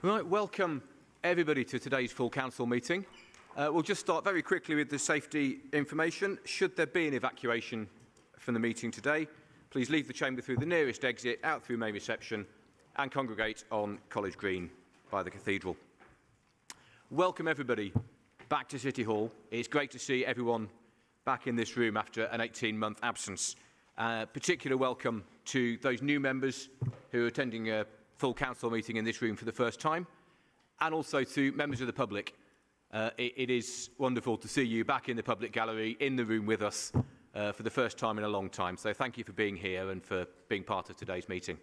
Right, welcome everybody to today's full council meeting. We'll just start very quickly with the safety information. Should there be an evacuation from the meeting today, please leave the chamber through the nearest exit, out through main reception and congregate on College Green by the cathedral. Welcome everybody back to City Hall. It's great to see everyone back in this room after an 18-month absence. Particular welcome to those new members who are attending a full council meeting in this room for the first time, and also to members of the public. It is wonderful to see you back in the public gallery, in the room with us for the first time in a long time. So thank you for being here and for being part of today's meeting.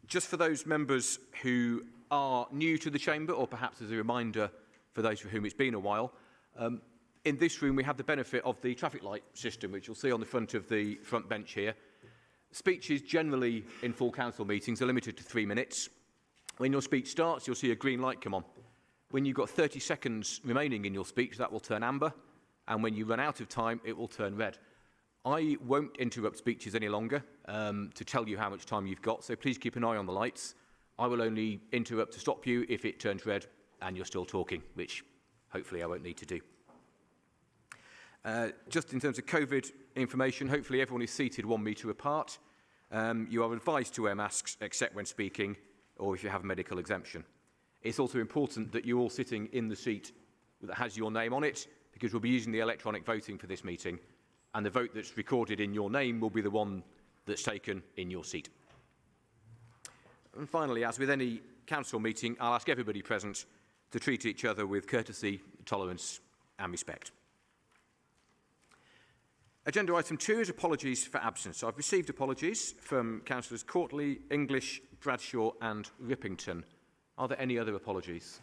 Just for those members who are new to the chamber, or perhaps as a reminder for those for whom it's been a while, in this room we have the benefit of the traffic light system, which you'll see on the front of the front bench here. Speeches generally in full council meetings are limited to 3 minutes. When your speech starts, you'll see a green light come on. When you've got 30 seconds remaining in your speech, that will turn amber. And when you run out of time, it will turn red. I won't interrupt speeches any longer to tell you how much time you've got, so please keep an eye on the lights. I will only interrupt to stop you if it turns red and you're still talking, which hopefully I won't need to do. Just in terms of COVID information, hopefully everyone is seated 1 metre apart. You are advised to wear masks except when speaking or if you have a medical exemption. It's also important that you're all sitting in the seat that has your name on it, because we'll be using the electronic voting for this meeting, and the vote that's recorded in your name will be the one that's taken in your seat. And finally, as with any council meeting, I'll ask everybody present to treat each other with courtesy, tolerance and respect. Agenda item 2 is apologies for absence. I've received apologies from Councillors Courtley, English, Bradshaw and Rippington. Are there any other apologies?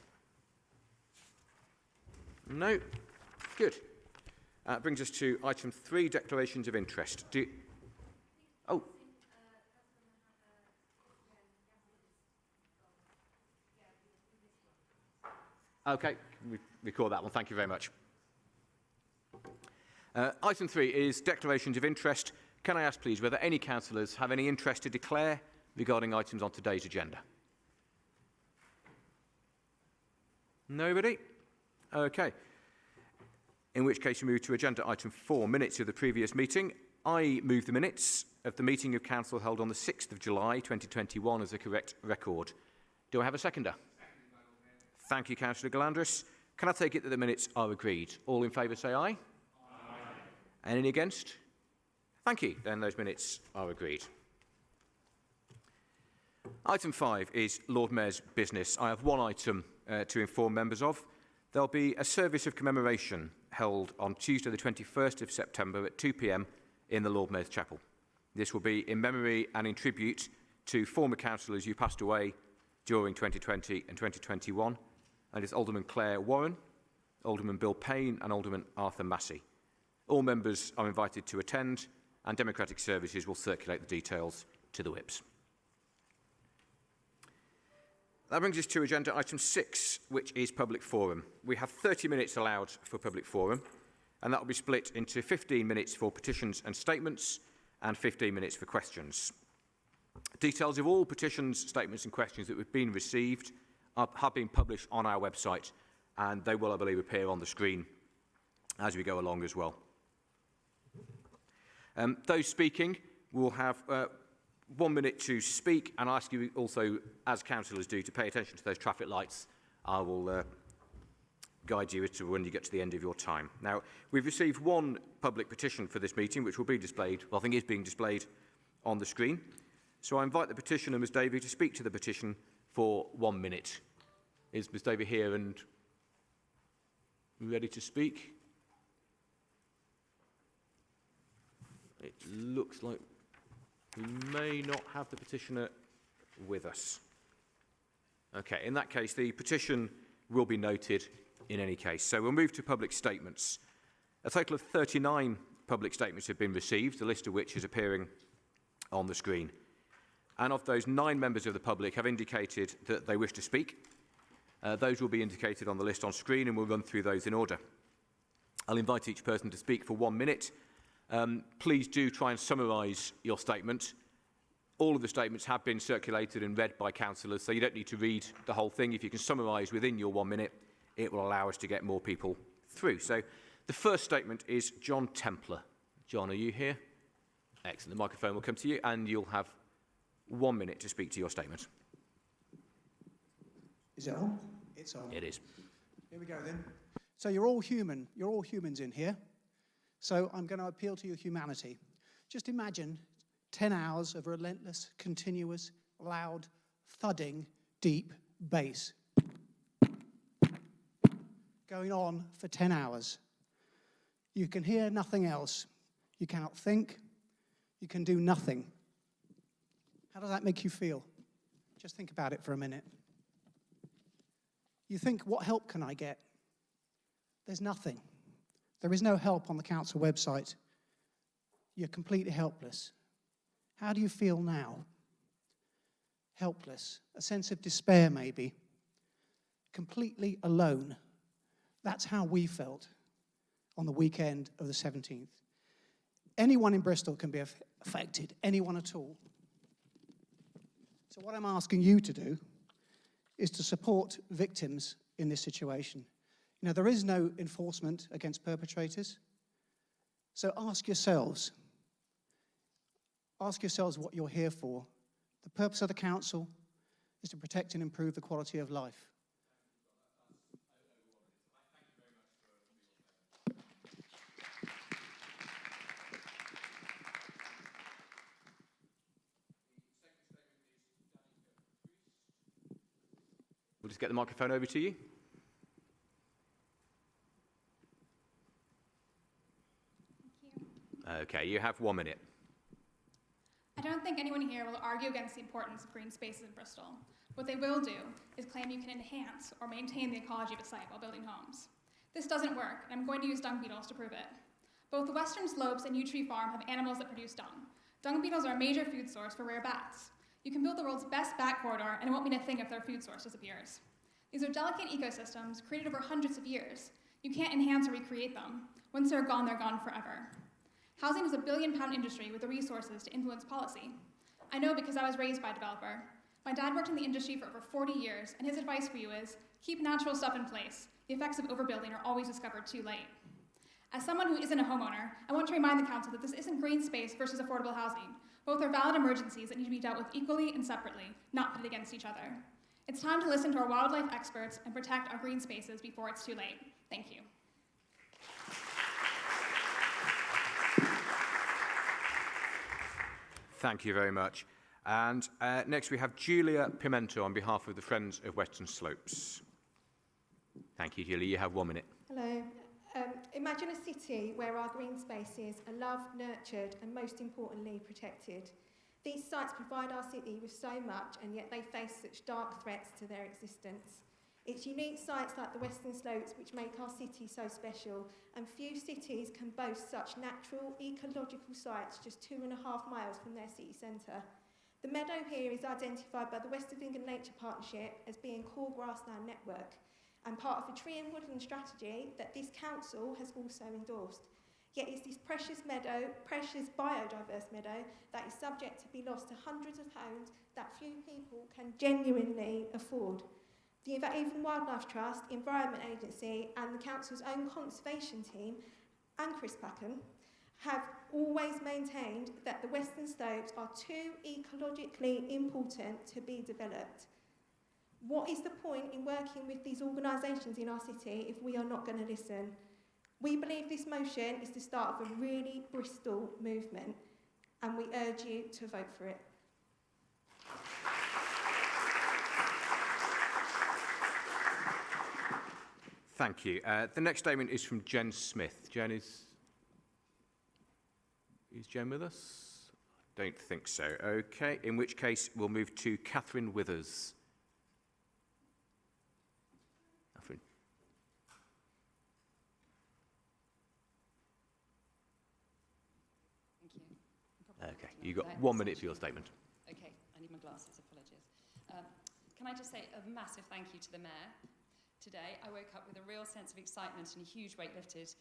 No? Good. Brings us to item 3, declarations of interest. Oh. Okay, we record that one. Thank you very much. Item 3 is declarations of interest. Can I ask, please, whether any councillors have any interest to declare regarding items on today's agenda? Nobody? Okay. In which case we move to agenda item 4, minutes of the previous meeting. I move the minutes of the meeting of council held on the 6th of July 2021 as a correct record. Do I have a seconder? Thank you, Councillor Galandris. Can I take it that the minutes are agreed? All in favour say aye. Any against? Thank you. Then those minutes are agreed. Item 5 is Lord Mayor's business. I have one item to inform members of. There will be a service of commemoration held on Tuesday the 21st of September at 2 p.m. in the Lord Mayor's Chapel. This will be in memory and in tribute to former councillors who passed away during 2020 and 2021, and it's Alderman Claire Warren, Alderman Bill Payne and Alderman Arthur Massey. All members are invited to attend, and Democratic Services will circulate the details to the whips. That brings us to agenda item 6, which is public forum. We have 30 minutes allowed for public forum, and that will be split into 15 minutes for petitions and statements and 15 minutes for questions. Details of all petitions, statements and questions that have been received have been published on our website, and they will, I believe, appear on the screen as we go along as well. Those speaking will have 1 minute to speak, and I ask you also, as councillors do, to pay attention to those traffic lights. I will guide you as to when you get to the end of your time. Now, we've received one public petition for this meeting, which will be displayed, well, I think is being displayed on the screen. So I invite the petitioner, Ms Davey, to speak to the petition for 1 minute. Is Ms Davey here and ready to speak? It looks like we may not have the petitioner with us. Okay, in that case, the petition will be noted in any case. So we'll move to public statements. A total of 39 public statements have been received, the list of which is appearing on the screen. And of those, 9 members of the public have indicated that they wish to speak. Those will be indicated on the list on screen, and we'll run through those in order. I'll invite each person to speak for 1 minute. Please do try and summarise your statement. All of the statements have been circulated and read by councillors, so you don't need to read the whole thing. If you can summarise within your 1 minute, it will allow us to get more people through. So the first statement is John Templar. John, are you here? Excellent. The microphone will come to you, and you'll have 1 minute to speak to your statement. Is it on? It's on. It is. Here we go then. So you're all human. You're all humans in here. So I'm going to appeal to your humanity. Just imagine 10 hours of relentless, continuous, loud, thudding, deep bass going on for 10 hours. You can hear nothing else. You cannot think. You can do nothing. How does that make you feel? Just think about it for a minute. You think, what help can I get? There's nothing. There is no help on the council website. You're completely helpless. How do you feel now? Helpless. A sense of despair, maybe. Completely alone. That's how we felt on the weekend of the 17th. Anyone in Bristol can be affected, anyone at all. So what I'm asking you to do is to support victims in this situation. You know, there is no enforcement against perpetrators. So ask yourselves what you're here for. The purpose of the council is to protect and improve the quality of life. We'll just get the microphone over to you. Thank you. Okay, you have 1 minute. I don't think anyone here will argue against the importance of green spaces in Bristol. What they will do is claim you can enhance or maintain the ecology of a site while building homes. This doesn't work, and I'm going to use dung beetles to prove it. Both the Western Slopes and Yew Tree Farm have animals that produce dung. Dung beetles are a major food source for rare bats. You can build the world's best bat corridor, and it won't mean a thing if their food source disappears. These are delicate ecosystems created over hundreds of years. You can't enhance or recreate them. Once they're gone forever. Housing is a billion-pound industry with the resources to influence policy. I know because I was raised by a developer. My dad worked in the industry for over 40 years, and his advice for you is, keep natural stuff in place. The effects of overbuilding are always discovered too late. As someone who isn't a homeowner, I want to remind the council that this isn't green space versus affordable housing. Both are valid emergencies that need to be dealt with equally and separately, not put against each other. It's time to listen to our wildlife experts and protect our green spaces before it's too late. Thank you. Thank you very much. And next we have Julia Pimento on behalf of the Friends of Western Slopes. Thank you, Julia. You have 1 minute. Hello. Imagine a city where our green spaces are loved, nurtured, and most importantly, protected. These sites provide our city with so much, and yet they face such dark threats to their existence. It's unique sites like the Western Slopes which make our city so special, and few cities can boast such natural, ecological sites just 2.5 miles from their city centre. The meadow here is identified by the West of England Nature Partnership as being core grassland network, and part of the tree and woodland strategy that this council has also endorsed. Yet it's this precious meadow, precious biodiverse meadow, that is subject to be lost to hundreds of homes that few people can genuinely afford. The Avon Wildlife Trust, Environment Agency and the council's own conservation team and Chris Packham have always maintained that the Western Slopes are too ecologically important to be developed. What is the point in working with these organisations in our city if we are not going to listen? We believe this motion is the start of a really Bristol movement, and we urge you to vote for it. Thank you. The next statement is from Jen Smith. Jen, is Jen with us? Don't think so. Okay, in which case we'll move to Catherine Withers. Catherine. Thank you. Okay, you've got 1 minute for your statement. Okay, I need my glasses, apologies. Can I just say a massive thank you to the Mayor. Today, I woke up with a real sense of excitement and a huge weight lifted.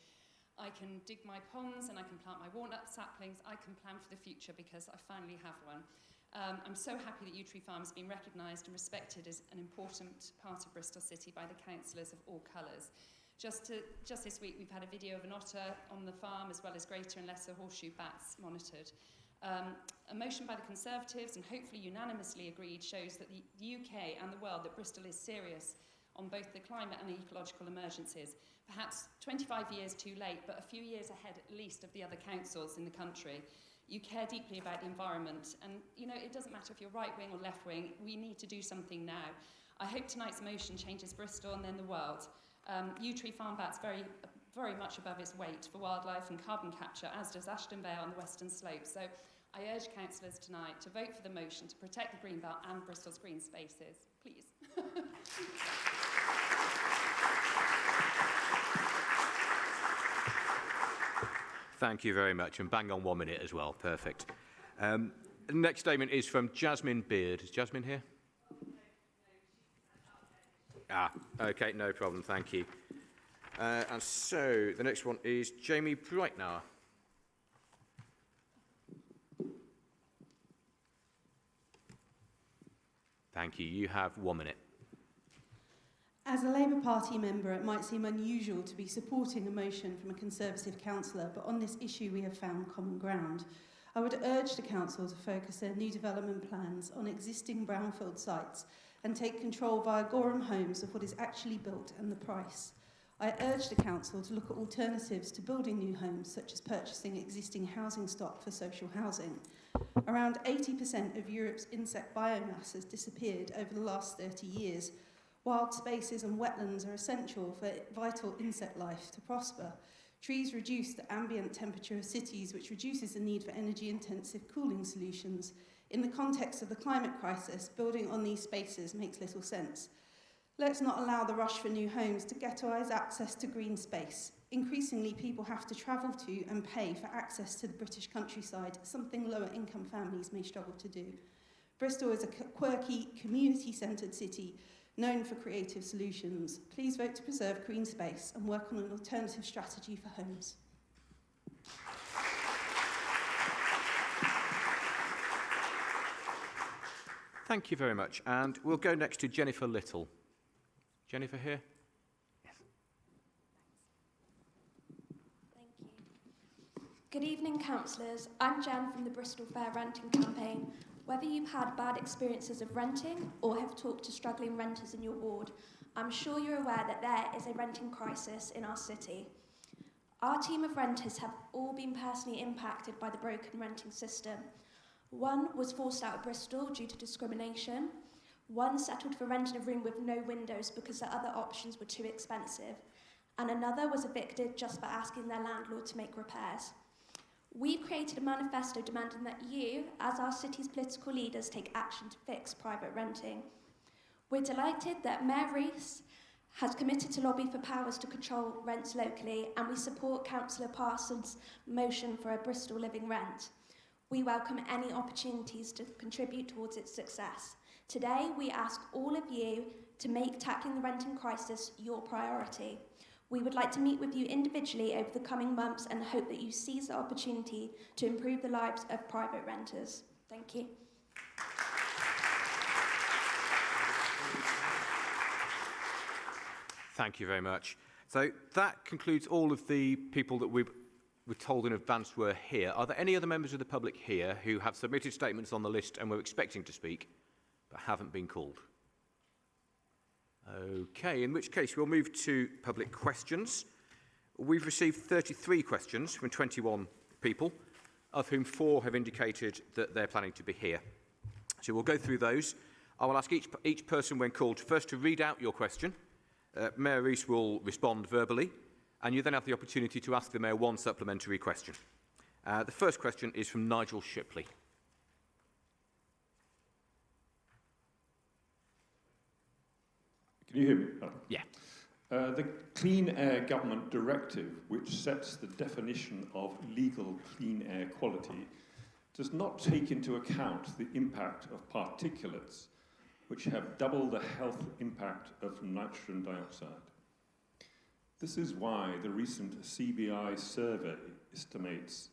I can dig my ponds and I can plant my walnut saplings. I can plan for the future because I finally have one. I'm so happy that Yew Tree Farm has been recognised and respected as an important part of Bristol City by the councillors of all colours. Just this week, we've had a video of an otter on the farm, as well as greater and lesser horseshoe bats monitored. A motion by the Conservatives, and hopefully unanimously agreed, shows that the UK and the world that Bristol is serious on both the climate and ecological emergencies. Perhaps 25 years too late, but a few years ahead at least of the other councils in the country. You care deeply about the environment, and you know, it doesn't matter if you're right wing or left wing, we need to do something now. I hope tonight's motion changes Bristol and then the world. Yew Tree Farm Bat's very much above its weight for wildlife and carbon capture, as does Ashton Bay on the Western Slope. So I urge councillors tonight to vote for the motion to protect the Greenbelt and Bristol's green spaces. Please. Thank you very much, and bang on 1 minute as well. Perfect. The next statement is from Jasmine Beard. Is Jasmine here? Okay, no problem, thank you. And so the next one is Jamie Brightnour. Thank you. You have 1 minute. As a Labour Party member, it might seem unusual to be supporting a motion from a Conservative councillor, but on this issue we have found common ground. I would urge the council to focus their new development plans on existing brownfield sites and take control via Gorham Homes of what is actually built and the price. I urge the council to look at alternatives to building new homes, such as purchasing existing housing stock for social housing. Around 80% of Europe's insect biomass has disappeared over the last 30 years. Wild spaces and wetlands are essential for vital insect life to prosper. Trees reduce the ambient temperature of cities, which reduces the need for energy-intensive cooling solutions. In the context of the climate crisis, building on these spaces makes little sense. Let's not allow the rush for new homes to ghettoise access to green space. Increasingly, people have to travel to and pay for access to the British countryside, something lower-income families may struggle to do. Bristol is a quirky, community-centred city known for creative solutions. Please vote to preserve green space and work on an alternative strategy for homes. Thank you very much. And we'll go next to Jennifer Little. Jennifer here? Yes. Thank you. Good evening, councillors. I'm Jen from the Bristol Fair Renting Campaign. Whether you've had bad experiences of renting or have talked to struggling renters in your ward, I'm sure you're aware that there is a renting crisis in our city. Our team of renters have all been personally impacted by the broken renting system. One was forced out of Bristol due to discrimination. One settled for renting a room with no windows because the other options were too expensive. And another was evicted just for asking their landlord to make repairs. We've created a manifesto demanding that you, as our city's political leaders, take action to fix private renting. We're delighted that Mayor Rees has committed to lobby for powers to control rents locally, and we support Councillor Parsons' motion for a Bristol living rent. We welcome any opportunities to contribute towards its success. Today, we ask all of you to make tackling the renting crisis your priority. We would like to meet with you individually over the coming months and hope that you seize the opportunity to improve the lives of private renters. Thank you. Thank you very much. So that concludes all of the people that we were told in advance were here. Are there any other members of the public here who have submitted statements on the list and were expecting to speak but haven't been called? Okay, in which case we'll move to public questions. We've received 33 questions from 21 people, of whom 4 have indicated that they're planning to be here. So we'll go through those. I will ask each person when called first to read out your question. Mayor Rees will respond verbally, and you then have the opportunity to ask the Mayor one supplementary question. The first question is from Nigel Shipley. Can you hear me? Oh. Yeah. The Clean Air Government Directive, which sets the definition of legal clean air quality, does not take into account the impact of particulates, which have double the health impact of nitrogen dioxide. This is why the recent CBI survey estimates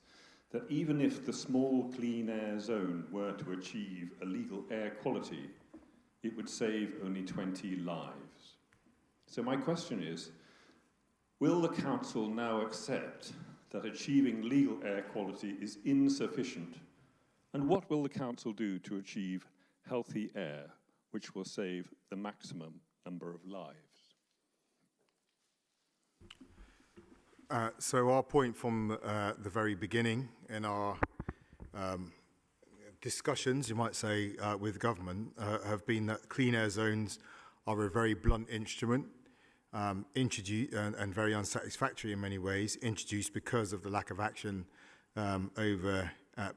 that even if the small clean air zone were to achieve a legal air quality, it would save only 20 lives. So my question is, will the council now accept that achieving legal air quality is insufficient? And what will the council do to achieve healthy air, which will save the maximum number of lives? So our point from the very beginning in our discussions, you might say, with government have been that clean air zones are a very blunt instrument, introduced and very unsatisfactory in many ways, introduced because of the lack of action over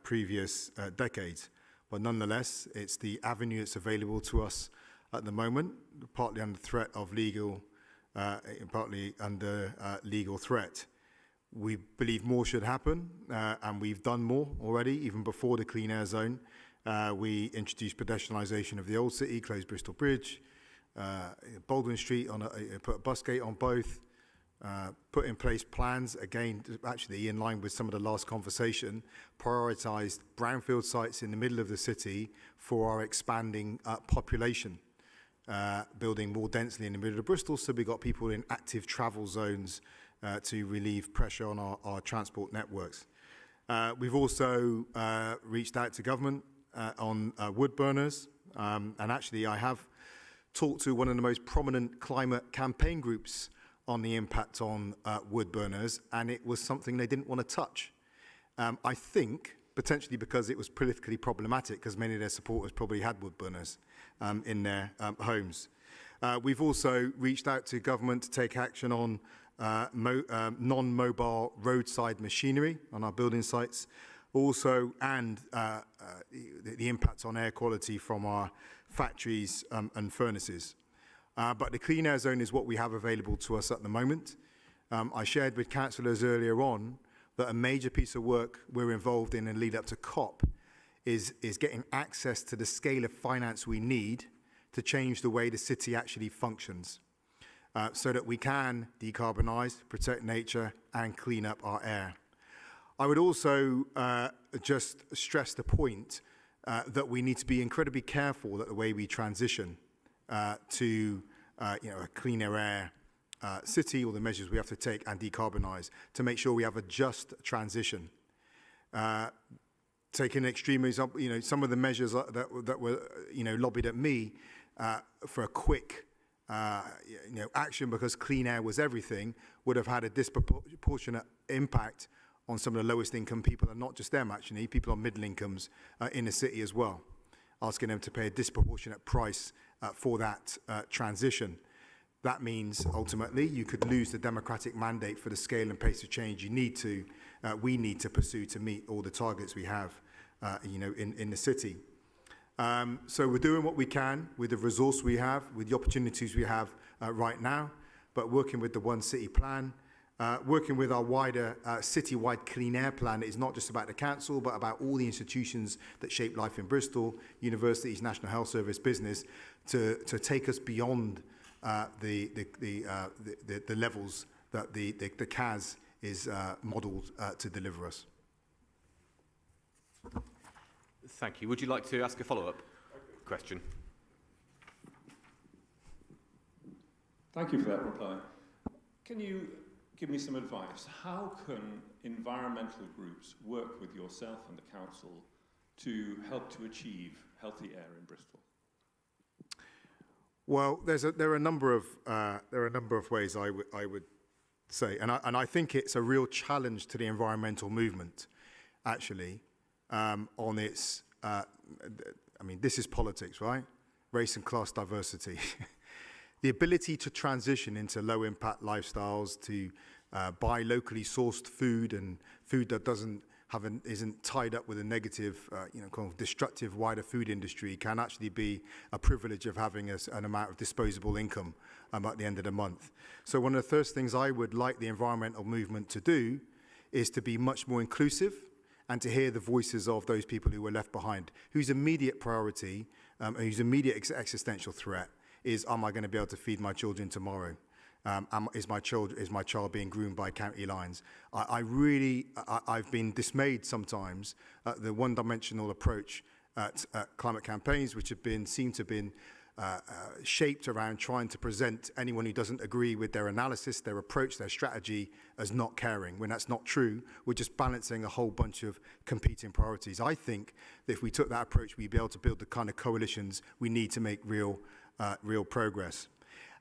previous decades. But nonetheless, it's the avenue that's available to us at the moment, partly under threat of legal, partly under legal threat. We believe more should happen, and we've done more already, even before the clean air zone. We introduced pedestrianisation of the old city, closed Bristol Bridge, Baldwin Street, put a bus gate on both, put in place plans, again, actually in line with some of the last conversation, prioritised brownfield sites in the middle of the city for our expanding population, building more densely in the middle of Bristol, so we got people in active travel zones to relieve pressure on our transport networks. We've also reached out to government on wood burners, and actually I have talked to one of the most prominent climate campaign groups on the impact on wood burners, and it was something they didn't want to touch. I think potentially because it was politically problematic, because many of their supporters probably had wood burners in their homes. We've also reached out to government to take action on non-mobile roadside machinery on our building sites, also, and the impact on air quality from our factories and furnaces. But the clean air zone is what we have available to us at the moment. I shared with councillors earlier on that a major piece of work we're involved in lead up to COP is getting access to the scale of finance we need to change the way the city actually functions, so that we can decarbonise, protect nature and clean up our air. I would also just stress the point that we need to be incredibly careful that the way we transition to a cleaner air city, or the measures we have to take and decarbonise to make sure we have a just transition. Taking an extreme example, some of the measures that were lobbied at me for a quick action because clean air was everything would have had a disproportionate impact on some of the lowest income people, and not just them actually, people on middle incomes in the city as well, asking them to pay a disproportionate price for that transition. That means ultimately you could lose the democratic mandate for the scale and pace of change we need to pursue to meet all the targets we have in the city. So we're doing what we can with the resource we have, with the opportunities we have right now, but working with the One City plan, working with our wider citywide clean air plan. It's not just about the council, but about all the institutions that shape life in Bristol, universities, National Health Service, business, to take us beyond the levels that the CAS is modelled to deliver us. Thank you. Would you like to ask a follow-up question? Thank you for that reply. Can you give me some advice? How can environmental groups work with yourself and the council to help to achieve healthy air in Bristol? Well, there are a number of ways I would say, and I think it's a real challenge to the environmental movement, actually, on its. This is politics, right? Race and class diversity. The ability to transition into low-impact lifestyles, to buy locally sourced food and food that isn't tied up with a negative, kind of destructive wider food industry, can actually be a privilege of having an amount of disposable income at the end of the month. So one of the first things I would like the environmental movement to do is to be much more inclusive and to hear the voices of those people who were left behind, whose immediate priority, whose immediate existential threat is, am I going to be able to feed my children tomorrow? is my child being groomed by county lines? I've been dismayed sometimes at the one-dimensional approach at climate campaigns, which seem to have been shaped around trying to present anyone who doesn't agree with their analysis, their approach, their strategy as not caring. When that's not true, we're just balancing a whole bunch of competing priorities. I think that if we took that approach, we'd be able to build the kind of coalitions we need to make real progress.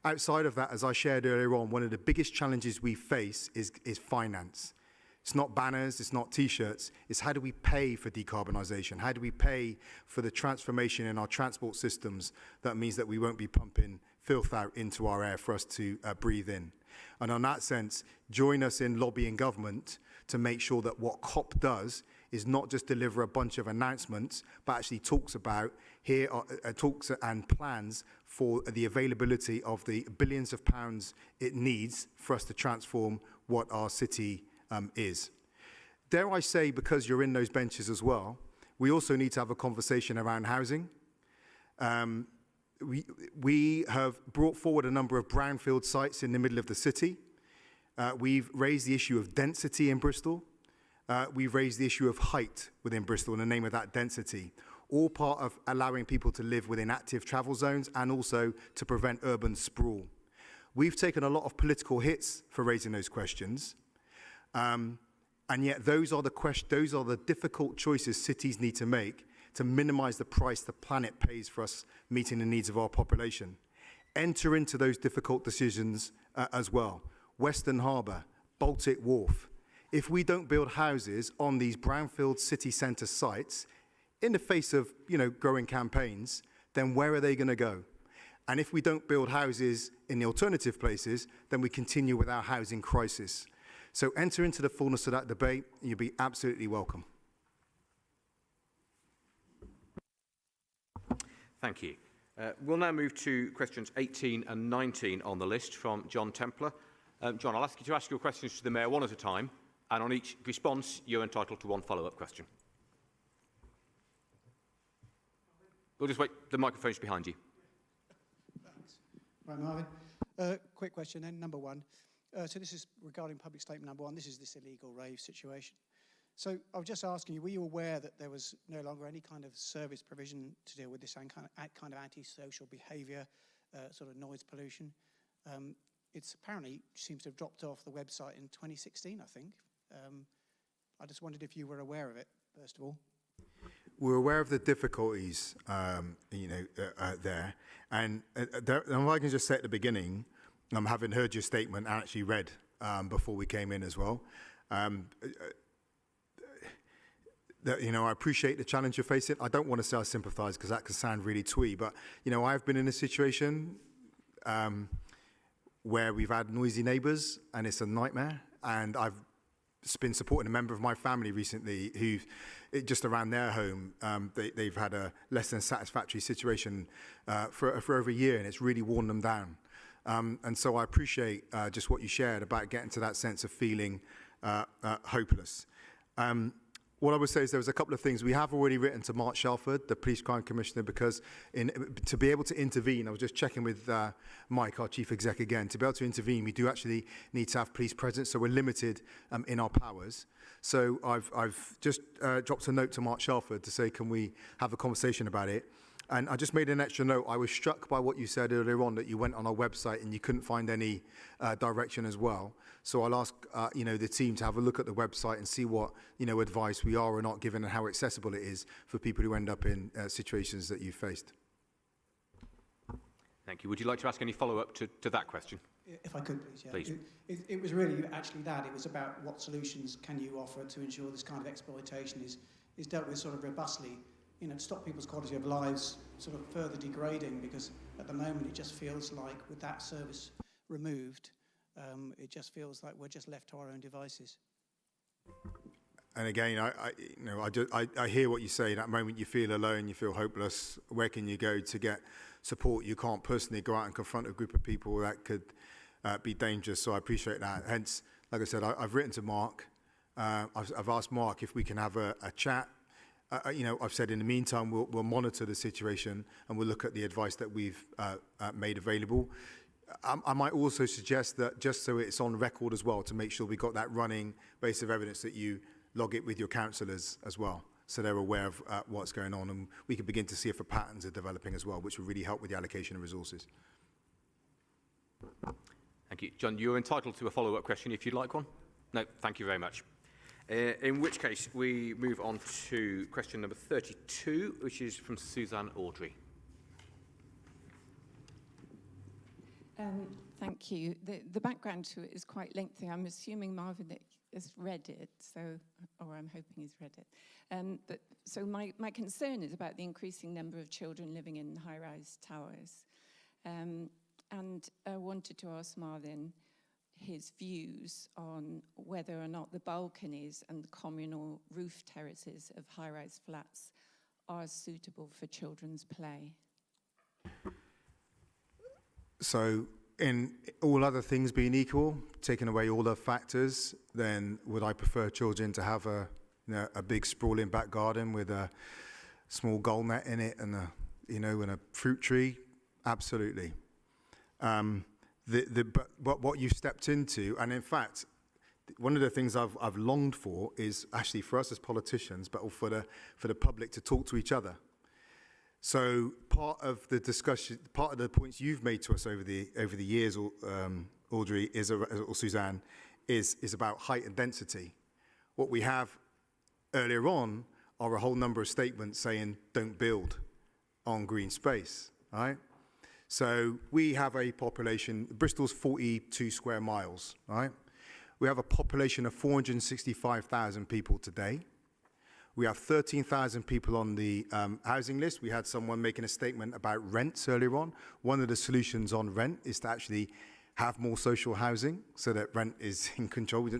Outside of that, as I shared earlier on, one of the biggest challenges we face is finance. It's not banners, it's not T-shirts, it's how do we pay for decarbonisation? How do we pay for the transformation in our transport systems that means that we won't be pumping filth out into our air for us to breathe in? And on that sense, join us in lobbying government to make sure that what COP does is not just deliver a bunch of announcements, but actually talks about talks and plans for the availability of the billions of pounds it needs for us to transform what our city is. Dare I say, because you're in those benches as well, we also need to have a conversation around housing. We have brought forward a number of brownfield sites in the middle of the city. We've raised the issue of density in Bristol. We've raised the issue of height within Bristol in the name of that density, all part of allowing people to live within active travel zones and also to prevent urban sprawl. We've taken a lot of political hits for raising those questions. And yet those are the difficult choices cities need to make to minimize the price the planet pays for us meeting the needs of our population. Enter into those difficult decisions as well. Western Harbour, Baltic Wharf. If we don't build houses on these brownfield city centre sites, in the face of growing campaigns, then where are they going to go? And if we don't build houses in the alternative places, then we continue with our housing crisis. So enter into the fullness of that debate, and you'll be absolutely welcome. Thank you. We'll now move to questions 18 and 19 on the list from John Templar. John, I'll ask you to ask your questions to the Mayor one at a time, and on each response, you're entitled to one follow-up question. We'll just wait. The microphone's behind you. Thanks. Right, Marvin. Quick question then, number one. So this is regarding public statement number one. This is this illegal rave situation. So I was just asking you, were you aware that there was no longer any kind of service provision to deal with this kind of antisocial behaviour, sort of noise pollution? It's apparently seems to have dropped off the website in 2016, I think. I just wondered if you were aware of it, first of all. We're aware of the difficulties, there. And if I can just say at the beginning, having heard your statement and actually read before we came in as well, I appreciate the challenge you're facing. I don't want to say I sympathise because that can sound really twee, but, I've been in a situation where we've had noisy neighbours and it's a nightmare. And I've been supporting a member of my family recently who, just around their home, they've had a less than satisfactory situation for over a year, and it's really worn them down. And so I appreciate just what you shared about getting to that sense of feeling hopeless. What I would say is there was a couple of things. We have already written to Mark Shelford, the Police Crime Commissioner, because to be able to intervene, I was just checking with Mike, our Chief Exec again, to be able to intervene, we do actually need to have police presence, so we're limited in our powers. So I've just dropped a note to Mark Shelford to say, can we have a conversation about it? And I just made an extra note. I was struck by what you said earlier on, that you went on our website and you couldn't find any direction as well. So I'll ask, the team to have a look at the website and see what, advice we are or not given and how accessible it is for people who end up in situations that you've faced. Thank you. Would you like to ask any follow-up to that question? If I could, please. Yeah. Please. It was really actually that. It was about what solutions can you offer to ensure this kind of exploitation is dealt with sort of robustly, to stop people's quality of lives sort of further degrading, because at the moment it just feels like with that service removed, it just feels like we're just left to our own devices. And again, I hear what you say. That moment you feel alone, you feel hopeless. Where can you go to get support? You can't personally go out and confront a group of people that could be dangerous. So I appreciate that. Hence, like I said, I've written to Mark. I've asked Mark if we can have a chat. I've said in the meantime, we'll monitor the situation and we'll look at the advice that we've made available. I might also suggest that just so it's on record as well, to make sure we've got that running base of evidence, that you log it with your councillors as well, so they're aware of what's going on, and we can begin to see if the patterns are developing as well, which will really help with the allocation of resources. Thank you. John, you're entitled to a follow-up question if you'd like one. No, thank you very much. In which case, we move on to question number 32, which is from Suzanne Audrey. Thank you. The background to it is quite lengthy. I'm assuming Marvin has read it, or I'm hoping he's read it. So my concern is about the increasing number of children living in high-rise towers. And I wanted to ask Marvin his views on whether or not the balconies and the communal roof terraces of high-rise flats are suitable for children's play. So, in all other things being equal, taking away all the factors, then would I prefer children to have a big sprawling back garden with a small goal net in it and a fruit tree? Absolutely. But what you've stepped into, and in fact, one of the things I've longed for is actually for us as politicians, but for the public to talk to each other. So part of the discussion, part of the points you've made to us over the years, Audrey, or Suzanne, is about height and density. What we have earlier on are a whole number of statements saying don't build on green space, right? So we have a population, Bristol's 42 square miles, right? We have a population of 465,000 people today. We have 13,000 people on the housing list. We had someone making a statement about rents earlier on. One of the solutions on rent is to actually have more social housing so that rent is in control.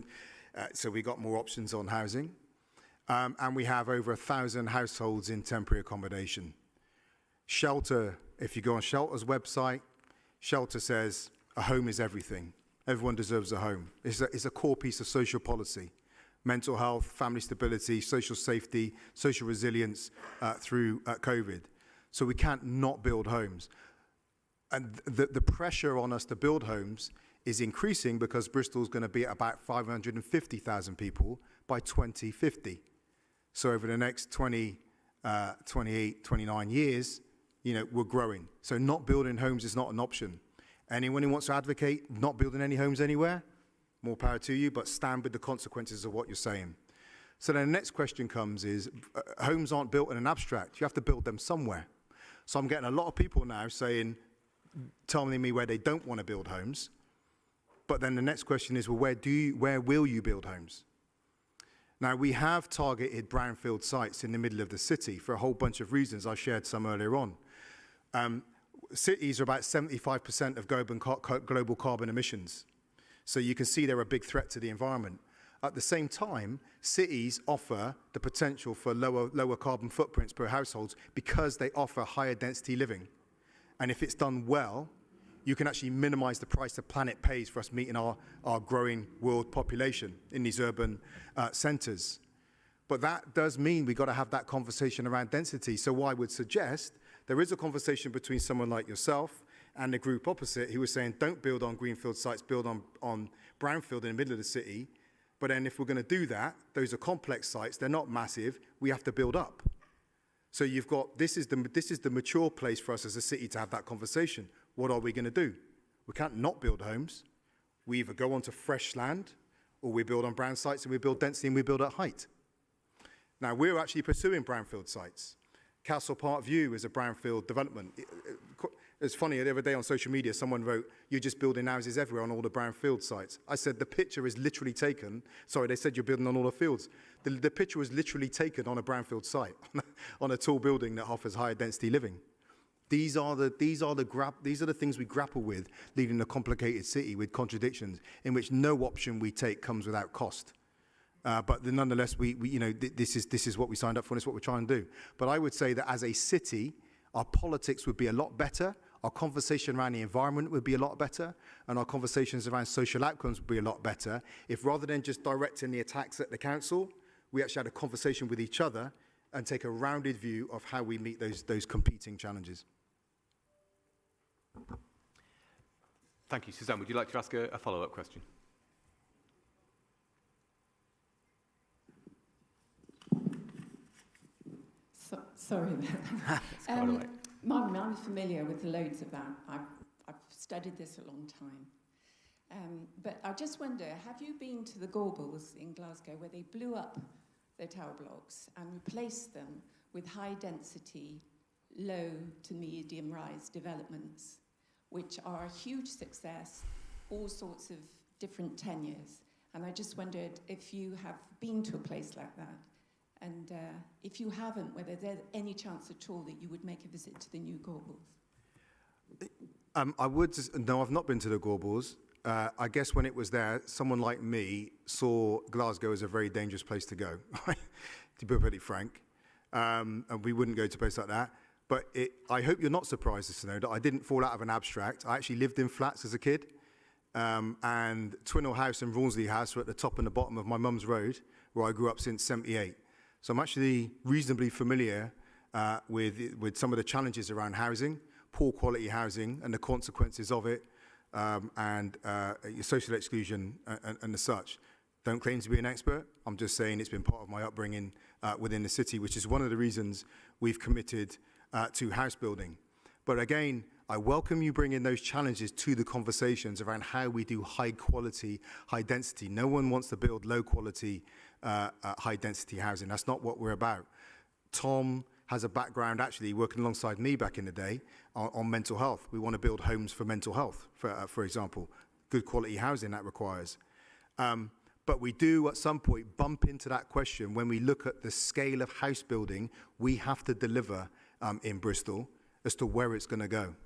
So we got more options on housing. And we have over 1,000 households in temporary accommodation. Shelter, if you go on Shelter's website, Shelter says a home is everything. Everyone deserves a home. It's a core piece of social policy. Mental health, family stability, social safety, social resilience through COVID. So we can't not build homes. And the pressure on us to build homes is increasing because Bristol's going to be at about 550,000 people by 2050. So over the next 28, 29 years, we're growing. So not building homes is not an option. Anyone who wants to advocate not building any homes anywhere, more power to you, but stand with the consequences of what you're saying. So then the next question comes is, homes aren't built in an abstract. You have to build them somewhere. So I'm getting a lot of people now telling me where they don't want to build homes. But then the next question is, well, where will you build homes? Now, we have targeted brownfield sites in the middle of the city for a whole bunch of reasons. I shared some earlier on. Cities are about 75% of global carbon emissions. So you can see they're a big threat to the environment. At the same time, cities offer the potential for lower carbon footprints per household because they offer higher density living. And if it's done well, you can actually minimize the price the planet pays for us meeting our growing world population in these urban centers. But that does mean we've got to have that conversation around density. So I would suggest there is a conversation between someone like yourself and the group opposite who was saying don't build on greenfield sites, build on brownfield in the middle of the city. But then if we're going to do that, those are complex sites, they're not massive, we have to build up. So you've got, this is the mature place for us as a city to have that conversation. What are we going to do? We can't not build homes. We either go onto fresh land or we build on brown sites and we build density and we build at height. Now, we're actually pursuing brownfield sites. Castle Park View is a brownfield development. It's funny, the other day on social media, someone wrote, you're just building houses everywhere on all the brownfield sites. I said, the picture is literally taken. Sorry, they said you're building on all the fields. The picture was literally taken on a brownfield site, on a tall building that offers higher density living. These are the things we grapple with, leading a complicated city with contradictions in which no option we take comes without cost. But nonetheless, this is what we signed up for, and it's what we're trying to do. But I would say that as a city, our politics would be a lot better, our conversation around the environment would be a lot better, and our conversations around social outcomes would be a lot better if rather than just directing the attacks at the council, we actually had a conversation with each other and take a rounded view of how we meet those competing challenges. Thank you. Suzanne, would you like to ask a follow-up question? Sorry about that. Marvin, I'm familiar with loads of that. I've studied this a long time. But I just wonder, have you been to the Gorbals in Glasgow where they blew up their tower blocks and replaced them with high-density, low to medium-rise developments, which are a huge success, all sorts of different tenures? And I just wondered if you have been to a place like that, and if you haven't, whether there's any chance at all that you would make a visit to the new Gorbals. No, I've not been to the Gorbals. I guess when it was there, someone like me saw Glasgow as a very dangerous place to go, to be pretty frank. And we wouldn't go to a place like that. But I hope you're not surprised to know that I didn't fall out of an abstract. I actually lived in flats as a kid. And Twinnell House and Rawnsley House were at the top and the bottom of my mum's road, where I grew up since '78. So I'm actually reasonably familiar with some of the challenges around housing, poor quality housing, and the consequences of it, and social exclusion and the such. Don't claim to be an expert. I'm just saying it's been part of my upbringing within the city, which is one of the reasons we've committed to house building. But again, I welcome you bringing those challenges to the conversations around how we do high quality, high density. No one wants to build low quality, high density housing. That's not what we're about. Tom has a background actually working alongside me back in the day on mental health. We want to build homes for mental health, for example. Good quality housing that requires. But we do at some point bump into that question when we look at the scale of house building we have to deliver in Bristol as to where it's going to go.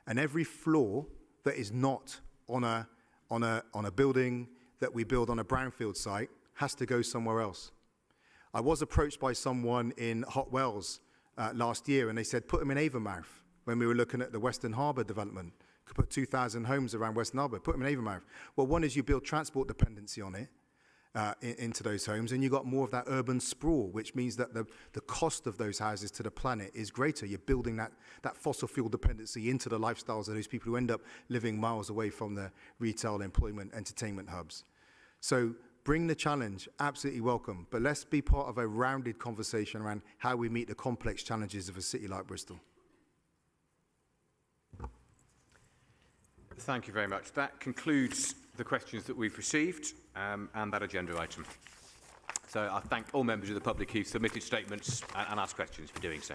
And every floor that is not on a building that we build on a brownfield site has to go somewhere else. I was approached by someone in Hot Wells last year, and they said, put them in Avonmouth when we were looking at the Western Harbour development. Could put 2,000 homes around Western Harbour, put them in Avonmouth. Well, one is you build transport dependency on it, into those homes, and you got more of that urban sprawl, which means that the cost of those houses to the planet is greater. You're building that fossil fuel dependency into the lifestyles of those people who end up living miles away from the retail, employment, entertainment hubs. So bring the challenge, absolutely welcome, but let's be part of a rounded conversation around how we meet the complex challenges of a city like Bristol. Thank you very much. That concludes the questions that we've received and that agenda item. So I thank all members of the public who submitted statements and asked questions for doing so.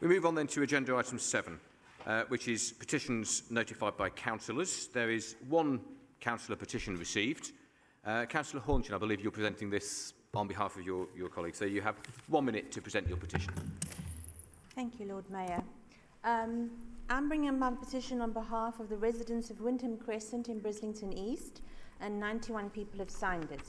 We move on then to agenda item 7, which is petitions notified by councillors. There is one councillor petition received. Councillor Hornchin, I believe you're presenting this on behalf of your colleague. So you have 1 minute to present your petition. Thank you, Lord Mayor. I'm bringing my petition on behalf of the residents of Wyndham Crescent in Brislington East, and 91 people have signed it.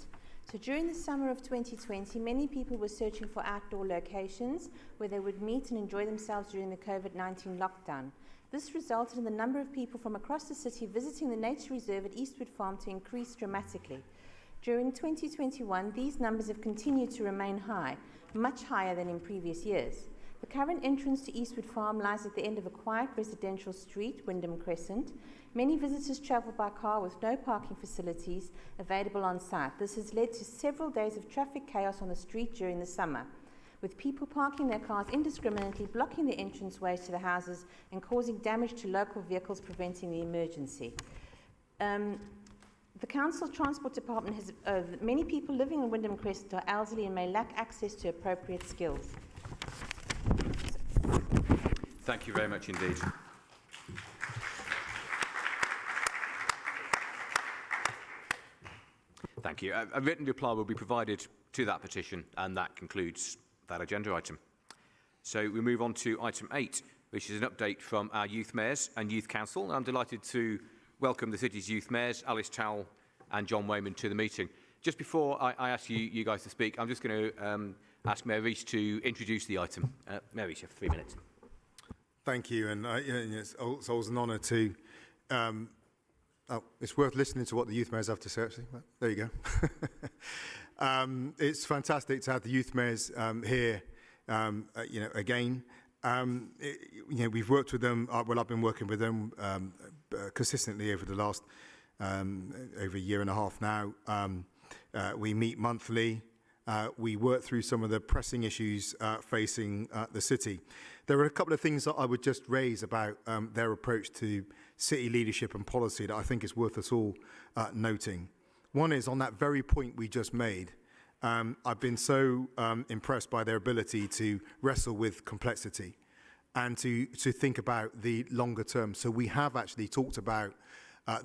So during the summer of 2020, many people were searching for outdoor locations where they would meet and enjoy themselves during the COVID-19 lockdown. This resulted in the number of people from across the city visiting the nature reserve at Eastwood Farm to increase dramatically. During 2021, these numbers have continued to remain high, much higher than in previous years. The current entrance to Eastwood Farm lies at the end of a quiet residential street, Wyndham Crescent. Many visitors travel by car with no parking facilities available on site. This has led to several days of traffic chaos on the street during the summer, with people parking their cars indiscriminately, blocking the entranceways to the houses and causing damage to local vehicles, preventing the emergency. The Council Transport Department has many people living in Wyndham Crescent are elderly and may lack access to appropriate skills. Thank you very much indeed. Thank you. A written reply will be provided to that petition, and that concludes that agenda item. So we move on to item 8, which is an update from our Youth Mayors and Youth Council. I'm delighted to welcome the city's Youth Mayors, Alice Towell and John Wayman, to the meeting. Just before I ask you guys to speak, I'm just going to ask Mayor Rees to introduce the item. Mayor Rees, you have 3 minutes. Thank you, and it's always an honour to... it's worth listening to what the Youth Mayors have to say, actually. But there you go. It's fantastic to have the Youth Mayors here, again. We've worked with them. I've been working with them consistently over the last over a year and a half now. We meet monthly. We work through some of the pressing issues facing the city. There are a couple of things that I would just raise about their approach to city leadership and policy that I think is worth us all noting. One is on that very point we just made. I've been so impressed by their ability to wrestle with complexity and to think about the longer term. So we have actually talked about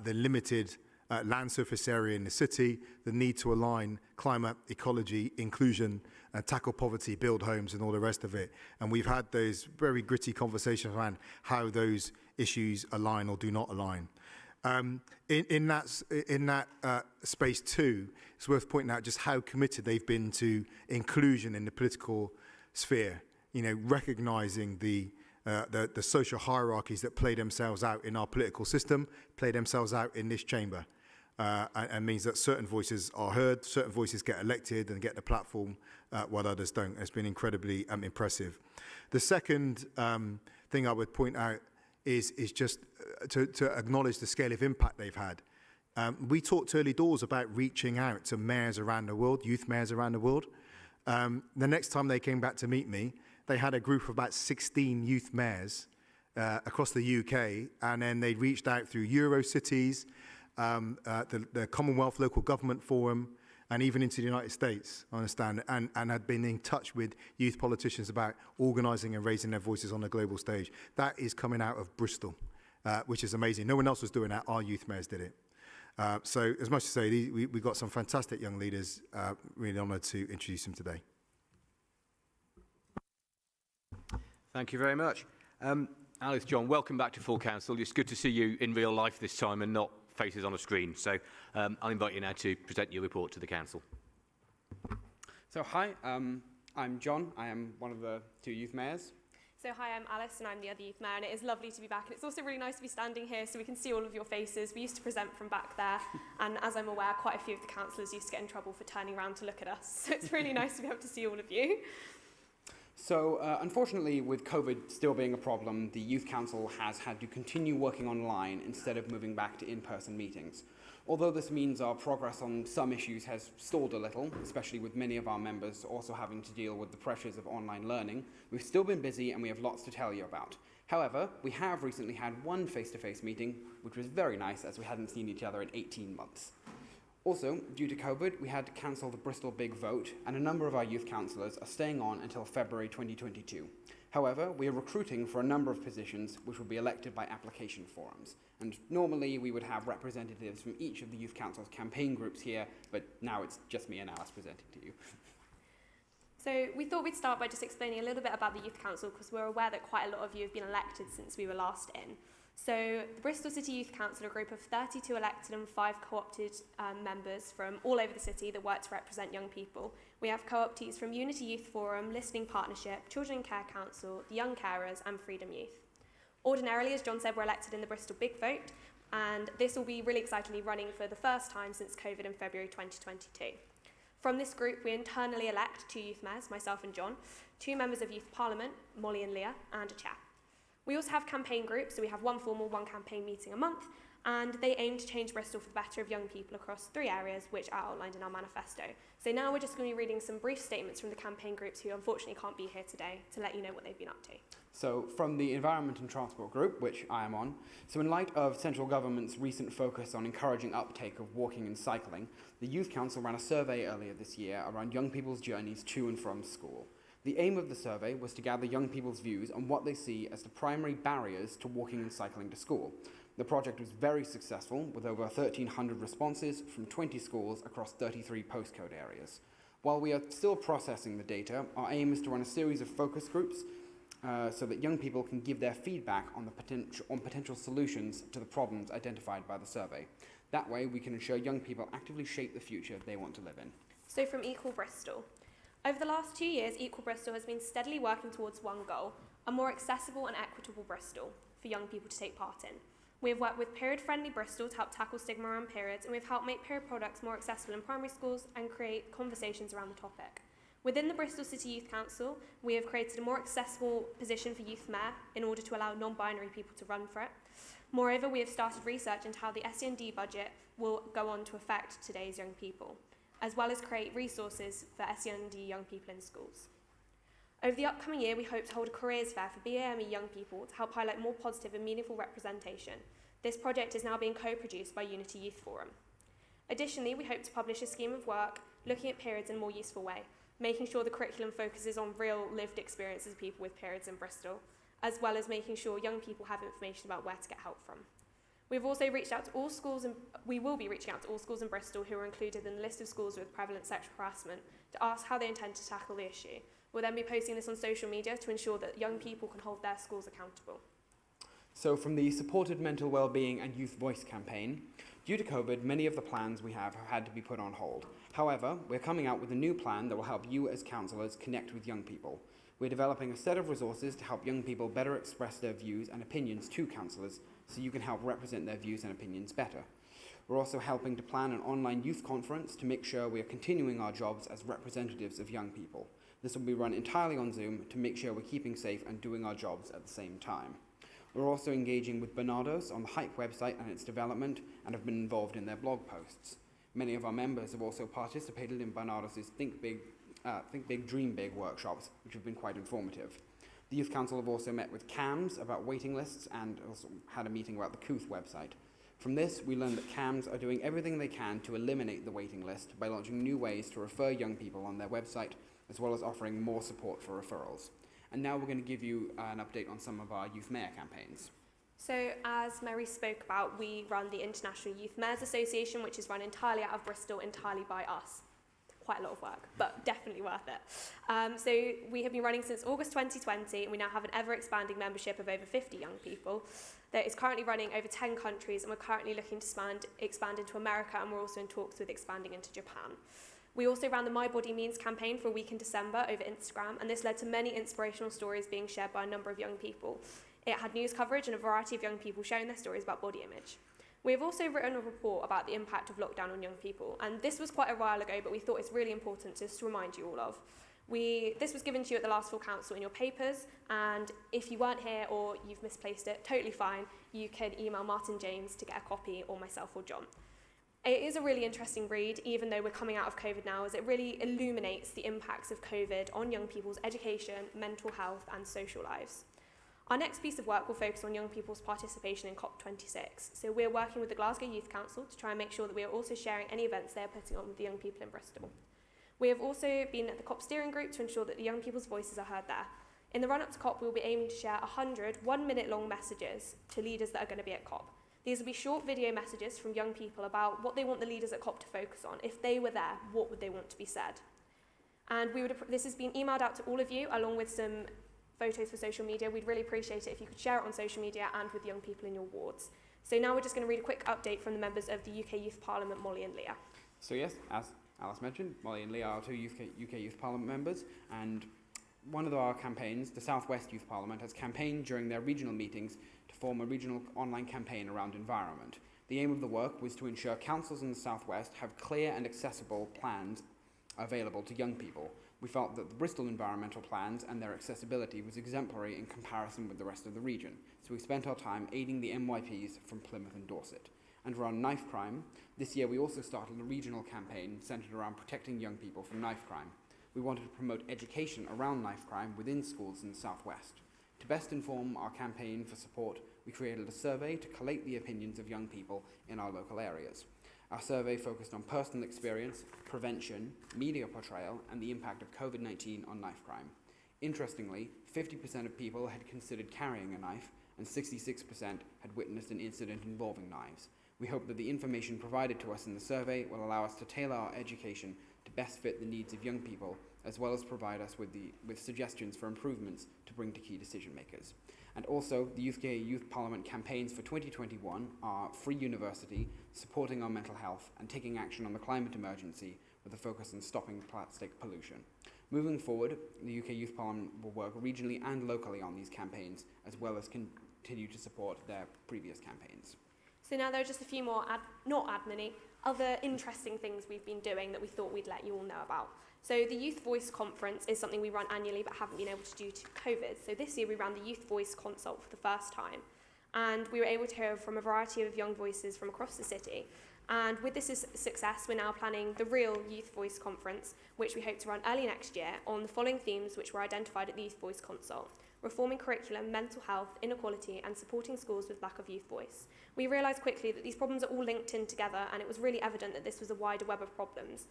the limited land surface area in the city, the need to align climate, ecology, inclusion, tackle poverty, build homes, and all the rest of it. And we've had those very gritty conversations around how those issues align or do not align. In that space too, it's worth pointing out just how committed they've been to inclusion in the political sphere. Recognizing the social hierarchies that play themselves out in our political system, play themselves out in this chamber, and means that certain voices are heard, certain voices get elected and get the platform, while others don't. It's been incredibly impressive. The second thing I would point out is just to acknowledge the scale of impact they've had. We talked early doors about reaching out to mayors around the world, youth mayors around the world. The next time they came back to meet me, they had a group of about 16 youth mayors across the UK, and then they reached out through Eurocities, the Commonwealth Local Government Forum, and even into the United States, I understand, and had been in touch with youth politicians about organising and raising their voices on the global stage. That is coming out of Bristol, which is amazing. No one else was doing that. Our youth mayors did it. So as much as say, we've got some fantastic young leaders. Really honoured to introduce them today. Thank you very much. Alice, John, welcome back to Full Council. It's good to see you in real life this time and not faces on a screen. So I'll invite you now to present your report to the Council. So hi, I'm John. I am one of the two youth mayors. So hi, I'm Alice and I'm the other youth mayor, and it is lovely to be back. And it's also really nice to be standing here so we can see all of your faces. We used to present from back there, and as I'm aware, quite a few of the councillors used to get in trouble for turning around to look at us. So it's really nice to be able to see all of you. So unfortunately, with COVID still being a problem, the Youth Council has had to continue working online instead of moving back to in-person meetings. Although this means our progress on some issues has stalled a little, especially with many of our members also having to deal with the pressures of online learning, we've still been busy and we have lots to tell you about. However, we have recently had one face-to-face meeting, which was very nice as we hadn't seen each other in 18 months. Also, due to COVID, we had to cancel the Bristol Big Vote, and a number of our youth councillors are staying on until February 2022. However, we are recruiting for a number of positions which will be elected by application forums. And normally we would have representatives from each of the Youth Council's campaign groups here, but now it's just me and Alice presenting to you. So we thought we'd start by just explaining a little bit about the Youth Council, because we're aware that quite a lot of you have been elected since we were last in. So the Bristol City Youth Council are a group of 32 elected and 5 co-opted members from all over the city that work to represent young people. We have co-optees from Unity Youth Forum, Listening Partnership, Children Care Council, the Young Carers and Freedom Youth. Ordinarily, as John said, we're elected in the Bristol Big Vote, and this will be really excitingly running for the first time since COVID in February 2022. From this group, we internally elect 2 youth mayors, myself and John, 2 members of Youth Parliament, Molly and Leah, and a chair. We also have campaign groups, so we have one formal, one campaign meeting a month, and they aim to change Bristol for the better of young people across 3 areas, which are outlined in our manifesto. So now we're just going to be reading some brief statements from the campaign groups who unfortunately can't be here today to let you know what they've been up to. So from the Environment and Transport Group, which I am on, so in light of central government's recent focus on encouraging uptake of walking and cycling, the Youth Council ran a survey earlier this year around young people's journeys to and from school. The aim of the survey was to gather young people's views on what they see as the primary barriers to walking and cycling to school. The project was very successful, with over 1,300 responses from 20 schools across 33 postcode areas. While we are still processing the data, our aim is to run a series of focus groups so that young people can give their feedback on potential solutions to the problems identified by the survey. That way, we can ensure young people actively shape the future they want to live in. So from Equal Bristol. Over the last 2 years, Equal Bristol has been steadily working towards one goal, a more accessible and equitable Bristol for young people to take part in. We have worked with Period-Friendly Bristol to help tackle stigma around periods, and we've helped make period products more accessible in primary schools and create conversations around the topic. Within the Bristol City Youth Council, we have created a more accessible position for Youth Mayor in order to allow non-binary people to run for it. Moreover, we have started research into how the SEND budget will go on to affect today's young people, as well as create resources for SEND young people in schools. Over the upcoming year, we hope to hold a careers fair for BAME young people to help highlight more positive and meaningful representation. This project is now being co-produced by Unity Youth Forum. Additionally, we hope to publish a scheme of work looking at periods in a more useful way, making sure the curriculum focuses on real lived experiences of people with periods in Bristol, as well as making sure young people have information about where to get help from. We've also reached out to all schools, and we will be reaching out to all schools in Bristol who are included in the list of schools with prevalent sexual harassment to ask how they intend to tackle the issue. We'll then be posting this on social media to ensure that young people can hold their schools accountable. So from the Supported Mental Wellbeing and Youth Voice campaign, due to COVID, many of the plans we have had to be put on hold. However, we're coming out with a new plan that will help you as councillors connect with young people. We're developing a set of resources to help young people better express their views and opinions to councillors so you can help represent their views and opinions better. We're also helping to plan an online youth conference to make sure we are continuing our jobs as representatives of young people. This will be run entirely on Zoom to make sure we're keeping safe and doing our jobs at the same time. We're also engaging with Barnardo's on the Hype website and its development and have been involved in their blog posts. Many of our members have also participated in Barnardo's Think Big, Dream Big workshops, which have been quite informative. The Youth Council have also met with CAMS about waiting lists and also had a meeting about the Couth website. From this, we learned that CAMS are doing everything they can to eliminate the waiting list by launching new ways to refer young people on their website, as well as offering more support for referrals. And now we're going to give you an update on some of our Youth Mayor campaigns. So, as Mary spoke about, we run the International Youth Mayors Association, which is run entirely out of Bristol, entirely by us. Quite a lot of work, but definitely worth it. So we have been running since August 2020, and we now have an ever-expanding membership of over 50 young people that is currently running over 10 countries, and we're currently looking to expand into America, and we're also in talks with expanding into Japan. We also ran the My Body Means campaign for a week in December over Instagram, and this led to many inspirational stories being shared by a number of young people. It had news coverage and a variety of young people sharing their stories about body image. We have also written a report about the impact of lockdown on young people, and this was quite a while ago, but we thought it's really important just to remind you all of. This was given to you at the last full council in your papers, and if you weren't here or you've misplaced it, totally fine, you can email Martin James to get a copy, or myself or John. It is a really interesting read, even though we're coming out of COVID now, as it really illuminates the impacts of COVID on young people's education, mental health and social lives. Our next piece of work will focus on young people's participation in COP26. So we're working with the Glasgow Youth Council to try and make sure that we are also sharing any events they're putting on with the young people in Bristol. We have also been at the COP steering group to ensure that the young people's voices are heard there. In the run-up to COP, we'll be aiming to share 100 one-minute-long messages to leaders that are going to be at COP. These will be short video messages from young people about what they want the leaders at COP to focus on. If they were there, what would they want to be said? And this has been emailed out to all of you, along with some photos for social media. We'd really appreciate it if you could share it on social media and with young people in your wards. So now we're just going to read a quick update from the members of the UK Youth Parliament, Molly and Leah. So yes, as Alice mentioned, Molly and Leah are two UK Youth Parliament members, and one of our campaigns, the South West Youth Parliament, has campaigned during their regional meetings to form a regional online campaign around environment. The aim of the work was to ensure councils in the South West have clear and accessible plans available to young people. We felt that the Bristol environmental plans and their accessibility was exemplary in comparison with the rest of the region, so we spent our time aiding the MYPs from Plymouth and Dorset. And around knife crime, this year we also started a regional campaign centred around protecting young people from knife crime. We wanted to promote education around knife crime within schools in the South West. To best inform our campaign for support, we created a survey to collate the opinions of young people in our local areas. Our survey focused on personal experience, prevention, media portrayal, and the impact of COVID-19 on knife crime. Interestingly, 50% of people had considered carrying a knife, and 66% had witnessed an incident involving knives. We hope that the information provided to us in the survey will allow us to tailor our education to best fit the needs of young people, as well as provide us with suggestions for improvements to bring to key decision makers. And also, the UK Youth Parliament campaigns for 2021 are Free University, supporting our mental health, and taking action on the climate emergency with a focus on stopping plastic pollution. Moving forward, the UK Youth Parliament will work regionally and locally on these campaigns, as well as continue to support their previous campaigns. So now there are just a few more, not admin-y, other interesting things we've been doing that we thought we'd let you all know about. So the Youth Voice Conference is something we run annually but haven't been able to do due to COVID. So this year we ran the Youth Voice Consult for the first time. And we were able to hear from a variety of young voices from across the city. And with this success, we're now planning the real Youth Voice Conference, which we hope to run early next year, on the following themes which were identified at the Youth Voice Consult: reforming curriculum, mental health, inequality, and supporting schools with lack of youth voice. We realised quickly that these problems are all linked in together, and it was really evident that this was a wider web of problems.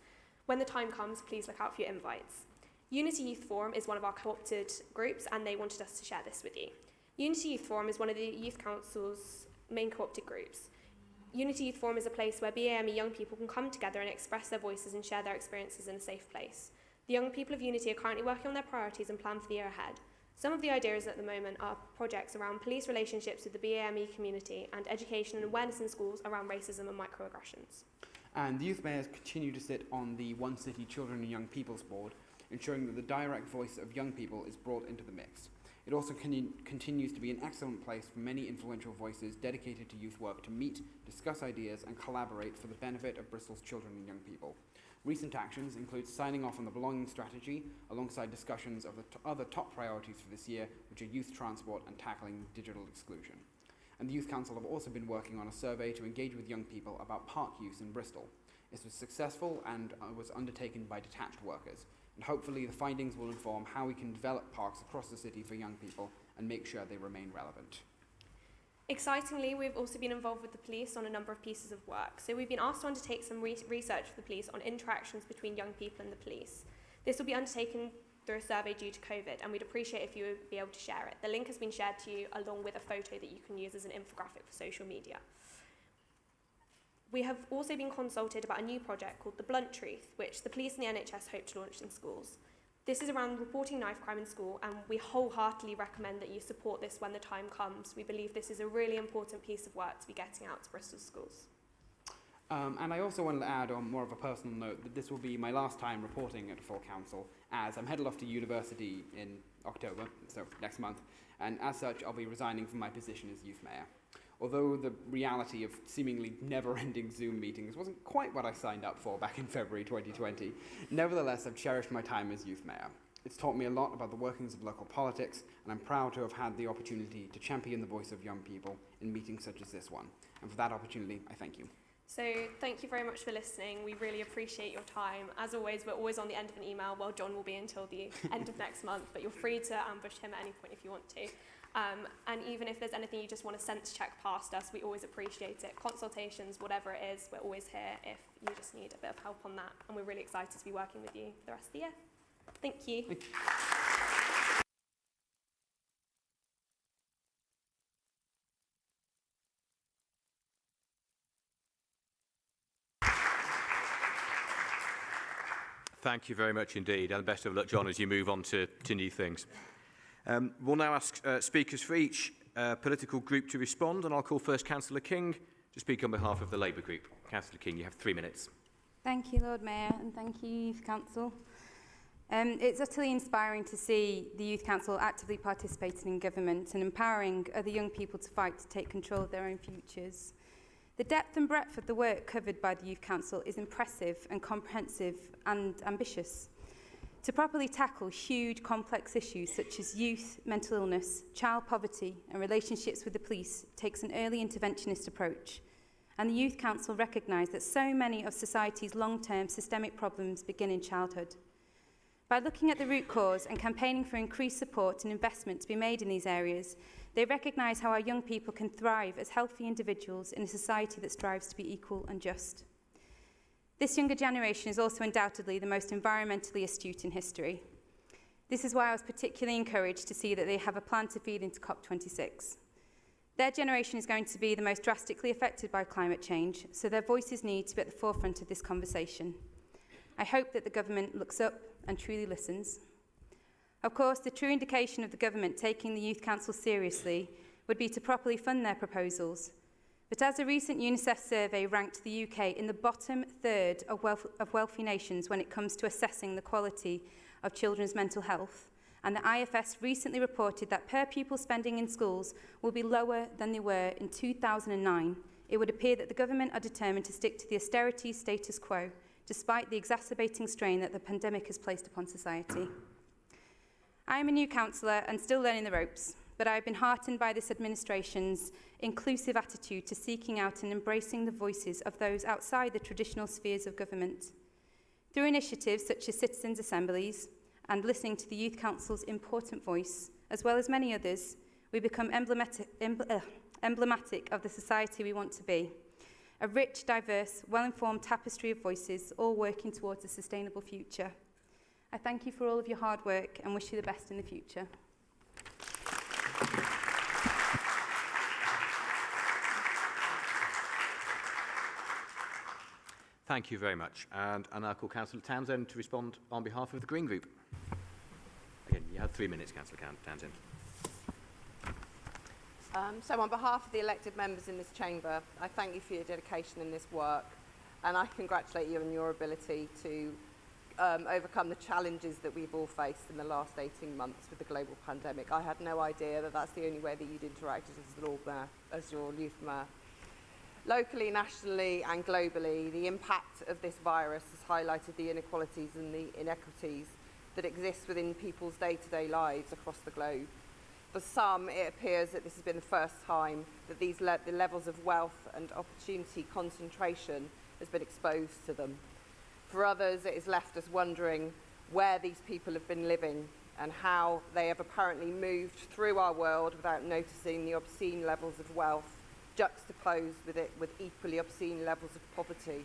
When the time comes, please look out for your invites. Unity Youth Forum is one of our co-opted groups, and they wanted us to share this with you. Unity Youth Forum is one of the Youth Council's main co-opted groups. Unity Youth Forum is a place where BAME young people can come together and express their voices and share their experiences in a safe place. The young people of Unity are currently working on their priorities and plan for the year ahead. Some of the ideas at the moment are projects around police relationships with the BAME community and education and awareness in schools around racism and microaggressions. And the youth mayors continue to sit on the One City Children and Young People's Board, ensuring that the direct voice of young people is brought into the mix. It also continues to be an excellent place for many influential voices dedicated to youth work to meet, discuss ideas and collaborate for the benefit of Bristol's children and young people. Recent actions include signing off on the belonging strategy alongside discussions of the other top priorities for this year, which are youth transport and tackling digital exclusion. And the Youth Council have also been working on a survey to engage with young people about park use in Bristol. This was successful and was undertaken by detached workers. And hopefully the findings will inform how we can develop parks across the city for young people and make sure they remain relevant. Excitingly, we've also been involved with the police on a number of pieces of work. So we've been asked to undertake some research for the police on interactions between young people and the police. This will be undertaken through a survey due to COVID, and we'd appreciate if you would be able to share it. The link has been shared to you along with a photo that you can use as an infographic for social media. We have also been consulted about a new project called The Blunt Truth, which the police and the NHS hope to launch in schools. This is around reporting knife crime in school, and we wholeheartedly recommend that you support this when the time comes. We believe this is a really important piece of work to be getting out to Bristol schools. And I also wanted to add on more of a personal note that this will be my last time reporting at a full council, as I'm headed off to university in October, so next month, and as such I'll be resigning from my position as youth mayor. Although the reality of seemingly never-ending Zoom meetings wasn't quite what I signed up for back in February 2020, nevertheless I've cherished my time as youth mayor. It's taught me a lot about the workings of local politics, and I'm proud to have had the opportunity to champion the voice of young people in meetings such as this one. And for that opportunity, I thank you. So thank you very much for listening. We really appreciate your time. As always, we're always on the end of an email. Well, John will be until the end of next month, but you're free to ambush him at any point if you want to. And even if there's anything you just want to sense check past us, we always appreciate it. Consultations, whatever it is, we're always here if you just need a bit of help on that. And we're really excited to be working with you the rest of the year. Thank you. Thank you. Thank you very much indeed, and best of luck, John, as you move on to new things. We'll now ask speakers for each political group to respond, and I'll call first Councillor King to speak on behalf of the Labour group. Councillor King, you have 3 minutes. Thank you, Lord Mayor, and thank you, Youth Council. It's utterly inspiring to see the Youth Council actively participating in government and empowering other young people to fight to take control of their own futures. The depth and breadth of the work covered by the Youth Council is impressive and comprehensive and ambitious. To properly tackle huge, complex issues such as youth, mental illness, child poverty and relationships with the police takes an early interventionist approach. And the Youth Council recognise that so many of society's long-term systemic problems begin in childhood. By looking at the root cause and campaigning for increased support and investment to be made in these areas, they recognise how our young people can thrive as healthy individuals in a society that strives to be equal and just. This younger generation is also undoubtedly the most environmentally astute in history. This is why I was particularly encouraged to see that they have a plan to feed into COP26. Their generation is going to be the most drastically affected by climate change, so their voices need to be at the forefront of this conversation. I hope that the government looks up and truly listens. Of course, the true indication of the government taking the Youth Council seriously would be to properly fund their proposals. But as a recent UNICEF survey ranked the UK in the bottom third of wealthy nations when it comes to assessing the quality of children's mental health, and the IFS recently reported that per pupil spending in schools will be lower than they were in 2009, it would appear that the government are determined to stick to the austerity status quo, despite the exacerbating strain that the pandemic has placed upon society. I am a new councillor and still learning the ropes, but I have been heartened by this administration's inclusive attitude to seeking out and embracing the voices of those outside the traditional spheres of government. Through initiatives such as citizens' assemblies and listening to the Youth Council's important voice, as well as many others, we become emblematic of the society we want to be. A rich, diverse, well-informed tapestry of voices, all working towards a sustainable future. I thank you for all of your hard work and wish you the best in the future. Thank you very much. And I now call Councillor Townsend to respond on behalf of the Green Group. Again, you have 3 minutes, Councillor Townsend. So on behalf of the elected members in this chamber, I thank you for your dedication in this work, and I congratulate you on your ability to overcome the challenges that we've all faced in the last 18 months with the global pandemic. I had no idea that that's the only way that you'd interacted as Lord Mayor, as your youth mayor. Locally, nationally and globally, the impact of this virus has highlighted the inequalities and the inequities that exist within people's day-to-day lives across the globe. For some, it appears that this has been the first time that the levels of wealth and opportunity concentration has been exposed to them. For others, it has left us wondering where these people have been living and how they have apparently moved through our world without noticing the obscene levels of wealth juxtaposed with equally obscene levels of poverty.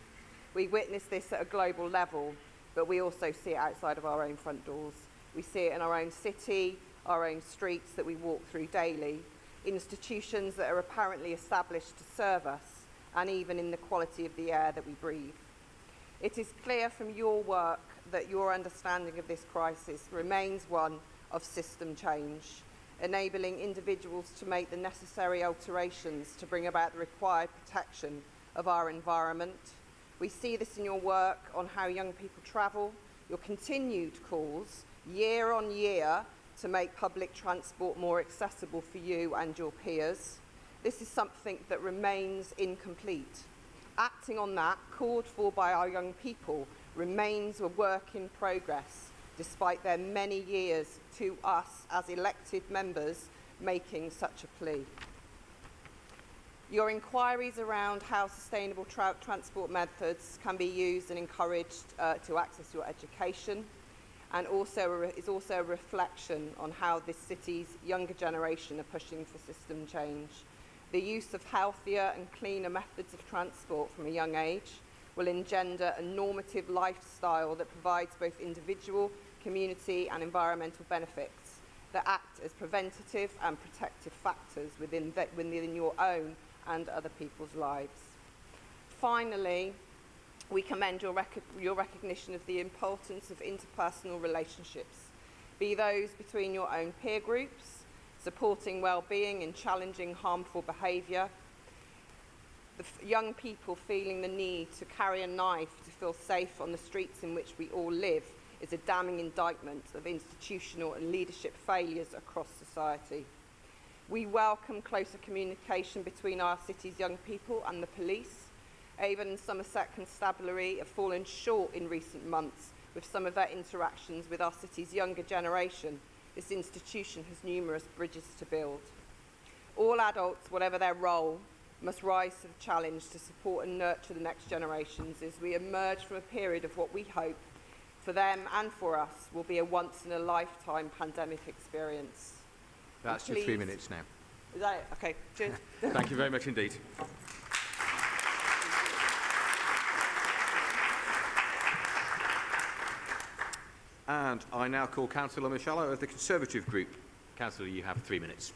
We witness this at a global level, but we also see it outside of our own front doors. We see it in our own city, our own streets that we walk through daily, institutions that are apparently established to serve us, and even in the quality of the air that we breathe. It is clear from your work that your understanding of this crisis remains one of system change, enabling individuals to make the necessary alterations to bring about the required protection of our environment. We see this in your work on how young people travel, your continued calls year on year to make public transport more accessible for you and your peers. This is something that remains incomplete. Acting on that, called for by our young people, remains a work in progress, despite their many years to us as elected members making such a plea. Your inquiries around how sustainable transport methods can be used and encouraged to access your education, and is also a reflection on how this city's younger generation are pushing for system change. The use of healthier and cleaner methods of transport from a young age will engender a normative lifestyle that provides both individual, community and environmental benefits that act as preventative and protective factors within your own and other people's lives. Finally, we commend your recognition of the importance of interpersonal relationships, be those between your own peer groups, supporting well-being in challenging harmful behaviour, young people feeling the need to carry a knife to feel safe on the streets in which we all live is a damning indictment of institutional and leadership failures across society. We welcome closer communication between our city's young people and the police. Avon and Somerset Constabulary have fallen short in recent months with some of their interactions with our city's younger generation. This institution has numerous bridges to build. All adults, whatever their role, must rise to the challenge to support and nurture the next generations as we emerge from a period of what we hope, for them and for us, will be a once-in-a-lifetime pandemic experience. That's your 3 minutes now. Is that it? Okay, cheers. Thank you very much indeed. And I now call Councillor Michello of the Conservative Group. Councillor, you have 3 minutes.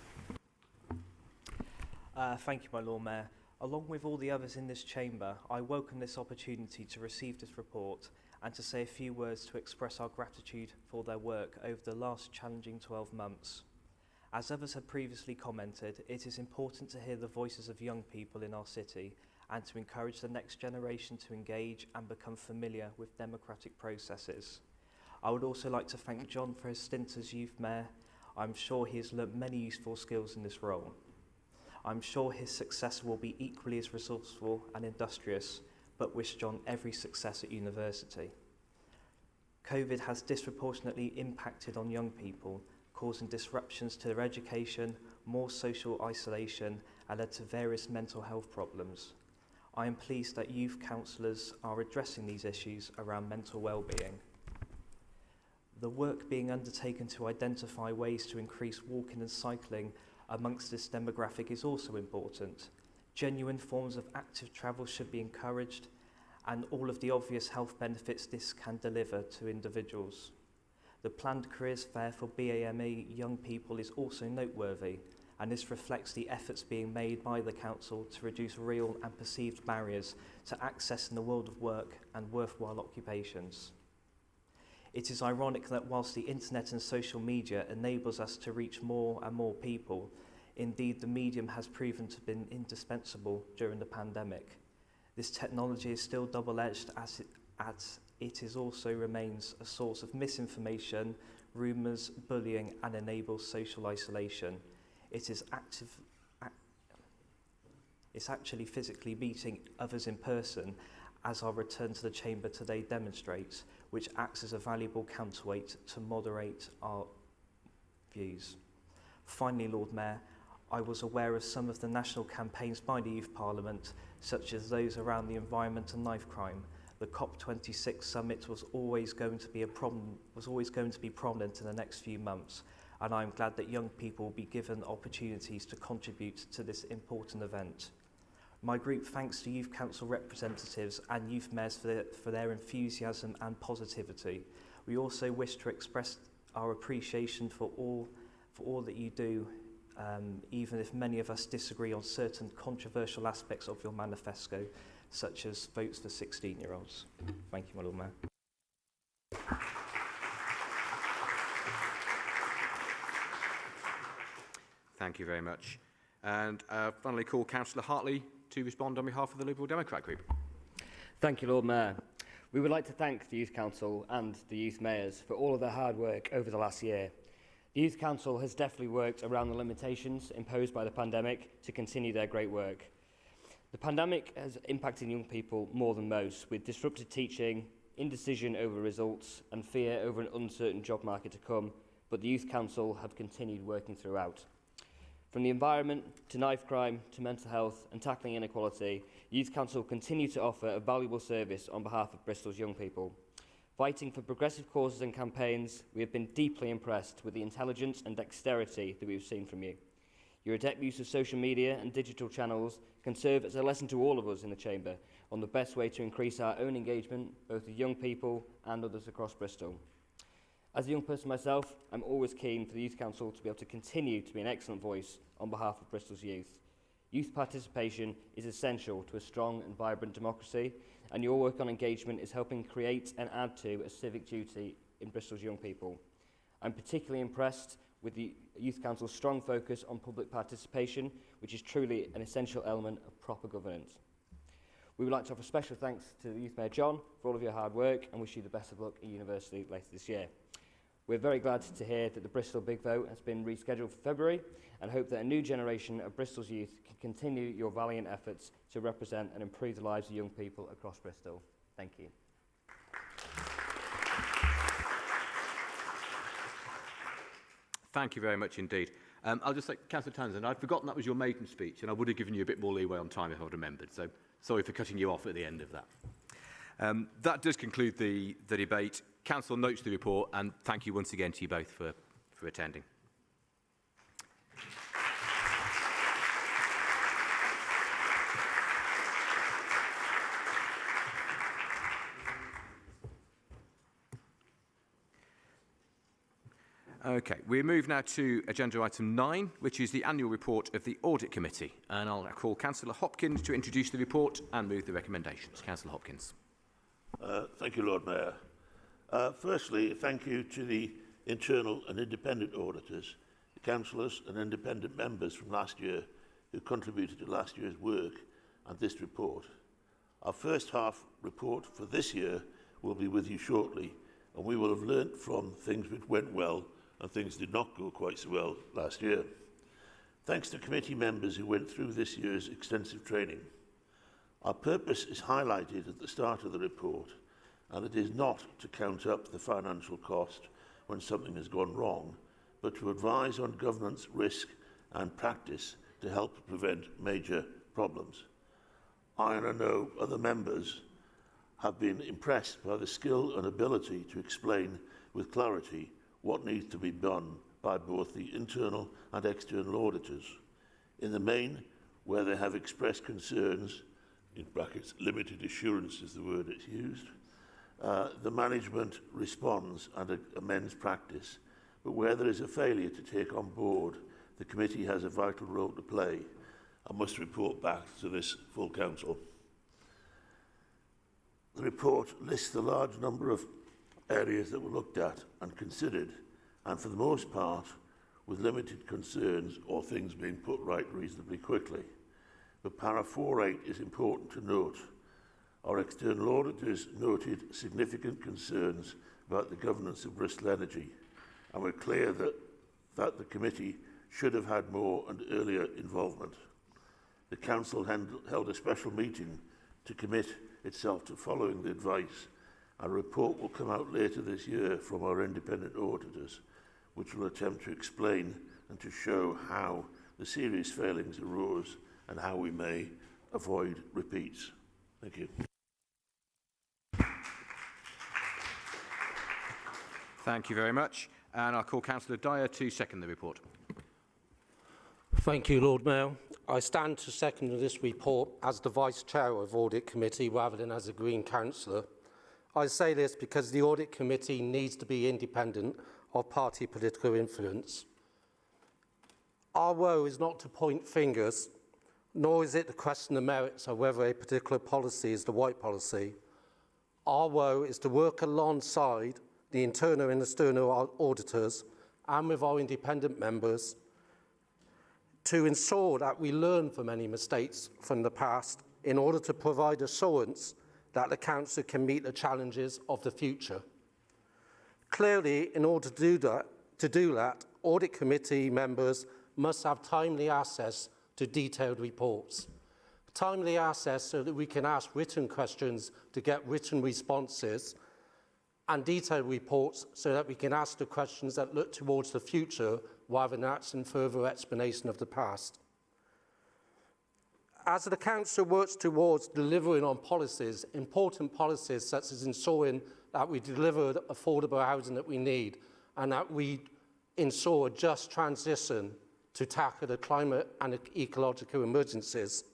Thank you, my Lord Mayor. Along with all the others in this chamber, I welcome this opportunity to receive this report and to say a few words to express our gratitude for their work over the last challenging 12 months. As others have previously commented, it is important to hear the voices of young people in our city and to encourage the next generation to engage and become familiar with democratic processes. I would also like to thank John for his stint as Youth Mayor. I'm sure he has learnt many useful skills in this role. I'm sure his successor will be equally as resourceful and industrious, but wish John every success at university. COVID has disproportionately impacted on young people, causing disruptions to their education, more social isolation, and led to various mental health problems. I am pleased that youth councillors are addressing these issues around mental well-being. The work being undertaken to identify ways to increase walking and cycling amongst this demographic is also important. Genuine forms of active travel should be encouraged, and all of the obvious health benefits this can deliver to individuals. The planned careers fair for BAME young people is also noteworthy, and this reflects the efforts being made by the Council to reduce real and perceived barriers to accessing the world of work and worthwhile occupations. It is ironic that whilst the internet and social media enables us to reach more and more people, indeed the medium has proven to have been indispensable during the pandemic. This technology is still double-edged as it is also remains a source of misinformation, rumours, bullying, and enables social isolation. It is it's actually physically meeting others in person, as our return to the chamber today demonstrates, which acts as a valuable counterweight to moderate our views. Finally, Lord Mayor, I was aware of some of the national campaigns by the Youth Parliament, such as those around the environment and knife crime. The COP26 summit was always going to be prominent in the next few months, and I'm glad that young people will be given opportunities to contribute to this important event. My group thanks the Youth Council representatives and youth mayors for their enthusiasm and positivity. We also wish to express our appreciation for all that you do, even if many of us disagree on certain controversial aspects of your manifesto, such as votes for 16-year-olds. Thank you, my Lord Mayor. Thank you very much. And finally, call Councillor Hartley to respond on behalf of the Liberal Democrat Group. Thank you, Lord Mayor. We would like to thank the Youth Council and the Youth Mayors for all of their hard work over the last year. The Youth Council has definitely worked around the limitations imposed by the pandemic to continue their great work. The pandemic has impacted young people more than most, with disrupted teaching, indecision over results, and fear over an uncertain job market to come, but the Youth Council have continued working throughout. From the environment to knife crime to mental health and tackling inequality, Youth Council continue to offer a valuable service on behalf of Bristol's young people. Fighting for progressive causes and campaigns, we have been deeply impressed with the intelligence and dexterity that we've seen from you. Your adept use of social media and digital channels can serve as a lesson to all of us in the Chamber on the best way to increase our own engagement, both with young people and others across Bristol. As a young person myself, I'm always keen for the Youth Council to be able to continue to be an excellent voice on behalf of Bristol's youth. Youth participation is essential to a strong and vibrant democracy, and your work on engagement is helping create and add to a civic duty in Bristol's young people. I'm particularly impressed with the Youth Council's strong focus on public participation, which is truly an essential element of proper governance. We would like to offer special thanks to the Youth Mayor John for all of your hard work and wish you the best of luck at university later this year. We're very glad to hear that the Bristol Big Vote has been rescheduled for February and hope that a new generation of Bristol's youth can continue your valiant efforts to represent and improve the lives of young people across Bristol. Thank you. Thank you very much indeed. I'll just say, Councillor Townsend, I'd forgotten that was your maiden speech, and I would have given you a bit more leeway on time if I'd remembered, so sorry for cutting you off at the end of that. That does conclude the debate. Council notes the report, and thank you once again to you both for attending. Okay, we move now to agenda item 9, which is the annual report of the Audit Committee. And I'll call Councillor Hopkins to introduce the report and move the recommendations. Councillor Hopkins. Thank you, Lord Mayor. Firstly, thank you to the internal and independent auditors, the councillors and independent members from last year who contributed to last year's work and this report. Our first half report for this year will be with you shortly, and we will have learnt from things which went well and things did not go quite so well last year. Thanks to committee members who went through this year's extensive training. Our purpose is highlighted at the start of the report, and it is not to count up the financial cost when something has gone wrong, but to advise on governance, risk and practice to help prevent major problems. I and I know other members have been impressed by the skill and ability to explain with clarity what needs to be done by both the internal and external auditors. In the main, where they have expressed concerns, in brackets, limited assurance is the word it's used, the management responds and amends practice. But where there is a failure to take on board, the committee has a vital role to play and must report back to this full council. The report lists a large number of areas that were looked at and considered, and for the most part, with limited concerns or things being put right reasonably quickly. But para 4.8 is important to note. Our external auditors noted significant concerns about the governance of Bristol Energy, and we're clear that the committee should have had more and earlier involvement. The council held a special meeting to commit itself to following the advice. A report will come out later this year from our independent auditors, which will attempt to explain and to show how the serious failings arose and how we may avoid repeats. Thank you. Thank you very much. And I'll call Councillor Dyer to second the report. Thank you, Lord Mayor. I stand to second this report as the Vice Chair of Audit Committee rather than as a Green Councillor. I say this because the Audit Committee needs to be independent of party political influence. Our role is not to point fingers, nor is it to question the merits of whether a particular policy is the right policy. Our role is to work alongside the internal and external auditors and with our independent members to ensure that we learn from any mistakes from the past in order to provide assurance that the Council can meet the challenges of the future. Clearly, in order to do that, Audit Committee members must have timely access to detailed reports. Timely access so that we can ask written questions to get written responses, and detailed reports so that we can ask the questions that look towards the future rather than asking further explanation of the past. As the Council works towards delivering on policies, important policies such as ensuring that we deliver the affordable housing that we need and that we ensure a just transition to tackle the climate and ecological emergencies,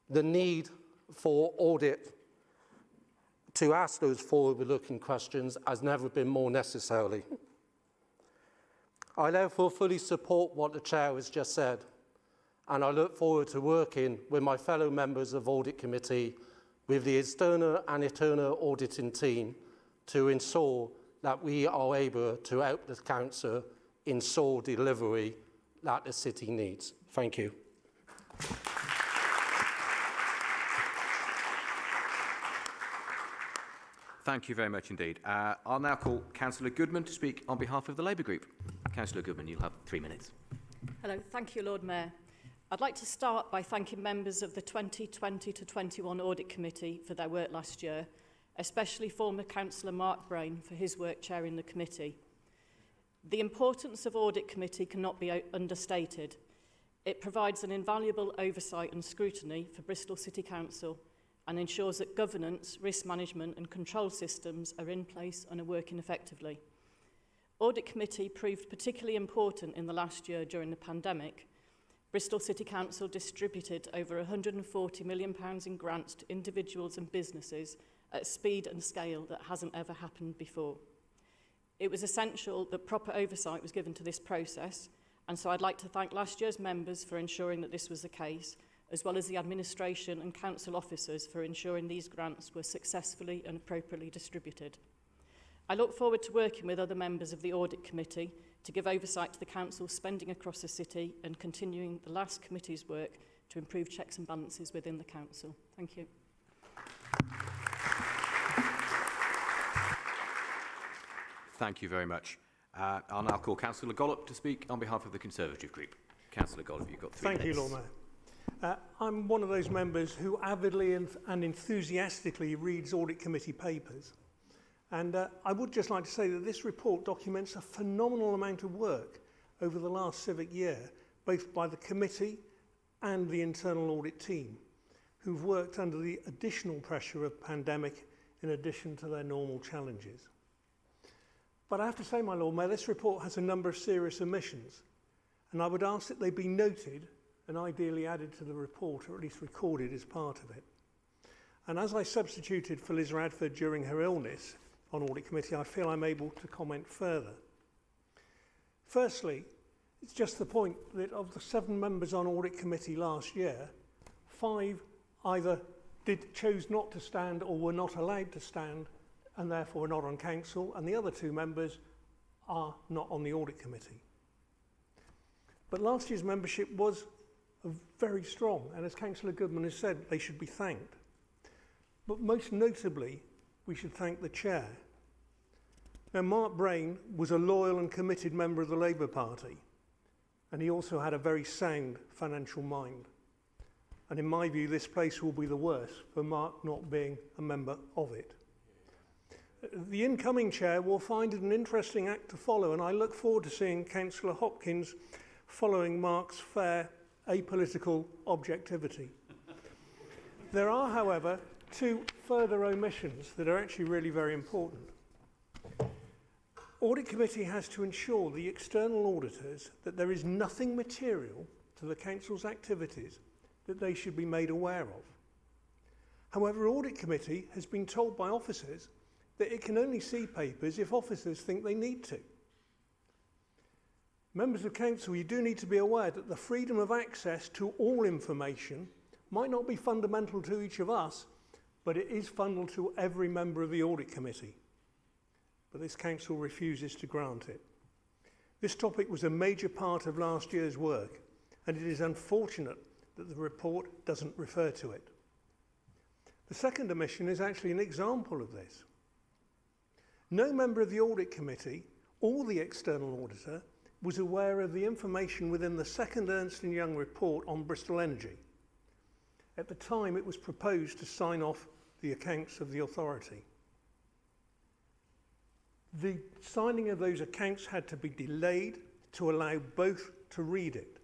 the need for audit to ask those forward-looking questions has never been more necessary. I therefore fully support what the Chair has just said, and I look forward to working with my fellow members of Audit Committee, with the external and internal auditing team to ensure that we are able to help the Council ensure delivery that the City needs. Thank you. Thank you very much indeed. I'll now call Councillor Goodman to speak on behalf of the Labour Group. Councillor Goodman, you'll have 3 minutes. Hello, thank you, Lord Mayor. I'd like to start by thanking members of the 2020 to 21 Audit Committee for their work last year, especially former Councillor Mark Brain for his work chairing the committee. The importance of Audit Committee cannot be understated. It provides an invaluable oversight and scrutiny for Bristol City Council and ensures that governance, risk management and control systems are in place and are working effectively. Audit Committee proved particularly important in the last year during the pandemic. Bristol City Council distributed over £140 million in grants to individuals and businesses at a speed and scale that hasn't ever happened before. It was essential that proper oversight was given to this process, and so I'd like to thank last year's members for ensuring that this was the case, as well as the administration and council officers for ensuring these grants were successfully and appropriately distributed. I look forward to working with other members of the Audit Committee to give oversight to the Council's spending across the City and continuing the last committee's work to improve checks and balances within the Council. Thank you. Thank you very much. I'll now call Councillor Gollop to speak on behalf of the Conservative Group. Councillor Gold, you've got 3 minutes. Thank you, Lord Mayor. I'm one of those members who avidly and enthusiastically reads Audit Committee papers. And I would just like to say that this report documents a phenomenal amount of work over the last civic year, both by the committee and the internal audit team, who've worked under the additional pressure of pandemic in addition to their normal challenges. But I have to say, my Lord Mayor, this report has a number of serious omissions, and I would ask that they be noted and ideally added to the report, or at least recorded as part of it. And as I substituted for Liz Radford during her illness on Audit Committee, I feel I'm able to comment further. Firstly, it's just the point that of the 7 members on Audit Committee last year, 5 either chose not to stand or were not allowed to stand and therefore are not on council, and the other 2 members are not on the Audit Committee. But last year's membership was very strong, and as Councillor Goodman has said, they should be thanked. But most notably, we should thank the Chair. Now, Mark Brain was a loyal and committed member of the Labour Party, and he also had a very sound financial mind. And in my view, this place will be the worse for Mark not being a member of it. The incoming Chair will find it an interesting act to follow, and I look forward to seeing Councillor Hopkins following Mark's fair, apolitical objectivity. There are, however, 2 further omissions that are actually really very important. Audit Committee has to ensure the external auditors that there is nothing material to the Council's activities that they should be made aware of. However, Audit Committee has been told by officers that it can only see papers if officers think they need to. Members of Council, you do need to be aware that the freedom of access to all information might not be fundamental to each of us, but it is fundamental to every member of the Audit Committee. But this Council refuses to grant it. This topic was a major part of last year's work, and it is unfortunate that the report doesn't refer to it. The second omission is actually an example of this. No member of the Audit Committee or the external auditor was aware of the information within the second Ernst & Young report on Bristol Energy. At the time, it was proposed to sign off the accounts of the authority. The signing of those accounts had to be delayed to allow both to read it,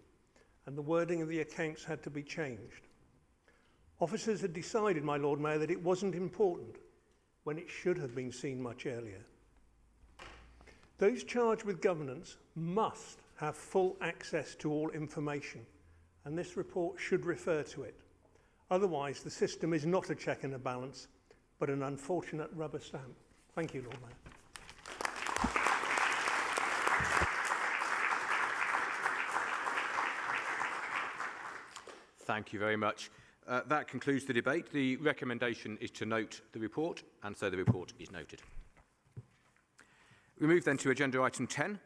and the wording of the accounts had to be changed. Officers had decided, my Lord Mayor, that it wasn't important when it should have been seen much earlier. Those charged with governance must have full access to all information, and this report should refer to it. Otherwise, the system is not a check and a balance, but an unfortunate rubber stamp. Thank you, Lord Mayor. Thank you very much. That concludes the debate. The recommendation is to note the report, and so the report is noted. We move then to agenda item 10,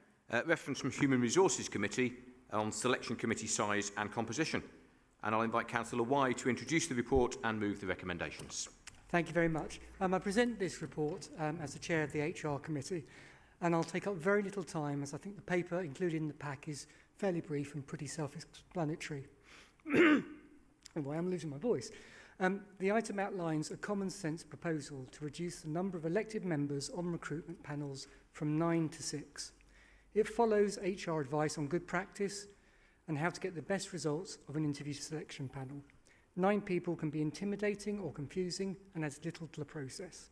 reference from Human Resources Committee on selection committee size and composition. And I'll invite Councillor White to introduce the report and move the recommendations. Thank you very much. I present this report as the chair of the HR committee, and I'll take up very little time as I think the paper included in the pack is fairly brief and pretty self-explanatory. Oh, I am losing my voice. The item outlines a common sense proposal to reduce the number of elected members on recruitment panels from 9 to 6. It follows HR advice on good practice and how to get the best results of an interview selection panel. 9 people can be intimidating or confusing and adds little to the process.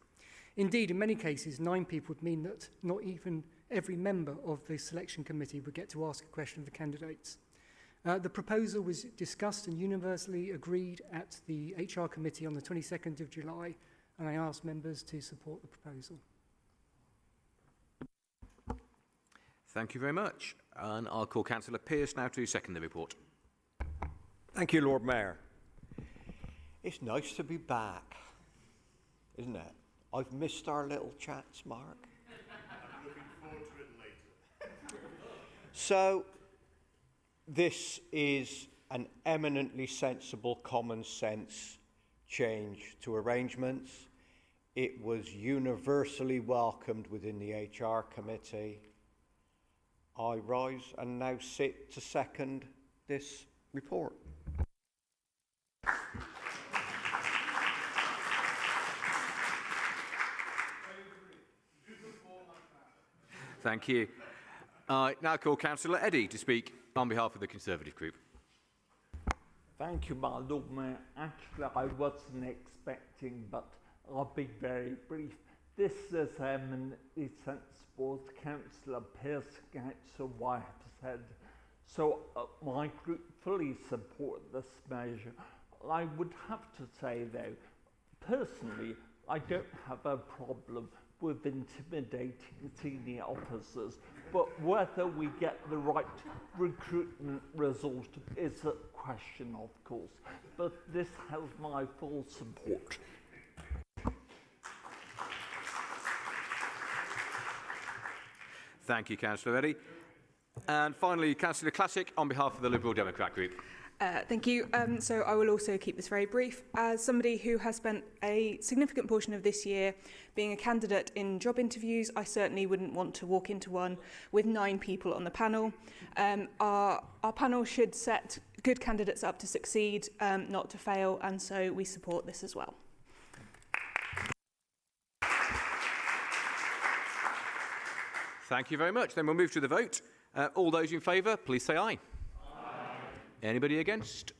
Indeed, in many cases, 9 people would mean that not even every member of the selection committee would get to ask a question of the candidates. The proposal was discussed and universally agreed at the HR committee on the 22nd of July, and I ask members to support the proposal. Thank you very much. And I'll call Councillor Pearce now to second the report. Thank you, Lord Mayor. It's nice to be back, isn't it? I've missed our little chats, Mark. I'm looking forward to it later. So, this is an eminently sensible, common sense change to arrangements. It was universally welcomed within the HR committee. I rise and now sit to second this report. Thank you. I now call Councillor Eddy to speak on behalf of the Conservative Group. Thank you, my Lord Mayor. Actually, I wasn't expecting, but I'll be very brief. This is eminently sensible, as Councillor Pearce-Gates and White have said. So my group fully support this measure. I would have to say, though, personally, I don't have a problem with intimidating senior officers, but whether we get the right recruitment result is a question, of course. But this has my full support. Thank you, Councillor Eddy. And finally, Councillor Classic on behalf of the Liberal Democrat Group. Thank you. So I will also keep this very brief. As somebody who has spent a significant portion of this year being a candidate in job interviews, I certainly wouldn't want to walk into one with 9 people on the panel. Our panel should set good candidates up to succeed, not to fail, and so we support this as well. Thank you very much. Then we'll move to the vote. All those in favour, please say aye. Anybody against?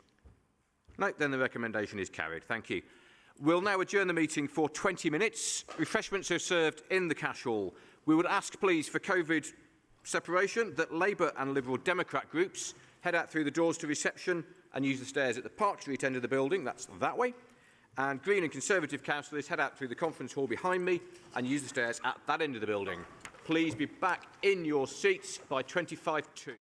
No, then the recommendation is carried. Thank you. We'll now adjourn the meeting for 20 minutes. Refreshments are served in the cash hall. We would ask, please, for COVID separation, that Labour and Liberal Democrat groups head out through the doors to reception and use the stairs at the Park Street end of the building. That's that way. And Green and Conservative councillors head out through the conference hall behind me and use the stairs at that end of the building. Please be back in your seats by 2:55.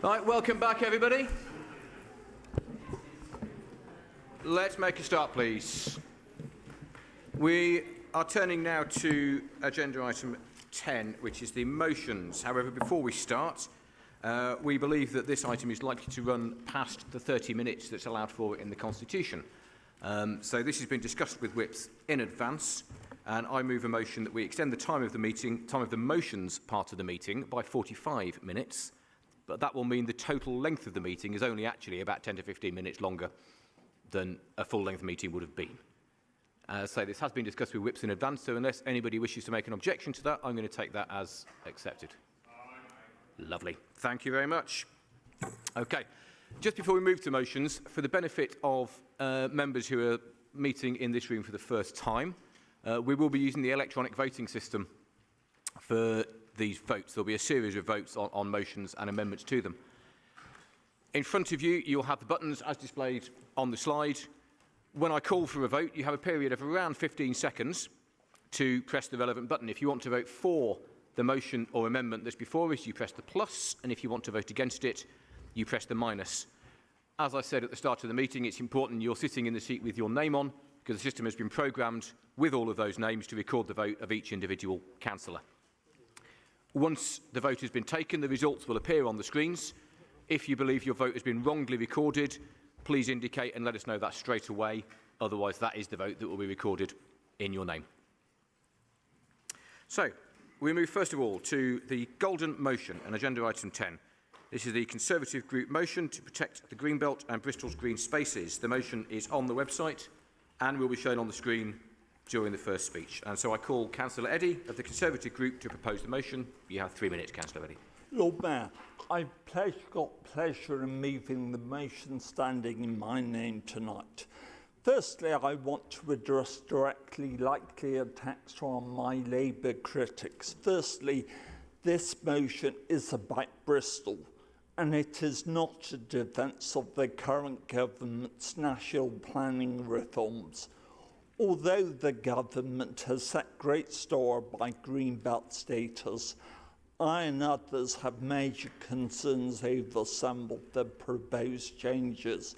Right, welcome back, everybody. Let's make a start, please. We are turning now to agenda item 10, which is the motions. However, before we start, we believe that this item is likely to run past the 30 minutes that's allowed for in the Constitution. So this has been discussed with whips in advance, and I move a motion that we extend the time of the motions part of the meeting by 45 minutes, but that will mean the total length of the meeting is only actually about 10 to 15 minutes longer than a full-length meeting would have been. So this has been discussed with whips in advance, so unless anybody wishes to make an objection to that, I'm going to take that as accepted. Lovely. Thank you very much. Okay. Just before we move to motions, for the benefit of members who are meeting in this room for the first time, we will be using the electronic voting system for these votes. There'll be a series of votes on motions and amendments to them. In front of you, you'll have the buttons as displayed on the slide. When I call for a vote, you have a period of around 15 seconds to press the relevant button. If you want to vote for the motion or amendment that's before us, you press the plus, and if you want to vote against it, you press the minus. As I said at the start of the meeting, it's important you're sitting in the seat with your name on, because the system has been programmed with all of those names to record the vote of each individual councillor. Once the vote has been taken, the results will appear on the screens. If you believe your vote has been wrongly recorded, please indicate and let us know that straight away. Otherwise, that is the vote that will be recorded in your name. So, we move first of all to the golden motion and agenda item 10. This is the Conservative Group motion to protect the Greenbelt and Bristol's green spaces. The motion is on the website and will be shown on the screen during the first speech. And so I call Councillor Eddy of the Conservative Group to propose the motion. You have 3 minutes, Councillor Eddy. Lord Mayor, I've got pleasure in moving the motion standing in my name tonight. Firstly, I want to address directly likely attacks from my Labour critics. Firstly, this motion is about Bristol, and it is not a defence of the current government's national planning reforms. Although the government has set great store by Greenbelt status, I and others have major concerns over some of the proposed changes.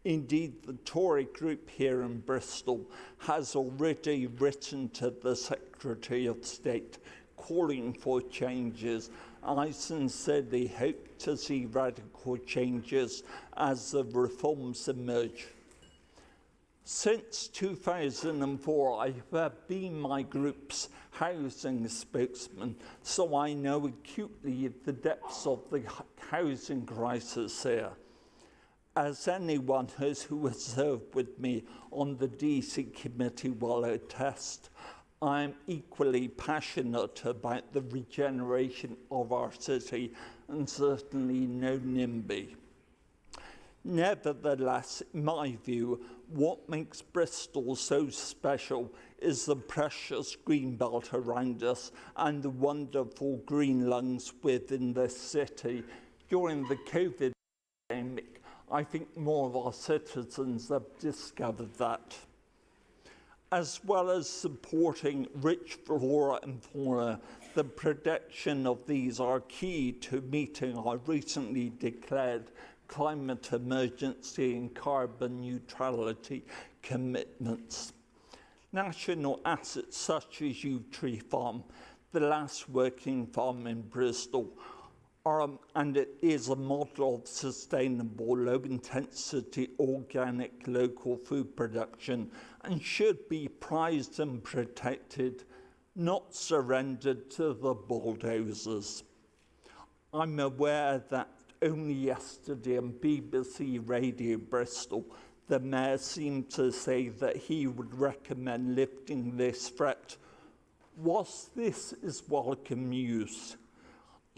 Indeed, the Tory group here in Bristol has already written to the Secretary of State calling for changes. I sincerely hope to see radical changes as the reforms emerge. Since 2004, I have been my group's housing spokesman, so I know acutely the depths of the housing crisis here. As anyone who has served with me on the DC committee will attest, I am equally passionate about the regeneration of our city, and certainly no NIMBY. Nevertheless, in my view, what makes Bristol so special is the precious green belt around us and the wonderful green lungs within the city. During the COVID pandemic, I think more of our citizens have discovered that. As well as supporting rich flora and fauna, the protection of these are key to meeting our recently declared climate emergency and carbon neutrality commitments. National assets such as Yew Tree Farm, the last working farm in Bristol, and it is a model of sustainable, low-intensity, organic, local food production and should be prized and protected, not surrendered to the bulldozers. I'm aware that only yesterday on BBC Radio Bristol, the Mayor seemed to say that he would recommend lifting this threat. Whilst this is welcome news,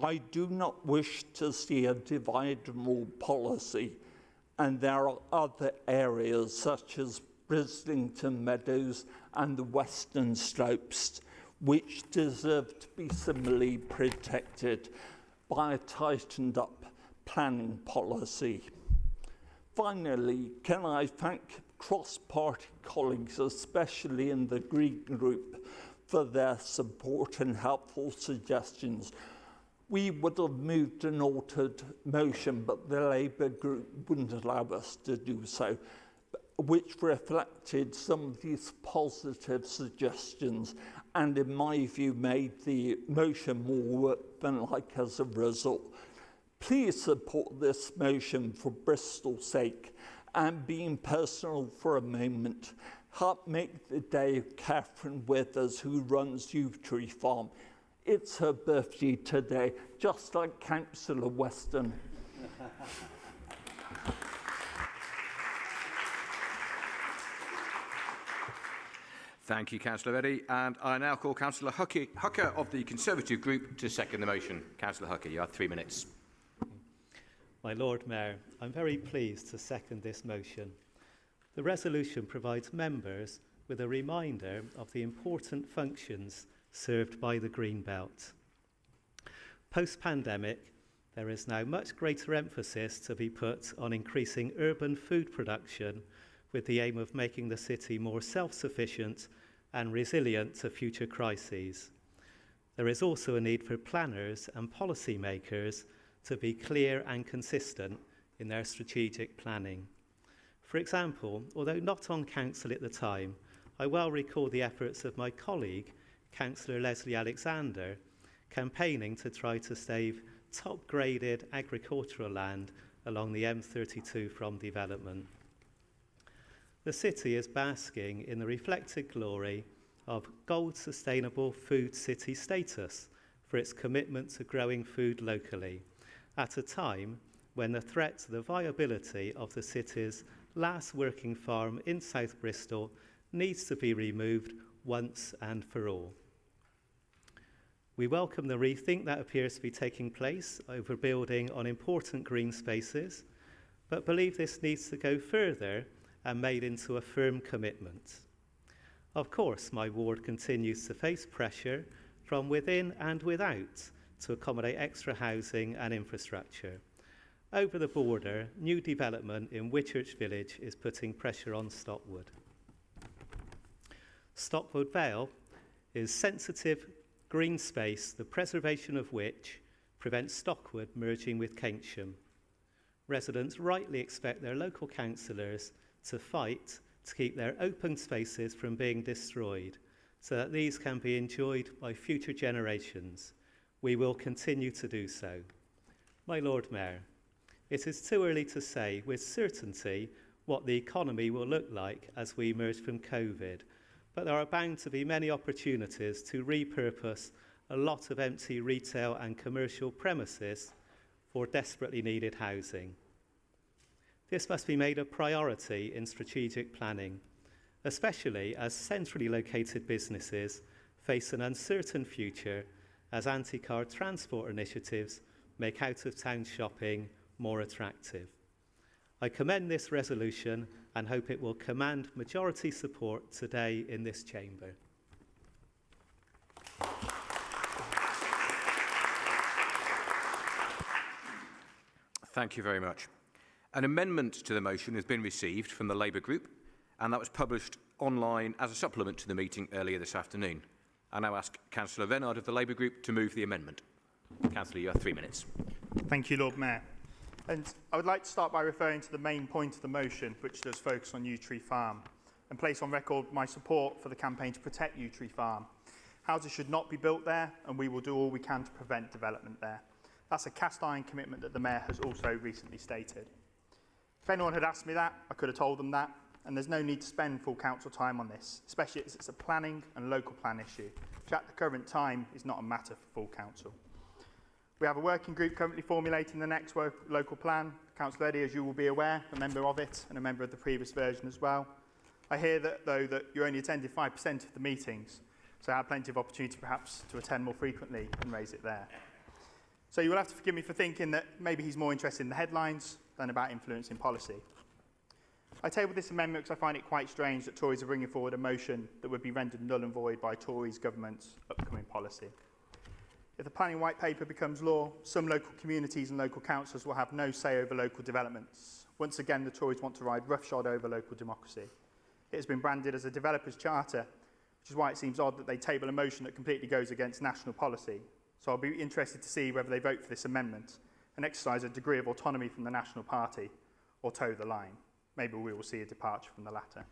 I do not wish to see a divide and rule policy, and there are other areas such as Brislington Meadows and the Western Slopes which deserve to be similarly protected by a tightened up planning policy. Finally, can I thank cross-party colleagues, especially in the Green Group, for their support and helpful suggestions. we would have moved an altered motion, but the Labour group wouldn't allow us to do so, which reflected some of these positive suggestions and, in my view, made the motion more workmanlike as a result. Please support this motion for Bristol's sake, and being personal for a moment, help make the day of Catherine Withers, who runs Yew Tree Farm. It's her birthday today, just like Councillor Weston. Thank you, Councillor Eddy. And I now call Councillor Hucker of the Conservative Group to second the motion. Councillor Hucker, you have 3 minutes. My Lord Mayor, I'm very pleased to second this motion. The resolution provides members with a reminder of the important functions served by the Green Belt. Post-pandemic, there is now much greater emphasis to be put on increasing urban food production with the aim of making the city more self-sufficient and resilient to future crises. There is also a need for planners and policymakers to be clear and consistent in their strategic planning. For example, although not on council at the time, I well recall the efforts of my colleague, Councillor Leslie Alexander, campaigning to try to save top-graded agricultural land along the M32 from development. The city is basking in the reflected glory of Gold Sustainable Food City status for its commitment to growing food locally, at a time when the threat to the viability of the city's last working farm in South Bristol needs to be removed once and for all. We welcome the rethink that appears to be taking place over building on important green spaces, but believe this needs to go further and made into a firm commitment. Of course, my ward continues to face pressure from within and without to accommodate extra housing and infrastructure. Over the border, new development in Whitchurch Village is putting pressure on Stockwood. Stockwood Vale is sensitive green space, the preservation of which prevents Stockwood merging with Keynsham. Residents rightly expect their local councillors to fight to keep their open spaces from being destroyed so that these can be enjoyed by future generations. We will continue to do so. My Lord Mayor, it is too early to say with certainty what the economy will look like as we emerge from COVID, but there are bound to be many opportunities to repurpose a lot of empty retail and commercial premises for desperately needed housing. This must be made a priority in strategic planning, especially as centrally located businesses face an uncertain future as anti-car transport initiatives make out-of-town shopping more attractive. I commend this resolution and hope it will command majority support today in this chamber. Thank you very much. An amendment to the motion has been received from the Labour Group, and that was published online as a supplement to the meeting earlier this afternoon. I now ask Councillor Renard of the Labour Group to move the amendment. Councillor, you have 3 minutes. Thank you, Lord Mayor. And I would like to start by referring to the main point of the motion, which does focus on Yew Tree Farm, and place on record my support for the campaign to protect Yew Tree Farm. Houses should not be built there, and we will do all we can to prevent development there. That's a cast-iron commitment that the Mayor has also recently stated. If anyone had asked me that, I could have told them that, and there's no need to spend full council time on this, especially as it's a planning and local plan issue, which at the current time is not a matter for full council. We have a working group currently formulating the next local plan. Councillor Eddy, as you will be aware, a member of it and a member of the previous version as well. I hear that, though, that you only attended 5% of the meetings, so I had plenty of opportunity perhaps to attend more frequently and raise it there. So you will have to forgive me for thinking that maybe he's more interested in the headlines than about influencing policy. I tabled this amendment because I find it quite strange that Tories are bringing forward a motion that would be rendered null and void by Tories' government's upcoming policy. If the planning white paper becomes law, some local communities and local councils will have no say over local developments. Once again, the Tories want to ride roughshod over local democracy. It has been branded as a developer's charter, which is why it seems odd that they table a motion that completely goes against national policy. So I'll be interested to see whether they vote for this amendment and exercise a degree of autonomy from the National Party or toe the line. Maybe we will see a departure from the latter.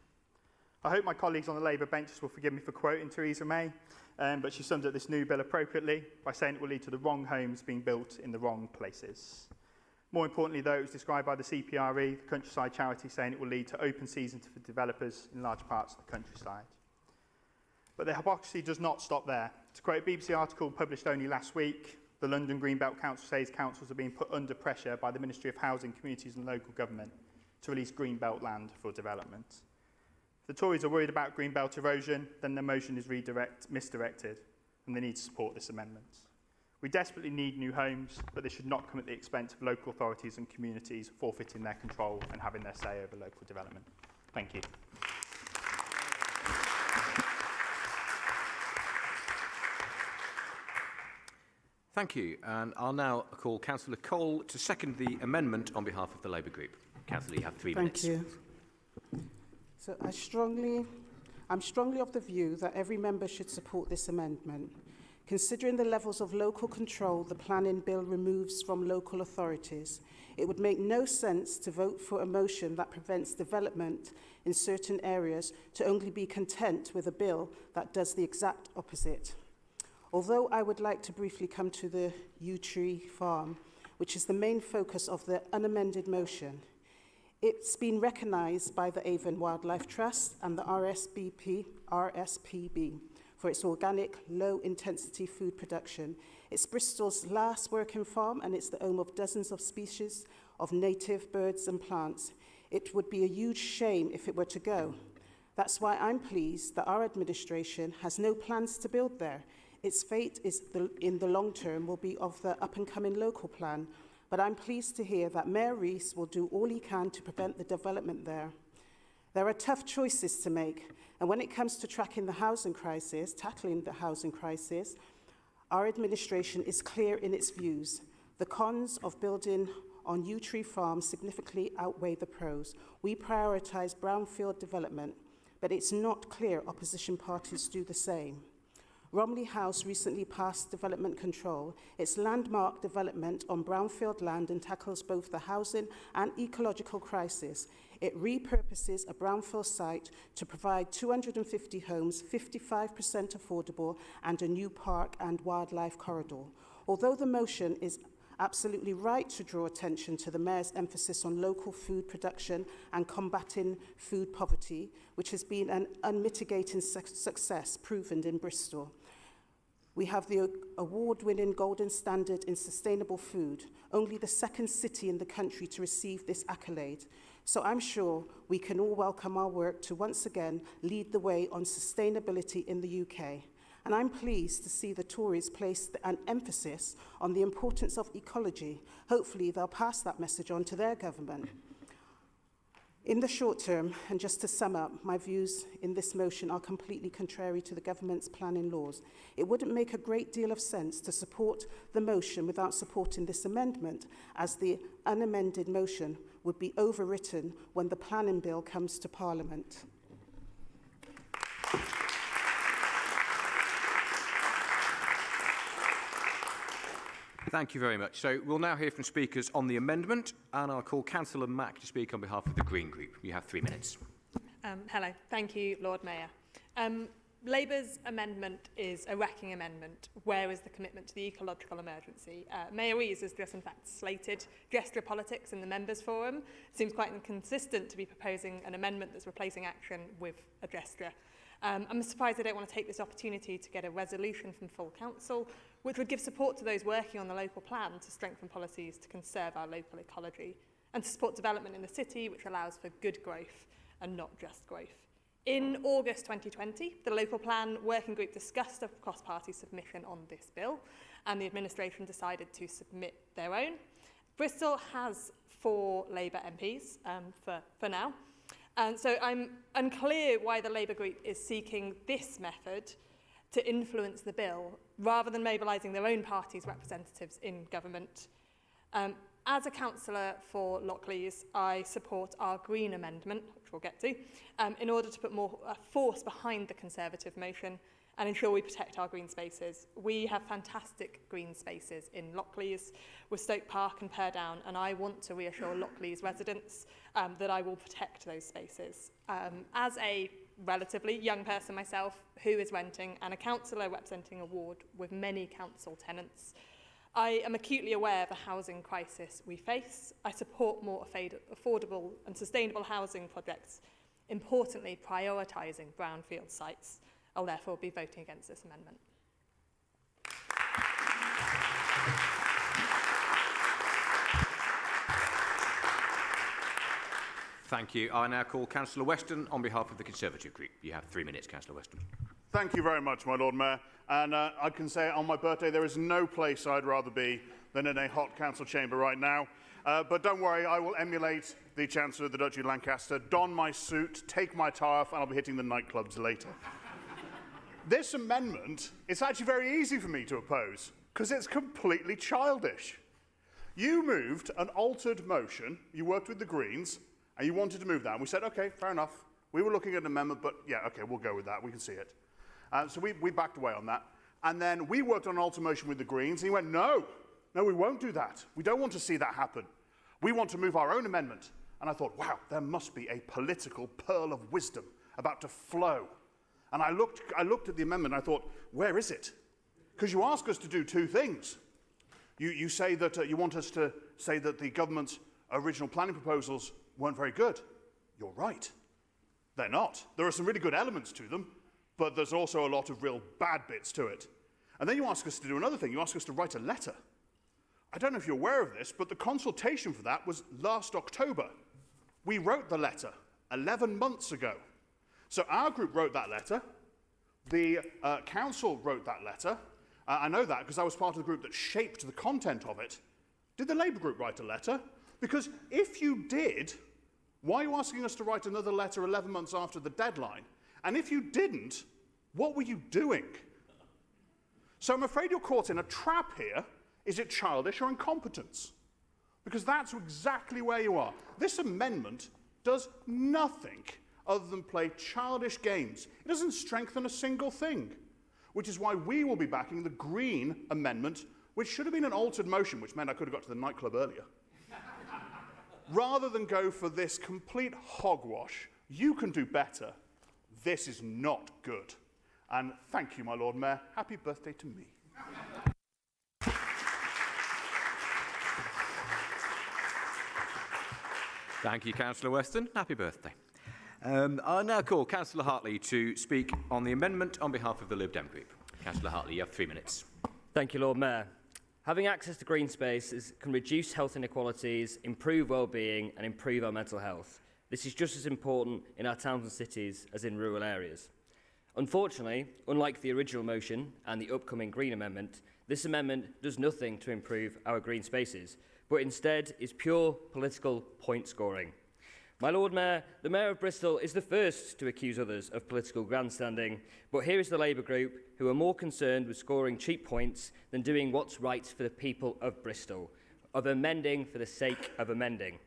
I hope my colleagues on the Labour benches will forgive me for quoting Theresa May, but she summed up this new bill appropriately by saying it will lead to the wrong homes being built in the wrong places. More importantly, though, it was described by the CPRE, the countryside charity, saying it will lead to open season for developers in large parts of the countryside. But the hypocrisy does not stop there. To quote a BBC article published only last week, the London Greenbelt Council says councils are being put under pressure by the Ministry of Housing, Communities and Local Government to release Greenbelt land for development. If the Tories are worried about Greenbelt erosion, then their motion is misdirected, and they need to support this amendment. We desperately need new homes, but this should not come at the expense of local authorities and communities forfeiting their control and having their say over local development. Thank you. Thank you. And I'll now call Councillor Cole to second the amendment on behalf of the Labour Group. Councillor, you have 3 minutes. Thank you. So I'm strongly of the view that every member should support this amendment. Considering the levels of local control the planning bill removes from local authorities, it would make no sense to vote for a motion that prevents development in certain areas to only be content with a bill that does the exact opposite. Although I would like to briefly come to the yew tree farm, which is the main focus of the unamended motion, it's been recognised by the Avon Wildlife Trust and the RSPB for its organic, low-intensity food production. It's Bristol's last working farm, and it's the home of dozens of species of native birds and plants. It would be a huge shame if it were to go. That's why I'm pleased that our administration has no plans to build there. Its fate in the long term will be of the up-and-coming local plan, but I'm pleased to hear that Mayor Rees will do all he can to prevent the development there. There are tough choices to make, and when it comes to tackling the housing crisis, our administration is clear in its views. The cons of building on yew tree farms significantly outweigh the pros. We prioritise brownfield development, but it's not clear opposition parties do the same. Romley House recently passed development control. Its landmark development on brownfield land and tackles both the housing and ecological crisis. It repurposes a brownfield site to provide 250 homes, 55% affordable, and a new park and wildlife corridor. Although the motion is absolutely right to draw attention to the Mayor's emphasis on local food production and combating food poverty, which has been an unmitigated success proven in Bristol. We have the award-winning Golden Standard in sustainable food, only the second city in the country to receive this accolade. So I'm sure we can all welcome our work to once again lead the way on sustainability in the UK. And I'm pleased to see the Tories place an emphasis on the importance of ecology. Hopefully they'll pass that message on to their government. In the short term, and just to sum up, my views in this motion are completely contrary to the government's planning laws. It wouldn't make a great deal of sense to support the motion without supporting this amendment, as the unamended motion would be overwritten when the planning bill comes to Parliament. Thank you very much. So we'll now hear from speakers on the amendment, and I'll call Councillor Mack to speak on behalf of the Green Group. You have 3 minutes. Hello. Thank you, Lord Mayor. Labour's amendment is a wrecking amendment. Where is the commitment to the ecological emergency? Mayor Rees has just in fact slated gesture politics in the members' forum. It seems quite inconsistent to be proposing an amendment that's replacing action with a gesture. I'm surprised they don't want to take this opportunity to get a resolution from full council, which would give support to those working on the local plan to strengthen policies to conserve our local ecology and to support development in the city, which allows for good growth and not just growth. In August 2020, the local plan working group discussed a cross-party submission on this bill, and the administration decided to submit their own. Bristol has 4 Labour MPs for now. And so I'm unclear why the Labour group is seeking this method to influence the bill rather than mobilising their own party's representatives in government. As a councillor for Lockleys, I support our Green amendment, which we'll get to, in order to put more force behind the Conservative motion and ensure we protect our green spaces. We have fantastic green spaces in Lockleys, with Stoke Park and Purdown, and I want to reassure Lockleys residents that I will protect those spaces. As a relatively young person myself who is renting and a councillor representing a ward with many council tenants, I am acutely aware of the housing crisis we face. I support more affordable and sustainable housing projects, importantly prioritising brownfield sites. I'll therefore be voting against this amendment. Thank you. I now call Councillor Weston on behalf of the Conservative Group. You have 3 minutes, Councillor Weston. Thank you very much, my Lord Mayor. And I can say on my birthday there is no place I'd rather be than in a hot council chamber right now. But don't worry, I will emulate the Chancellor of the Duchy of Lancaster, don my suit, take my tie off, and I'll be hitting the nightclubs later. This amendment, it's actually very easy for me to oppose, because it's completely childish. You moved an altered motion, you worked with the Greens, and you wanted to move that. And we said, OK, fair enough. We were looking at an amendment, but yeah, OK, we'll go with that. We can see it. So we backed away on that. And then we worked on an alter motion with the Greens, and he went, no, we won't do that. We don't want to see that happen. We want to move our own amendment. And I thought, wow, there must be a political pearl of wisdom about to flow. And I looked at the amendment, and I thought, where is it? Because you ask us to do two things. You say that you want us to say that the government's original planning proposals weren't very good. You're right. They're not. There are some really good elements to them, but there's also a lot of real bad bits to it. And then you ask us to do another thing. You ask us to write a letter. I don't know if you're aware of this, but the consultation for that was last October. We wrote the letter 11 months ago. So our group wrote that letter. The council wrote that letter. I know that because I was part of the group that shaped the content of it. Did the Labour group write a letter? Because if you did, why are you asking us to write another letter 11 months after the deadline? And if you didn't, what were you doing? So I'm afraid you're caught in a trap here. Is it childish or incompetence? Because that's exactly where you are. This amendment does nothing other than play childish games. It doesn't strengthen a single thing, which is why we will be backing the Green amendment, which should have been an altered motion, which meant I could have got to the nightclub earlier. Rather than go for this complete hogwash. You can do better. This is not good. And thank you, my Lord Mayor. Happy birthday to me. Thank you, Councillor Weston. Happy birthday. I now call Councillor Hartley to speak on the amendment on behalf of the Lib Dem Group. Councillor Hartley, you have 3 minutes. Thank you, Lord Mayor. Having access to green spaces can reduce health inequalities, improve well-being and improve our mental health. This is just as important in our towns and cities as in rural areas. Unfortunately, unlike the original motion and the upcoming Green Amendment, this amendment does nothing to improve our green spaces, but instead is pure political point scoring. My Lord Mayor, the Mayor of Bristol is the first to accuse others of political grandstanding, but here is the Labour group who are more concerned with scoring cheap points than doing what's right for the people of Bristol, of amending for the sake of amending.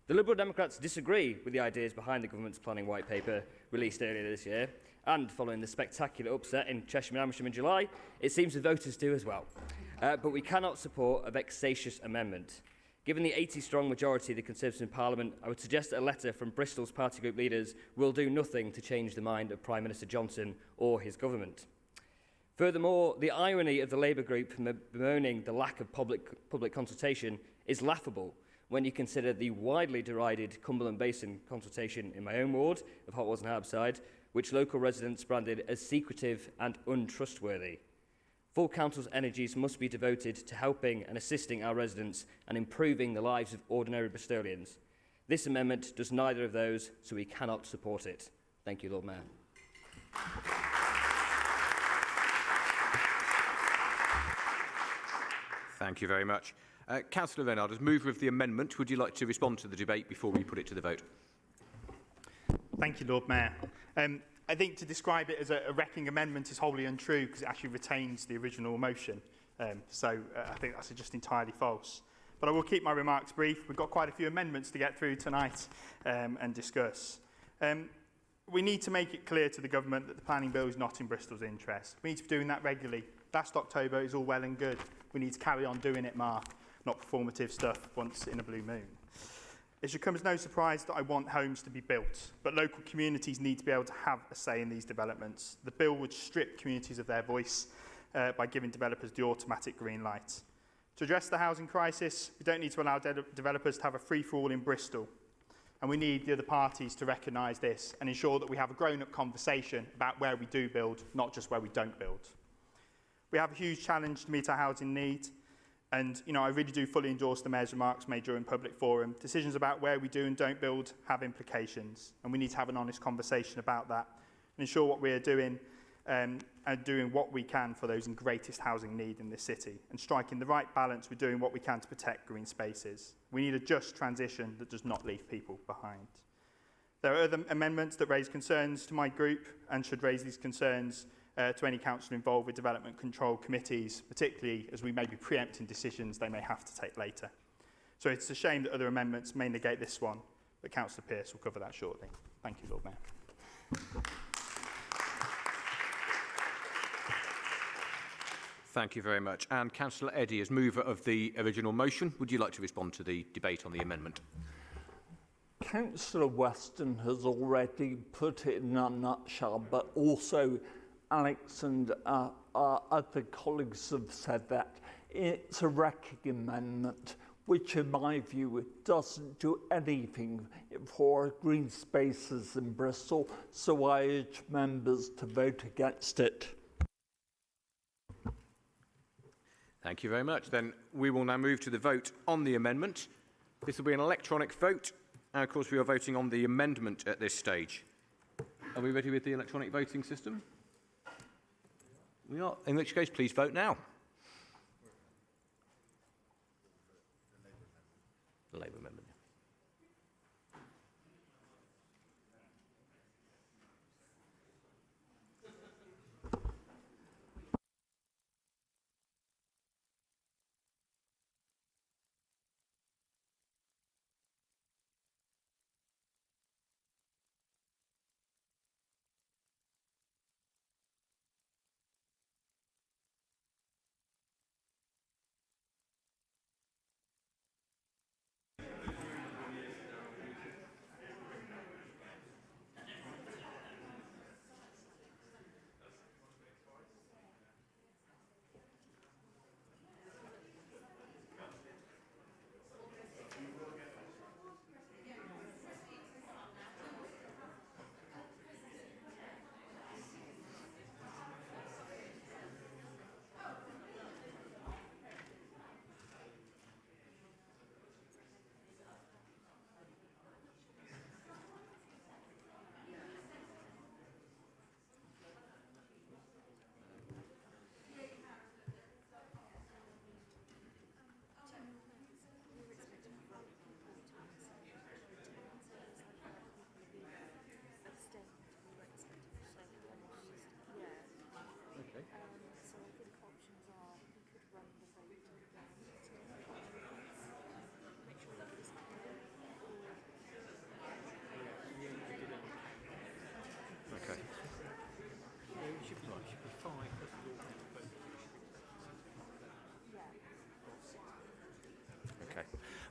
The Liberal Democrats disagree with the ideas behind the government's planning white paper released earlier this year, and following the spectacular upset in Cheshire and Amersham in July, it seems the voters do as well. But we cannot support a vexatious amendment. Given the 80-strong majority of the Conservatives in Parliament, I would suggest that a letter from Bristol's party group leaders will do nothing to change the mind of Prime Minister Johnson or his government. Furthermore, the irony of the Labour group bemoaning the lack of public consultation is laughable when you consider the widely derided Cumberland Basin consultation in my own ward of Hotwells and Harbside, which local residents branded as secretive and untrustworthy. Full Council's energies must be devoted to helping and assisting our residents and improving the lives of ordinary Bristolians. This amendment does neither of those, so we cannot support it. Thank you, Lord Mayor. Thank you very much. Councillor Renard, as mover of the amendment, would you like to respond to the debate before we put it to the vote? Thank you, Lord Mayor. I think to describe it as a wrecking amendment is wholly untrue because it actually retains the original motion. I think that's just entirely false. But I will keep my remarks brief. We've got quite a few amendments to get through tonight and discuss. we need to make it clear to the government that the planning bill is not in Bristol's interest. We need to be doing that regularly. Last October is all well and good. We need to carry on doing it, Mark, not performative stuff once in a blue moon. It should come as no surprise that I want homes to be built, but local communities need to be able to have a say in these developments. The bill would strip communities of their voice by giving developers the automatic green light. To address the housing crisis, we don't need to allow developers to have a free-for-all in Bristol. And we need the other parties to recognise this and ensure that we have a grown-up conversation about where we do build, not just where we don't build. We have a huge challenge to meet our housing need. And, I really do fully endorse the Mayor's remarks made during public forum. Decisions about where we do and don't build have implications. And we need to have an honest conversation about that and ensure what we are doing and doing what we can for those in greatest housing need in this city and striking the right balance with doing what we can to protect green spaces. We need a just transition that does not leave people behind. There are other amendments that raise concerns to my group and should raise these concerns to any councillor involved with development control committees, particularly as we may be preempting decisions they may have to take later. So it's a shame that other amendments may negate this one, but Councillor Pearce will cover that shortly. Thank you, Lord Mayor. Thank you very much. And Councillor Eddy, as mover of the original motion, would you like to respond to the debate on the amendment? Councillor Weston has already put it in a nutshell, but also Alex and other colleagues have said that it's a wrecking amendment, which in my view doesn't do anything for green spaces in Bristol, so I urge members to vote against it. Thank you very much. Then we will now move to the vote on the amendment. This will be an electronic vote, and of course we are voting on the amendment at this stage. Are we ready with the electronic voting system? We are, in which case please vote now. The Labour amendment.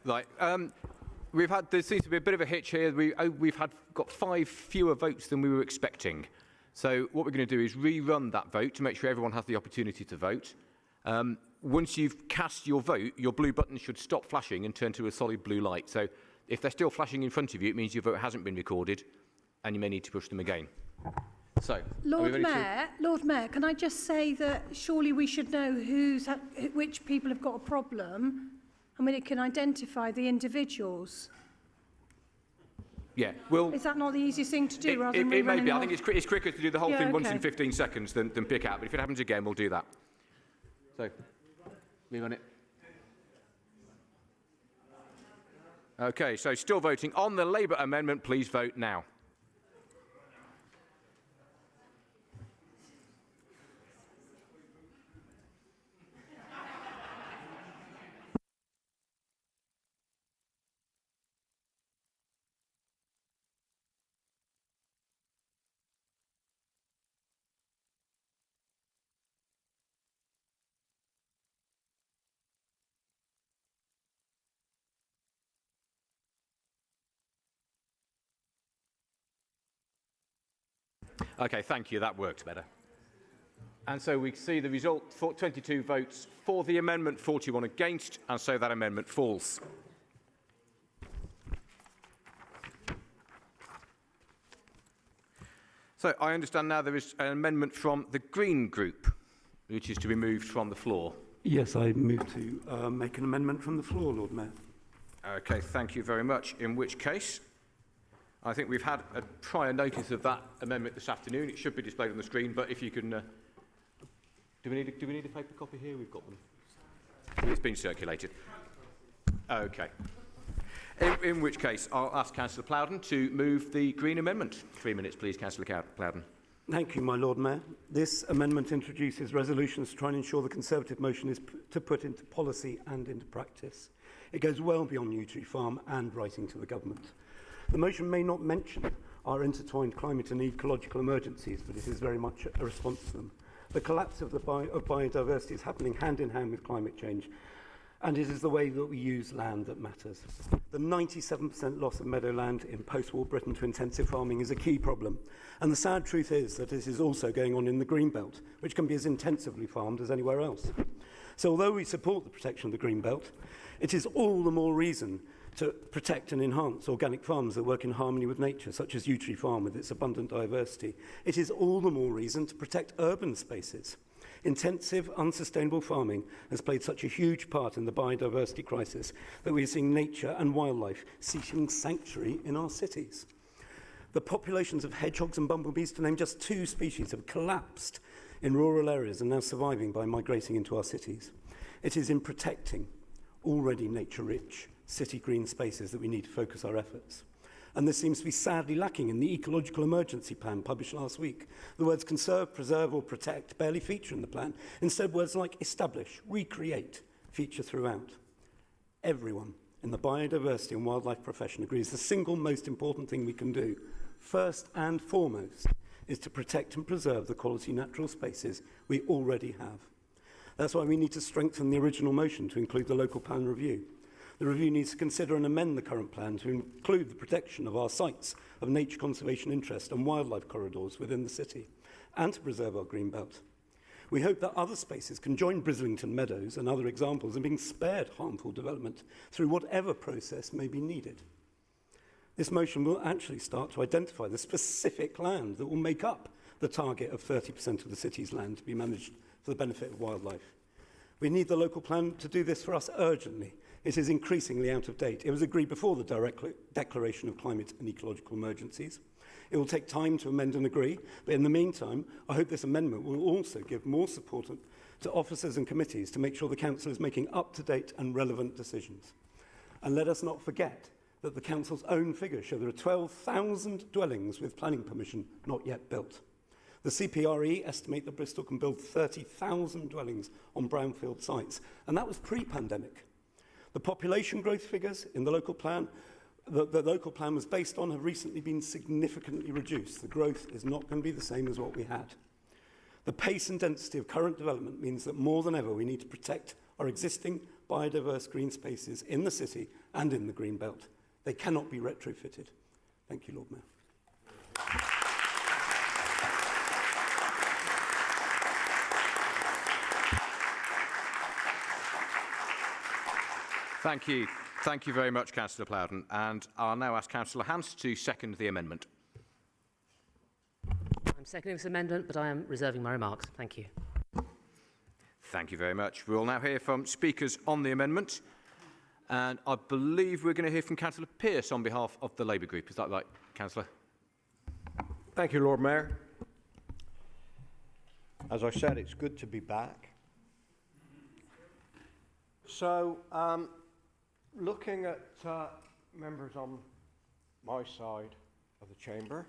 Right. There seems to be a bit of a hitch here. We've got 5 fewer votes than we were expecting. So what we're going to do is rerun that vote to make sure everyone has the opportunity to vote. Once you've cast your vote, your blue button should stop flashing and turn to a solid blue light. So if they're still flashing in front of you, it means your vote hasn't been recorded and you may need to push them again. So, Lord Mayor, can I just say that surely we should know which people have got a problem, and when it can identify the individuals. Yeah, well... Is that not the easiest thing to do rather than It may be. off? I think it's quicker to do the whole thing once in 15 seconds than pick out. But if it happens again, we'll do that. So, rerun it. OK, so still voting on the Labour amendment. Please vote now. Okay, thank you. That worked better. And so we see the result, for 22 votes for the amendment, 41 against, and so that amendment falls. So I understand now there is an amendment from the Green Group, which is to be moved from the floor. Yes, I move to make an amendment from the floor, Lord Mayor. Okay, thank you very much. In which case, I think we've had a prior notice of that amendment this afternoon. It should be displayed on the screen, but if you can... do we need a paper copy here? We've got them. It's been circulated. Okay. In which case, I'll ask Councillor Plowden to move the Green Amendment. 3 minutes, please, Councillor Plowden. Thank you, my Lord Mayor. This amendment introduces resolutions to try and ensure the Conservative motion is to put into policy and into practice. It goes well beyond Yew Tree Farm and writing to the government. The motion may not mention our intertwined climate and ecological emergencies, but it is very much a response to them. The collapse of biodiversity is happening hand in hand with climate change, and it is the way that we use land that matters. The 97% loss of meadowland in post-war Britain to intensive farming is a key problem, and the sad truth is that this is also going on in the green belt, which can be as intensively farmed as anywhere else. So although we support the protection of the green belt, it is all the more reason to protect and enhance organic farms that work in harmony with nature, such as Yew Tree Farm with its abundant diversity. It is all the more reason to protect urban spaces. Intensive, unsustainable farming has played such a huge part in the biodiversity crisis that we are seeing nature and wildlife seeking sanctuary in our cities. The populations of hedgehogs and bumblebees, to name just 2 species, have collapsed in rural areas and now surviving by migrating into our cities. It is in protecting already nature-rich city green spaces that we need to focus our efforts. And this seems to be sadly lacking in the ecological emergency plan published last week. The words conserve, preserve or protect barely feature in the plan. Instead, words like establish, recreate feature throughout. Everyone in the biodiversity and wildlife profession agrees the single most important thing we can do, first and foremost, is to protect and preserve the quality natural spaces we already have. That's why we need to strengthen the original motion to include the local plan review. The review needs to consider and amend the current plan to include the protection of our sites of nature conservation interest and wildlife corridors within the city, and to preserve our green belt. We hope that other spaces can join Brislington Meadows and other examples in being spared harmful development through whatever process may be needed. This motion will actually start to identify the specific land that will make up the target of 30% of the city's land to be managed for the benefit of wildlife. We need the local plan to do this for us urgently. It is increasingly out of date. It was agreed before the Declaration of Climate and Ecological Emergencies. It will take time to amend and agree, but in the meantime, I hope this amendment will also give more support to officers and committees to make sure the Council is making up-to-date and relevant decisions. And let us not forget that the Council's own figures show there are 12,000 dwellings with planning permission not yet built. The CPRE estimate that Bristol can build 30,000 dwellings on brownfield sites, and that was pre-pandemic. The population growth figures in the local plan, the local plan was based on, have recently been significantly reduced. The growth is not going to be the same as what we had. The pace and density of current development means that more than ever we need to protect our existing biodiverse green spaces in the city and in the green belt. They cannot be retrofitted. Thank you, Lord Mayor. Thank you. Thank you very much, Councillor Plowden. And I'll now ask Councillor Hans to second the amendment. I'm seconding this amendment, but I am reserving my remarks. Thank you. Thank you very much. We will now hear from speakers on the amendment. And I believe we're going to hear from Councillor Pearce on behalf of the Labour Group. Is that right, Councillor? Thank you, Lord Mayor. As I said, it's good to be back. So, looking at members on my side of the chamber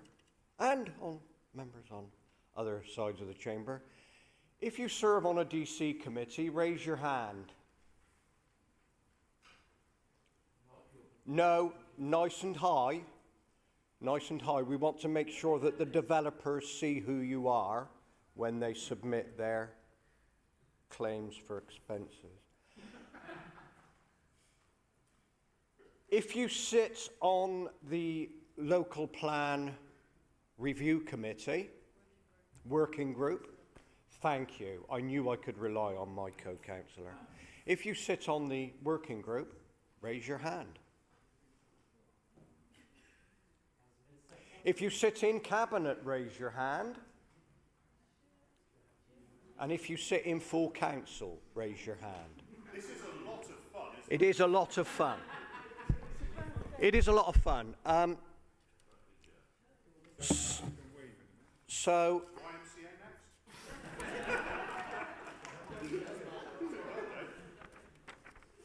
and on members on other sides of the chamber, if you serve on a DC committee, raise your hand. No, nice and high. Nice and high. We want to make sure that the developers see who you are when they submit their claims for expenses. If you sit on the local plan review committee, working group, thank you. I knew I could rely on my co-councillor. If you sit on the working group, raise your hand. If you sit in cabinet, raise your hand. And if you sit in full council, raise your hand. This is a lot of fun, isn't it? It is a lot of fun. It is a lot of fun. So,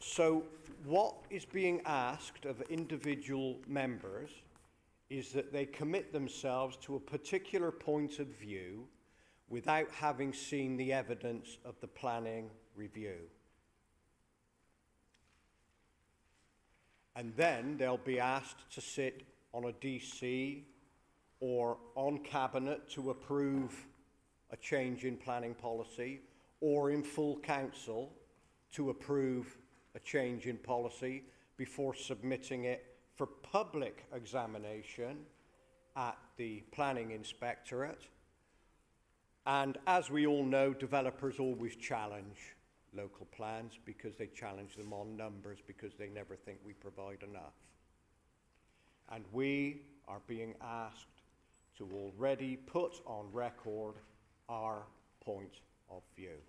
so what is being asked of individual members is that they commit themselves to a particular point of view without having seen the evidence of the planning review. And then they'll be asked to sit on a DC or on cabinet to approve a change in planning policy, or in full council to approve a change in policy before submitting it for public examination at the planning inspectorate. And as we all know, developers always challenge local plans because they challenge them on numbers, because they never think we provide enough. And we are being asked to already put on record our point of view.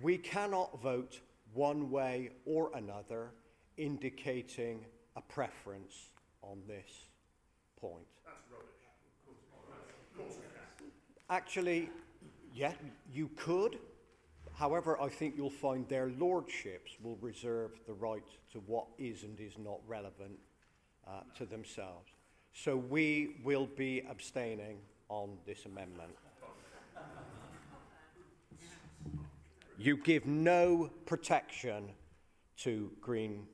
We cannot vote one way or another indicating a preference on this point. That's rubbish. Of course we can. Actually, yeah, you could. However, I think you'll find their lordships will reserve the right to what is and is not relevant to themselves. So we will be abstaining on this amendment. You give no protection to green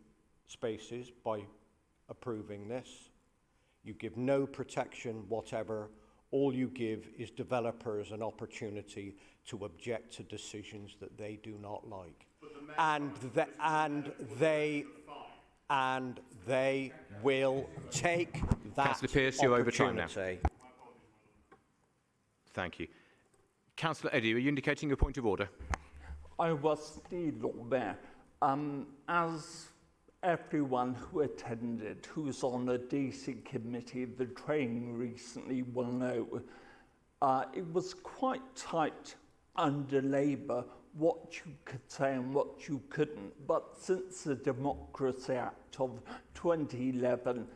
spaces by approving this. You give no protection whatever. All you give is developers an opportunity to object to decisions that they do not like. And they will take that Councillor Pearce, you're over time now. opportunity. Thank you. Councillor Eddy, are you indicating a point of order? I was indeed, Lord Mayor. As everyone who attended, who's on a DC committee, the training recently will know, it was quite tight under Labour what you could say and what you couldn't. But since the Democracy Act of 2011,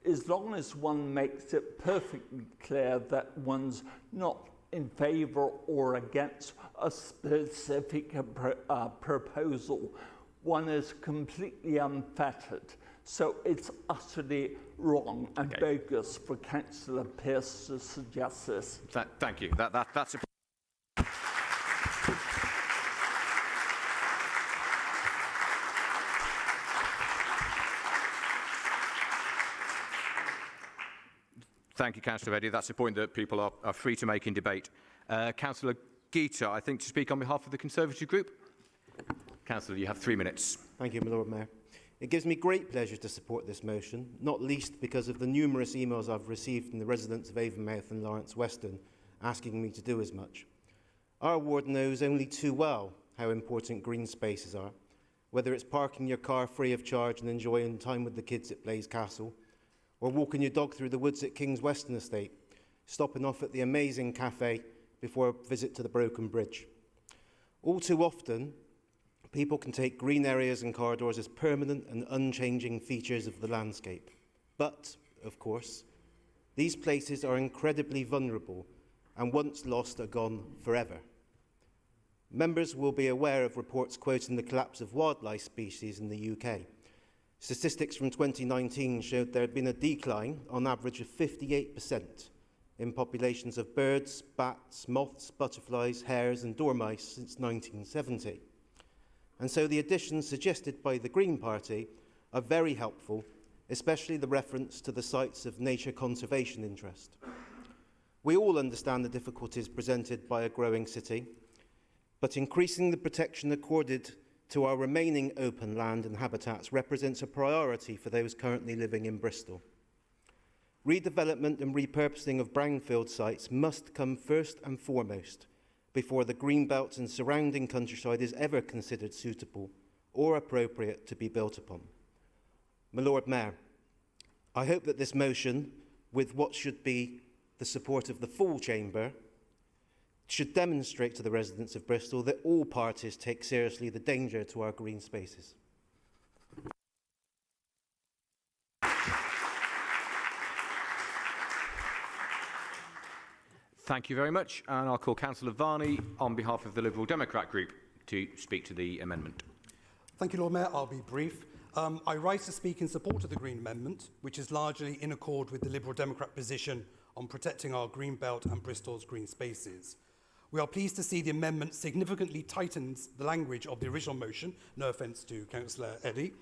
as long as one makes it perfectly clear that one's not in favour or against a specific proposal, one is completely unfettered. So it's utterly wrong and bogus for Councillor Pearce to suggest this. Thank you. That's a... Thank you, Councillor Eddy. That's a point that people are free to make in debate. Councillor Gita, I think, to speak on behalf of the Conservative Group. Councillor, you have 3 minutes. Thank you, my Lord Mayor. It gives me great pleasure to support this motion, not least because of the numerous emails I've received from the residents of Avonmouth and Lawrence Weston asking me to do as much. Our ward knows only too well how important green spaces are, whether it's parking your car free of charge and enjoying time with the kids at Blaise Castle, or walking your dog through the woods at King's Weston Estate, stopping off at the amazing cafe before a visit to the Broken Bridge. All too often, people can take green areas and corridors as permanent and unchanging features of the landscape. But, of course, these places are incredibly vulnerable and once lost are gone forever. Members will be aware of reports quoting the collapse of wildlife species in the UK. Statistics from 2019 showed there had been a decline, on average, of 58% in populations of birds, bats, moths, butterflies, hares and dormice since 1970. And so the additions suggested by the Green Party are very helpful, especially the reference to the sites of nature conservation interest. We all understand the difficulties presented by a growing city, but increasing the protection accorded to our remaining open land and habitats represents a priority for those currently living in Bristol. Redevelopment and repurposing of brownfield sites must come first and foremost before the green belts and surrounding countryside is ever considered suitable or appropriate to be built upon. My Lord Mayor, I hope that this motion, with what should be the support of the full chamber, should demonstrate to the residents of Bristol that all parties take seriously the danger to our green spaces. Thank you very much. And I'll call Councillor Varney on behalf of the Liberal Democrat Group to speak to the amendment. Thank you, Lord Mayor. I'll be brief. I rise to speak in support of the Green Amendment, which is largely in accord with the Liberal Democrat position on protecting our green belt and Bristol's green spaces. We are pleased to see the amendment significantly tightens the language of the original motion, no offence to Councillor Eddy.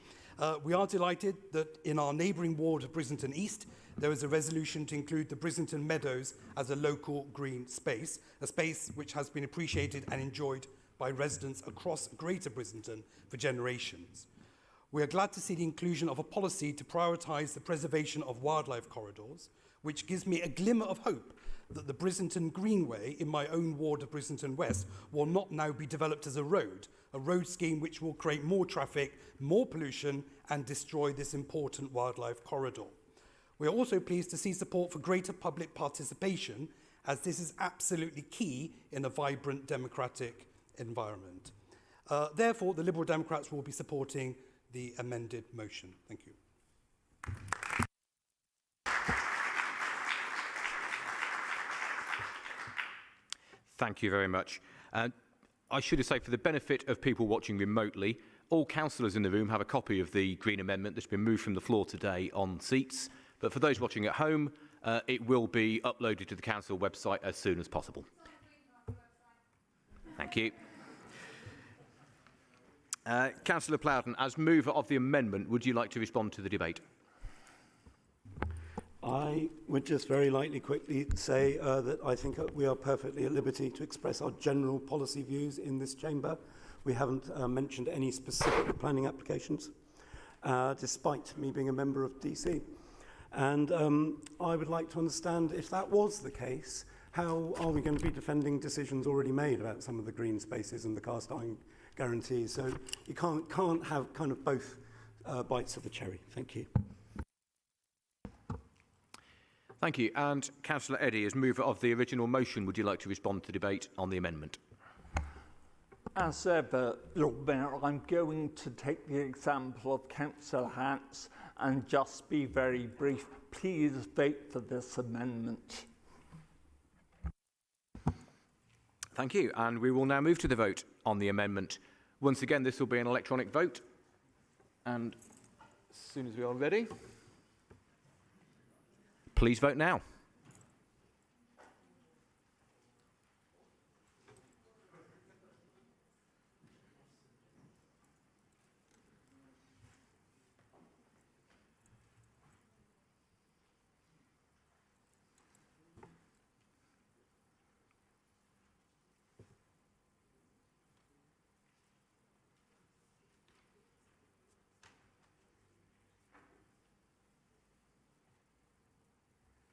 We are delighted that in our neighbouring ward of Brislington East, there is a resolution to include the Brislington Meadows as a local green space, a space which has been appreciated and enjoyed by residents across Greater Brislington for generations. We are glad to see the inclusion of a policy to prioritise the preservation of wildlife corridors, which gives me a glimmer of hope that the Brislington Greenway in my own ward of Brislington West will not now be developed as a road scheme which will create more traffic, more pollution and destroy this important wildlife corridor. We are also pleased to see support for greater public participation, as this is absolutely key in a vibrant democratic environment. Therefore, the Liberal Democrats will be supporting the amended motion. Thank you. Thank you very much. I should say, for the benefit of people watching remotely, all councillors in the room have a copy of the Green Amendment that's been moved from the floor today on seats. But for those watching at home, it will be uploaded to the council website as soon as possible. Thank you. Councillor Plowden, as mover of the amendment, would you like to respond to the debate? I would just very lightly quickly say that I think we are perfectly at liberty to express our general policy views in this chamber. We haven't mentioned any specific planning applications, despite me being a member of DC. And I would like to understand, if that was the case, how are we going to be defending decisions already made about some of the green spaces and the cast iron guarantees? So you can't have kind of both bites of the cherry. Thank you. Thank you. And Councillor Eddy, as mover of the original motion, would you like to respond to the debate on the amendment? As ever, Lord Mayor, I'm going to take the example of Councillor Hants and just be very brief. Please vote for this amendment. Thank you. And we will now move to the vote on the amendment. Once again, this will be an electronic vote. And as soon as we are ready, please vote now.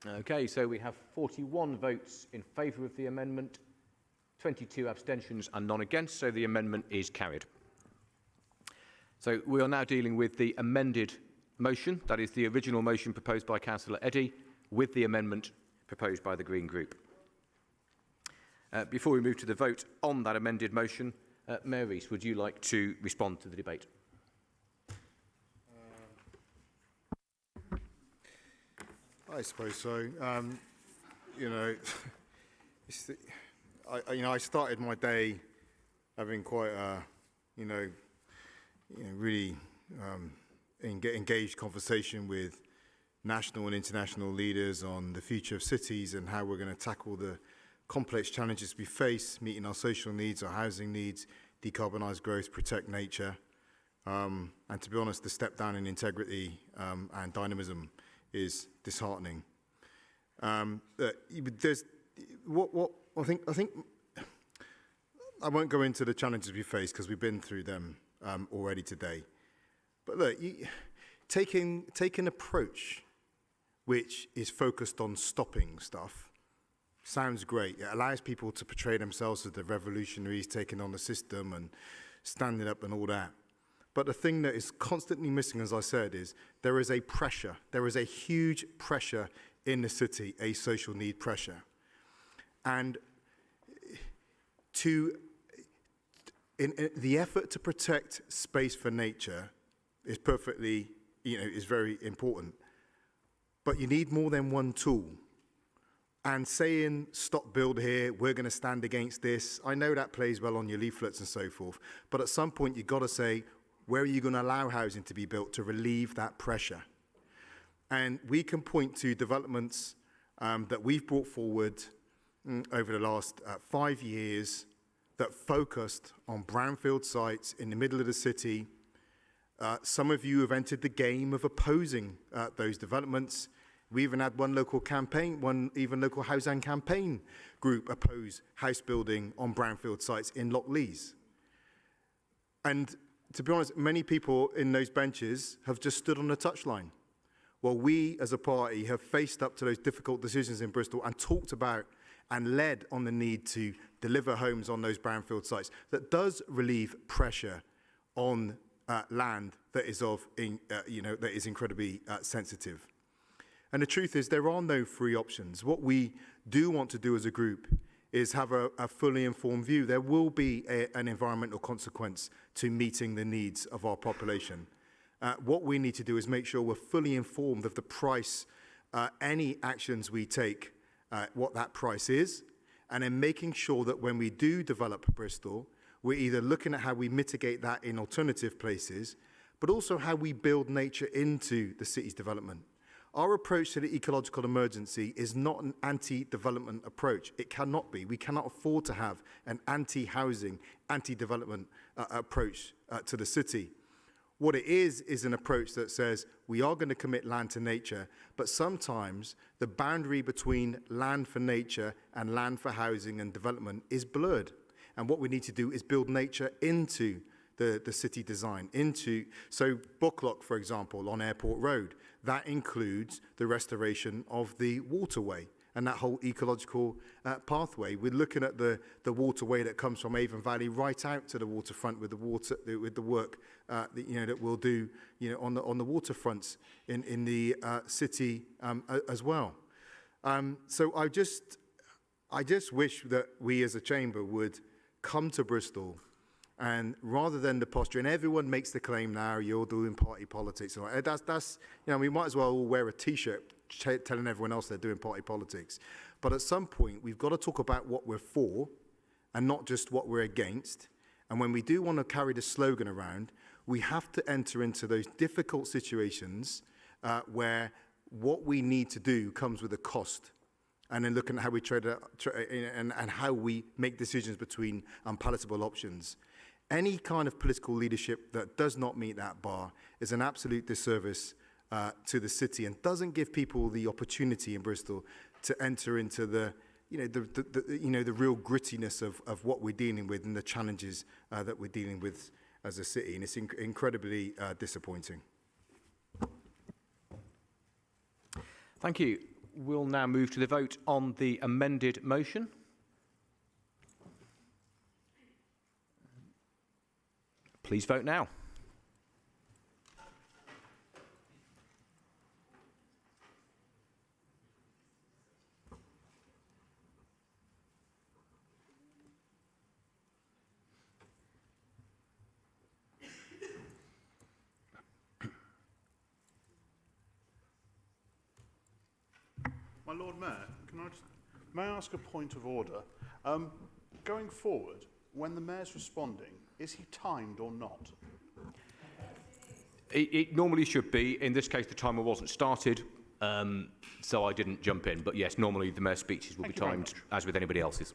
Okay, so we have 41 votes in favour of the amendment, 22 abstentions and none against, so the amendment is carried. So we are now dealing with the amended motion, that is the original motion proposed by Councillor Eddy, with the amendment proposed by the Green Group. Before we move to the vote on that amended motion, Mayor Rees, would you like to respond to the debate? I suppose so. I started my day having quite a, really engaged conversation with national and international leaders on the future of cities and how we're going to tackle the complex challenges we face, meeting our social needs, our housing needs, decarbonise growth, protect nature. And to be honest, the step down in integrity and dynamism is disheartening. There's what I think I won't go into the challenges we face because we've been through them already today. But look, take an approach which is focused on stopping stuff, sounds great. It allows people to portray themselves as the revolutionaries taking on the system and standing up and all that. But the thing that is constantly missing, as I said, is there is a pressure. There is a huge pressure in the city, a social need pressure. And in the effort to protect space for nature is perfectly, is very important. But you need more than one tool. And saying, stop build here, we're going to stand against this, I know that plays well on your leaflets and so forth. But at some point, you've got to say, where are you going to allow housing to be built to relieve that pressure? And we can point to developments that we've brought forward over the last 5 years that focused on brownfield sites in the middle of the city. Some of you have entered the game of opposing those developments. We even had one local housing campaign group oppose house building on brownfield sites in Lockleys. And to be honest, many people in those benches have just stood on the touchline. Well, we as a party have faced up to those difficult decisions in Bristol and talked about and led on the need to deliver homes on those brownfield sites that does relieve pressure on land that is that is incredibly sensitive. And the truth is, there are no free options. What we do want to do as a group is have a fully informed view. There will be an environmental consequence to meeting the needs of our population. What we need to do is make sure we're fully informed of the price, any actions we take, what that price is, and then making sure that when we do develop Bristol, we're either looking at how we mitigate that in alternative places, but also how we build nature into the city's development. Our approach to the ecological emergency is not an anti-development approach. It cannot be. We cannot afford to have an anti-housing, anti-development approach to the city. What it is an approach that says we are going to commit land to nature, but sometimes the boundary between land for nature and land for housing and development is blurred. And what we need to do is build nature into the city design. So Bucklock, for example, on Airport Road, that includes the restoration of the waterway and that whole ecological pathway. We're looking at the waterway that comes from Avon Valley right out to the waterfront with the work that we'll do on the waterfronts in the city as well. So I just wish that we as a chamber would come to Bristol, and rather than the posture, and everyone makes the claim now, you're doing party politics. That's we might as well all wear a T-shirt telling everyone else they're doing party politics. But at some point, we've got to talk about what we're for and not just what we're against. And when we do want to carry the slogan around, we have to enter into those difficult situations where what we need to do comes with a cost. And then looking at how we trade and how we make decisions between unpalatable options. Any kind of political leadership that does not meet that bar is an absolute disservice to the city and doesn't give people the opportunity in Bristol to enter into the real grittiness of what we're dealing with and the challenges that we're dealing with as a city. And it's incredibly disappointing. Thank you. We'll now move to the vote on the amended motion. Please vote now. My Lord Mayor, may I ask a point of order? Going forward, when the Mayor's responding, is he timed or not? It normally should be. In this case, the timer wasn't started, so I didn't jump in. But yes, normally the Mayor's speeches will be timed, as with anybody else's.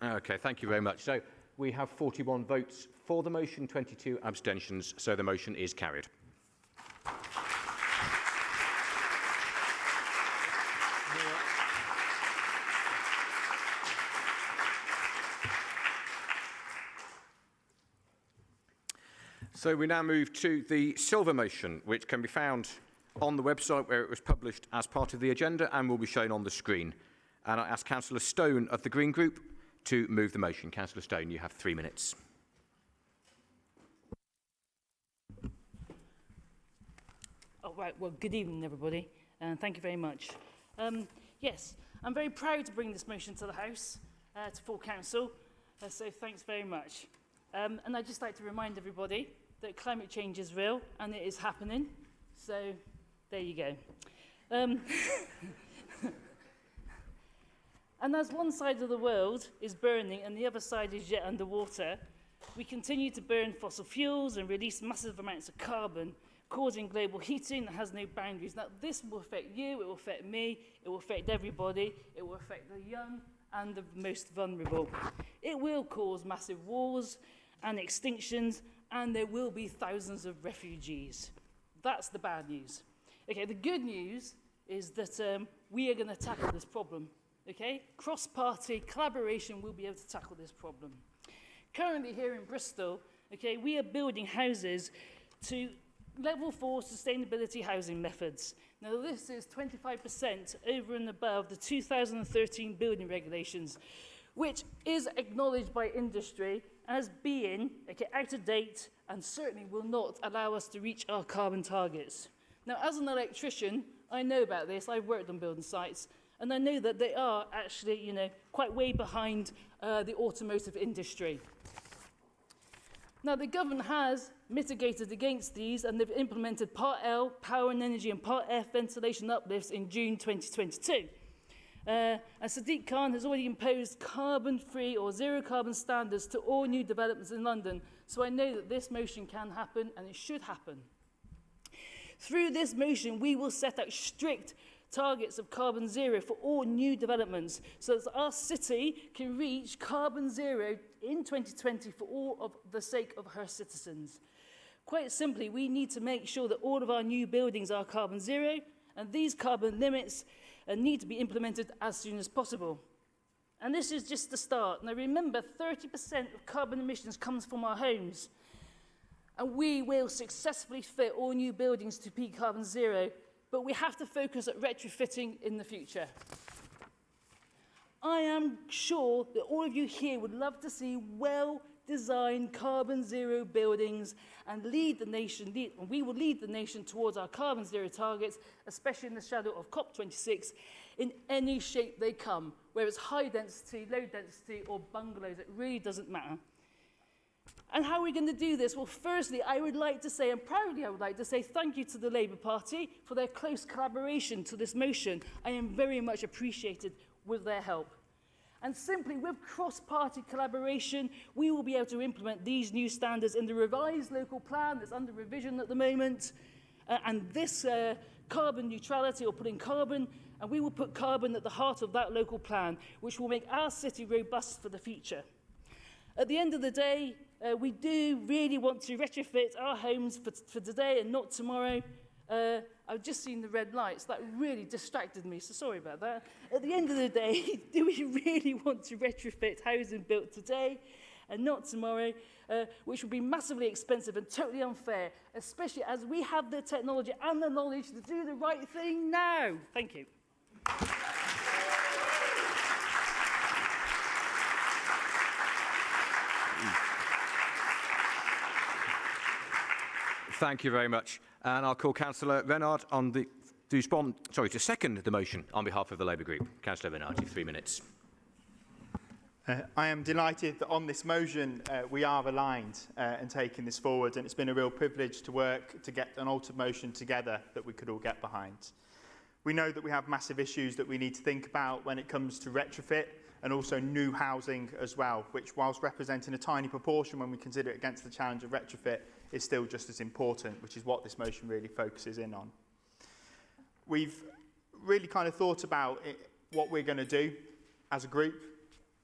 Okay, thank you very much. So we have 41 votes for the motion, 22 abstentions, so the motion is carried. So we now move to the silver motion, which can be found on the website where it was published as part of the agenda and will be shown on the screen. And I ask Councillor Stone of the Green Group to move the motion. Councillor Stone, you have 3 minutes. Oh, right. Well, good evening, everybody, and thank you very much. Yes, I'm very proud to bring this motion to the House, to full council, so thanks very much. And I'd just like to remind everybody that climate change is real and it is happening. So there you go. And as one side of the world is burning and the other side is yet underwater, we continue to burn fossil fuels and release massive amounts of carbon, causing global heating that has no boundaries. Now, this will affect you, it will affect me, it will affect everybody, it will affect the young and the most vulnerable. It will cause massive wars and extinctions, and there will be thousands of refugees. That's the bad news. Okay, the good news is that we are going to tackle this problem. Okay, cross-party collaboration will be able to tackle this problem. Currently here in Bristol, okay, we are building houses to level 4 sustainability housing methods. Now this is 25% over and above the 2013 building regulations, which is acknowledged by industry as being out of date and certainly will not allow us to reach our carbon targets. Now, as an electrician, I know about this. I've worked on building sites, and I know that they are actually, quite way behind the automotive industry. Now, the government has mitigated against these, and they've implemented Part L, power and energy, and Part F, ventilation uplifts in June 2022. And Sadiq Khan has already imposed carbon-free or zero-carbon standards to all new developments in London. So I know that this motion can happen, and it should happen. Through this motion, we will set out strict targets of carbon zero for all new developments so that our city can reach carbon zero in 2020 for all of the sake of her citizens. Quite simply, we need to make sure that all of our new buildings are carbon zero, and these carbon limits need to be implemented as soon as possible. And this is just the start. Now remember, 30% of carbon emissions comes from our homes. And we will successfully fit all new buildings to be carbon zero, but we have to focus at retrofitting in the future. I am sure that all of you here would love to see well-designed carbon zero buildings and lead the nation, we will lead the nation towards our carbon zero targets, especially in the shadow of COP26, in any shape they come, whether it's high density, low density, or bungalows, it really doesn't matter. And how are we going to do this? Well, firstly, I would like to say, and proudly I would like to say, thank you to the Labour Party for their close collaboration to this motion. I am very much appreciated with their help. And simply with cross-party collaboration, we will be able to implement these new standards in the revised local plan that's under revision at the moment. And this carbon neutrality, or putting carbon, and we will put carbon at the heart of that local plan, which will make our city robust for the future. At the end of the day, we do really want to retrofit our homes for today and not tomorrow. I've just seen the red lights. That really distracted me, so sorry about that. At the end of the day, do we really want to retrofit housing built today and not tomorrow, which would be massively expensive and totally unfair, especially as we have the technology and the knowledge to do the right thing now? Thank you. Thank you very much. And I'll call Councillor Renard on to second the motion on behalf of the Labour Group. Councillor Renard, you have 3 minutes. I am delighted that on this motion we are aligned in taking this forward, and it's been a real privilege to work to get an altered motion together that we could all get behind. We know that we have massive issues that we need to think about when it comes to retrofit and also new housing as well, which, whilst representing a tiny proportion when we consider it against the challenge of retrofit, is still just as important, which is what this motion really focuses in on. We've really kind of thought about what we're going to do as a group,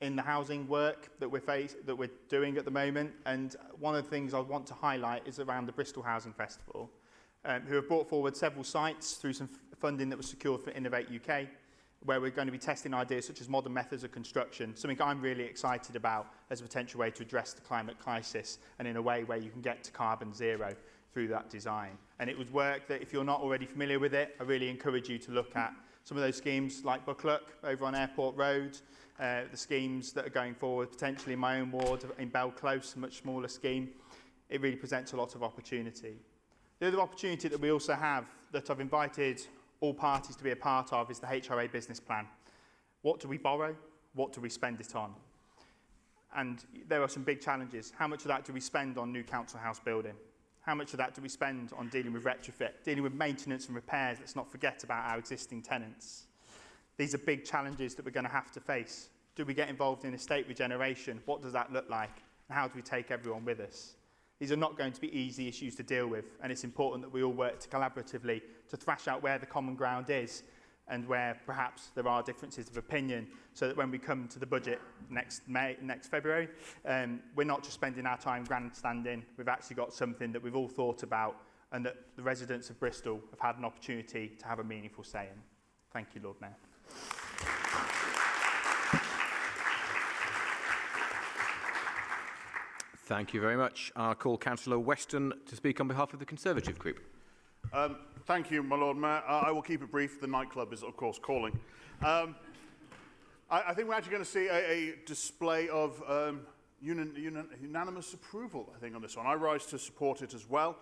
in the housing work that we're doing at the moment. And one of the things I want to highlight is around the Bristol Housing Festival, who have brought forward several sites through some funding that was secured for Innovate UK, where we're going to be testing ideas such as modern methods of construction, something I'm really excited about as a potential way to address the climate crisis, and in a way where you can get to carbon zero through that design. And it was work that, if you're not already familiar with it, I really encourage you to look at some of those schemes like Buckluck over on Airport Road, the schemes that are going forward, potentially in my own ward in Bell Close, a much smaller scheme. It really presents a lot of opportunity. The other opportunity that we also have that I've invited all parties to be a part of is the HRA business plan. What do we borrow? What do we spend it on? And there are some big challenges. How much of that do we spend on new council house building? How much of that do we spend on dealing with retrofit, dealing with maintenance and repairs? Let's not forget about our existing tenants. These are big challenges that we're going to have to face. Do we get involved in estate regeneration? What does that look like? And how do we take everyone with us? These are not going to be easy issues to deal with, and it's important that we all work collaboratively to thrash out where the common ground is and where perhaps there are differences of opinion, so that when we come to the budget next February, we're not just spending our time grandstanding. We've actually got something that we've all thought about and that the residents of Bristol have had an opportunity to have a meaningful say in. Thank you, Lord Mayor. Thank you very much. I'll call Councillor Weston to speak on behalf of the Conservative Group. Thank you, my Lord Mayor. I will keep it brief. The nightclub is, of course, calling. I think we're actually going to see a display of unanimous approval, I think, on this one. I rise to support it as well.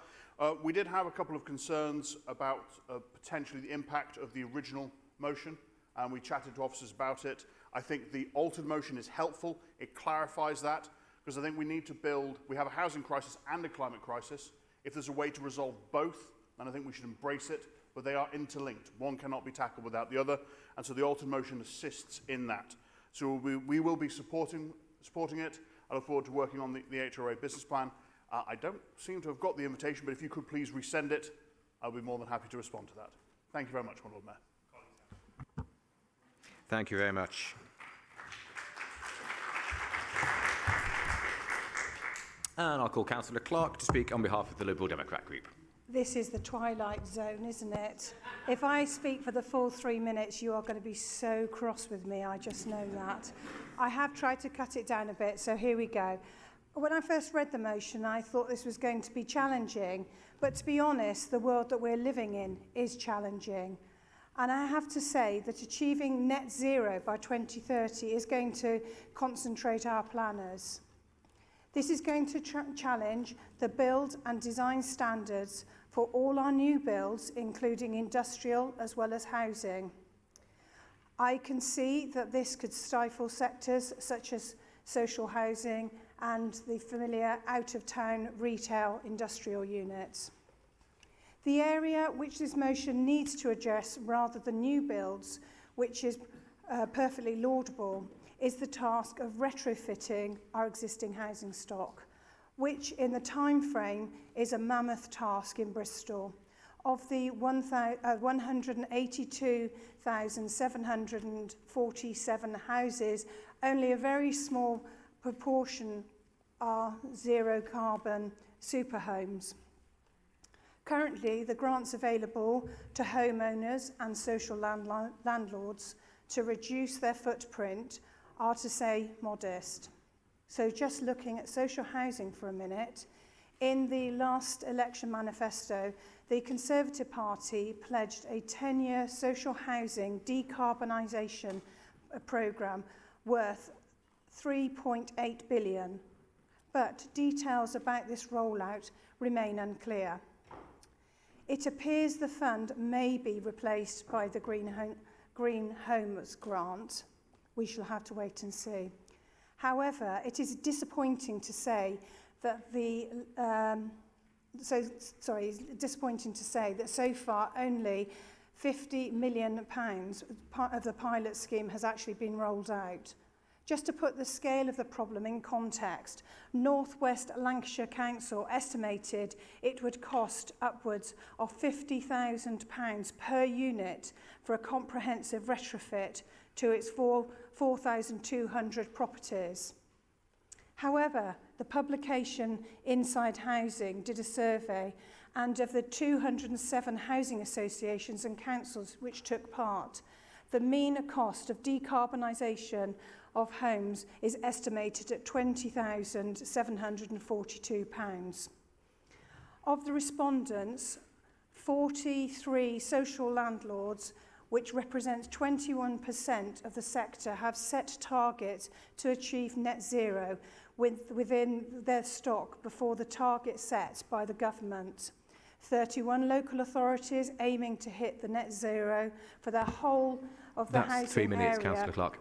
We did have a couple of concerns about potentially the impact of the original motion, and we chatted to officers about it. I think the altered motion is helpful. It clarifies that, because I think we need to build, we have a housing crisis and a climate crisis. If there's a way to resolve both, then I think we should embrace it, but they are interlinked. One cannot be tackled without the other, and so the altered motion assists in that. So we will be supporting it. I look forward to working on the HRA business plan. I don't seem to have got the invitation, but if you could please resend it, I'll be more than happy to respond to that. Thank you very much, my Lord Mayor. Thank you very much. And I'll call Councillor Clark to speak on behalf of the Liberal Democrat Group. This is the twilight zone, isn't it? If I speak for the full 3 minutes, you are going to be so cross with me. I just know that. I have tried to cut it down a bit, so here we go. When I first read the motion, I thought this was going to be challenging. But to be honest, the world that we're living in is challenging. And I have to say that achieving net zero by 2030 is going to concentrate our planners. This is going to challenge the build and design standards for all our new builds, including industrial as well as housing. I can see that this could stifle sectors such as social housing and the familiar out-of-town retail industrial units. The area which this motion needs to address rather than new builds, which is perfectly laudable, is the task of retrofitting our existing housing stock, which in the time frame is a mammoth task in Bristol. Of the 182,747 houses, only a very small proportion are zero carbon super homes. Currently, the grants available to homeowners and social landlords to reduce their footprint are, to say, modest. So just looking at social housing for a minute, in the last election manifesto, the Conservative Party pledged a 10-year social housing decarbonisation programme worth £3.8 billion. But details about this rollout remain unclear. It appears the fund may be replaced by the Green Homes Grant. We shall have to wait and see. However, it is disappointing to say that so far only £50 million of the pilot scheme has actually been rolled out. Just to put the scale of the problem in context, North West Lancashire Council estimated it would cost upwards of £50,000 per unit for a comprehensive retrofit to its 4,200 properties. However, the publication Inside Housing did a survey, and of the 207 housing associations and councils which took part, the mean cost of decarbonisation of homes is estimated at £20,742. Of the respondents, 43 social landlords, which represents 21% of the sector, have set targets to achieve net zero within their stock before the target set by the government. 31 local authorities aiming to hit the net zero for the whole of the housing area. That's 3 minutes, Councillor Clark.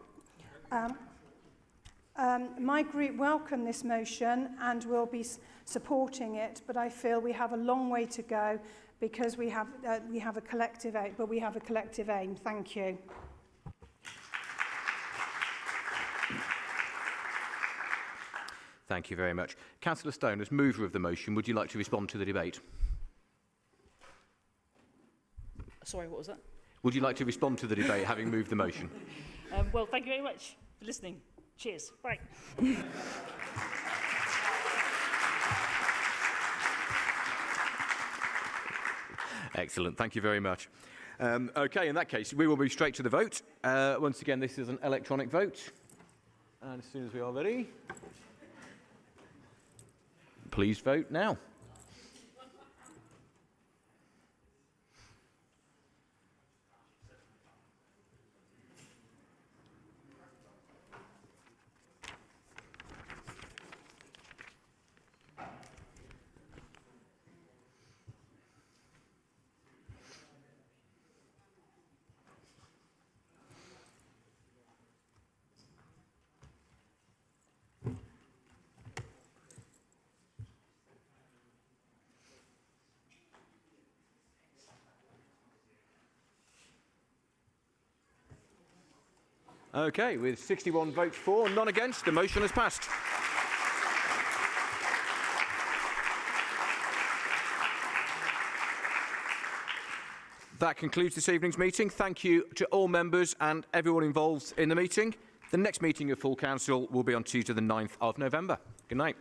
My group welcome this motion and will be supporting it, but I feel we have a long way to go because we have a collective aim. But we have a collective aim. Thank you. Thank you very much. Councillor Stone, as mover of the motion, would you like to respond to the debate? Sorry, what was that? Would you like to respond to the debate, having moved the motion? Well, thank you very much for listening. Cheers. Bye. Excellent. Thank you very much. OK, in that case, we will move straight to the vote. Once again, this is an electronic vote. And as soon as we are ready, please vote now. OK, with 61 votes for, none against, the motion has passed. That concludes this evening's meeting. Thank you to all members and everyone involved in the meeting. The next meeting of Full Council will be on Tuesday the 9th of November. Good night.